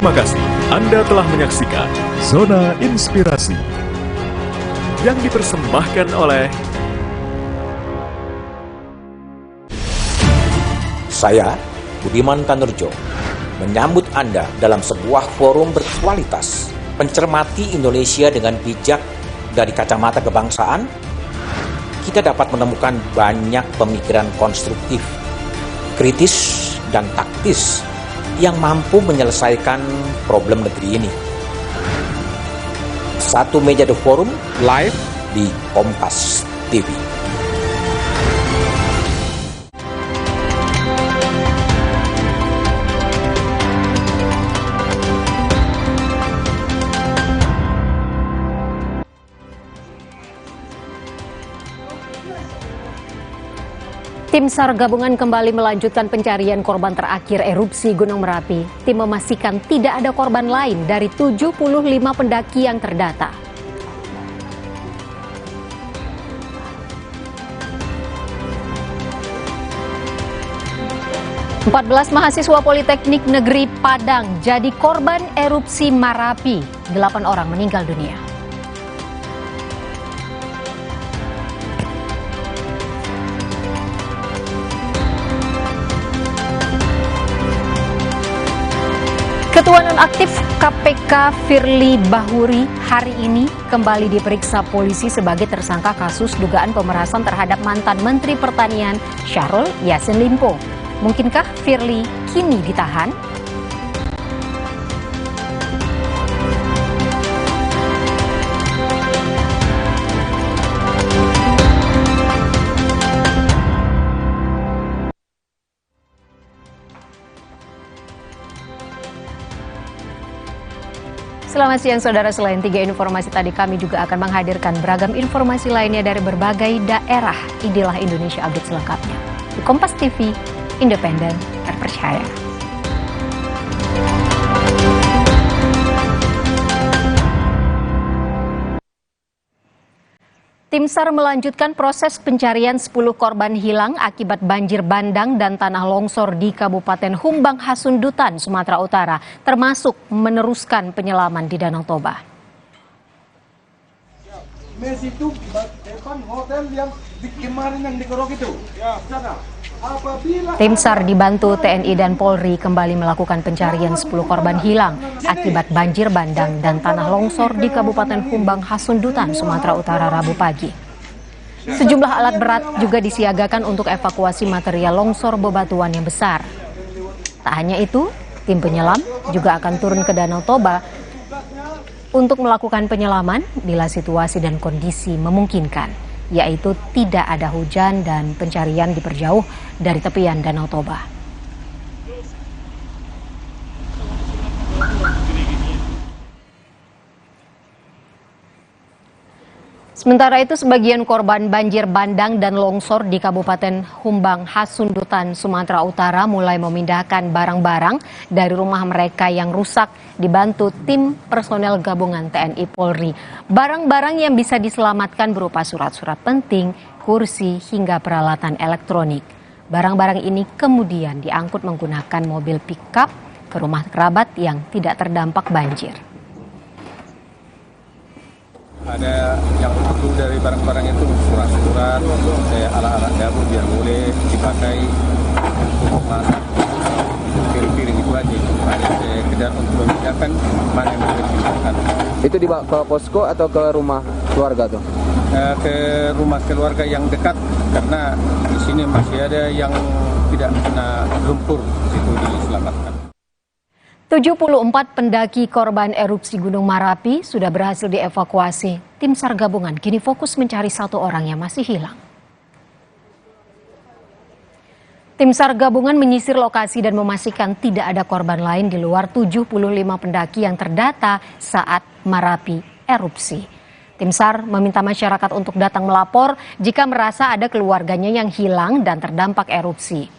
Terima kasih Anda telah menyaksikan Zona Inspirasi yang dipersembahkan oleh saya, Budiman Kanurjo, menyambut Anda dalam sebuah forum berkualitas, mencermati Indonesia dengan bijak dari kacamata kebangsaan. Kita dapat menemukan banyak pemikiran konstruktif, kritis, dan taktis yang mampu menyelesaikan problem negeri ini. Satu Meja The Forum live di Kompas TV. Tim SAR gabungan kembali melanjutkan pencarian korban terakhir erupsi Gunung Merapi. Tim memastikan tidak ada korban lain dari 75 pendaki yang terdata. "14 mahasiswa Politeknik Negeri Padang jadi korban erupsi Marapi. 8 orang meninggal dunia. Ketua Nonaktif KPK Firly Bahuri hari ini kembali diperiksa polisi sebagai tersangka kasus dugaan pemerasan terhadap mantan Menteri Pertanian Syahrul Yassin Limpo. Mungkinkah Firly kini ditahan? Selamat siang saudara, selain 3 informasi tadi kami juga akan menghadirkan beragam informasi lainnya dari berbagai daerah. Inilah Indonesia Update selengkapnya. Di Kompas TV, independen, terpercaya. Tim SAR melanjutkan proses pencarian 10 korban hilang akibat banjir bandang dan tanah longsor di Kabupaten Humbang Hasundutan, Sumatera Utara, termasuk meneruskan penyelaman di Danau Toba. Mes itu depan hotel yang kemarin yang dikerok itu. Ya, sana. Tim SAR dibantu TNI dan Polri kembali melakukan pencarian 10 korban hilang akibat banjir bandang dan tanah longsor di Kabupaten Humbang Hasundutan, Sumatera Utara, Rabu pagi. Sejumlah alat berat juga disiagakan untuk evakuasi material longsor bebatuan yang besar. Tak hanya itu, tim penyelam juga akan turun ke Danau Toba untuk melakukan penyelaman bila situasi dan kondisi memungkinkan, yaitu tidak ada hujan dan pencarian diperjauh dari tepian Danau Toba. Sementara itu, sebagian korban banjir bandang dan longsor di Kabupaten Humbang Hasundutan, Sumatera Utara mulai memindahkan barang-barang dari rumah mereka yang rusak dibantu tim personel gabungan TNI Polri. Barang-barang yang bisa diselamatkan berupa surat-surat penting, kursi, hingga peralatan elektronik. Barang-barang ini kemudian diangkut menggunakan mobil pick-up ke rumah kerabat yang tidak terdampak banjir. Ada yang perlu dari barang-barang itu surat-surat, alat-alat dapur biar boleh dipakai untuk masak, piring-piring itu aja. Hanya sekedar untuk memindahkan mana yang boleh dipindahkan. Itu dibawa ke posko atau ke rumah keluarga tuh? Ke rumah keluarga yang dekat, karena di sini masih ada yang tidak kena lumpur, itu diselamatkan. 74 pendaki korban erupsi Gunung Merapi sudah berhasil dievakuasi. Tim SAR gabungan kini fokus mencari 1 orang yang masih hilang. Tim SAR gabungan menyisir lokasi dan memastikan tidak ada korban lain di luar 75 pendaki yang terdata saat Merapi erupsi. Tim SAR meminta masyarakat untuk datang melapor jika merasa ada keluarganya yang hilang dan terdampak erupsi.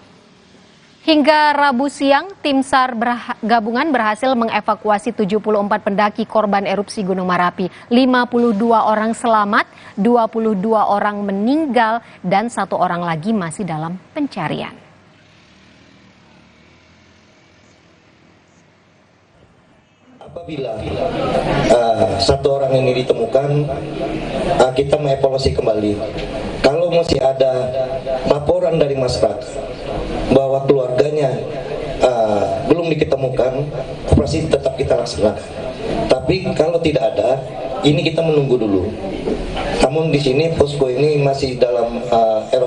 Hingga Rabu siang, tim SAR gabungan berhasil mengevakuasi 74 pendaki korban erupsi Gunung Merapi. 52 orang selamat, 22 orang meninggal, dan 1 orang lagi masih dalam pencarian. Apabila 1 orang ini ditemukan, kita mengevaluasi kembali. Kalau masih ada laporan dari masyarakat bahwa keluarganya belum diketemukan, operasi tetap kita laksanakan. Tapi kalau tidak ada, ini kita menunggu dulu. Namun di sini posko ini masih dalam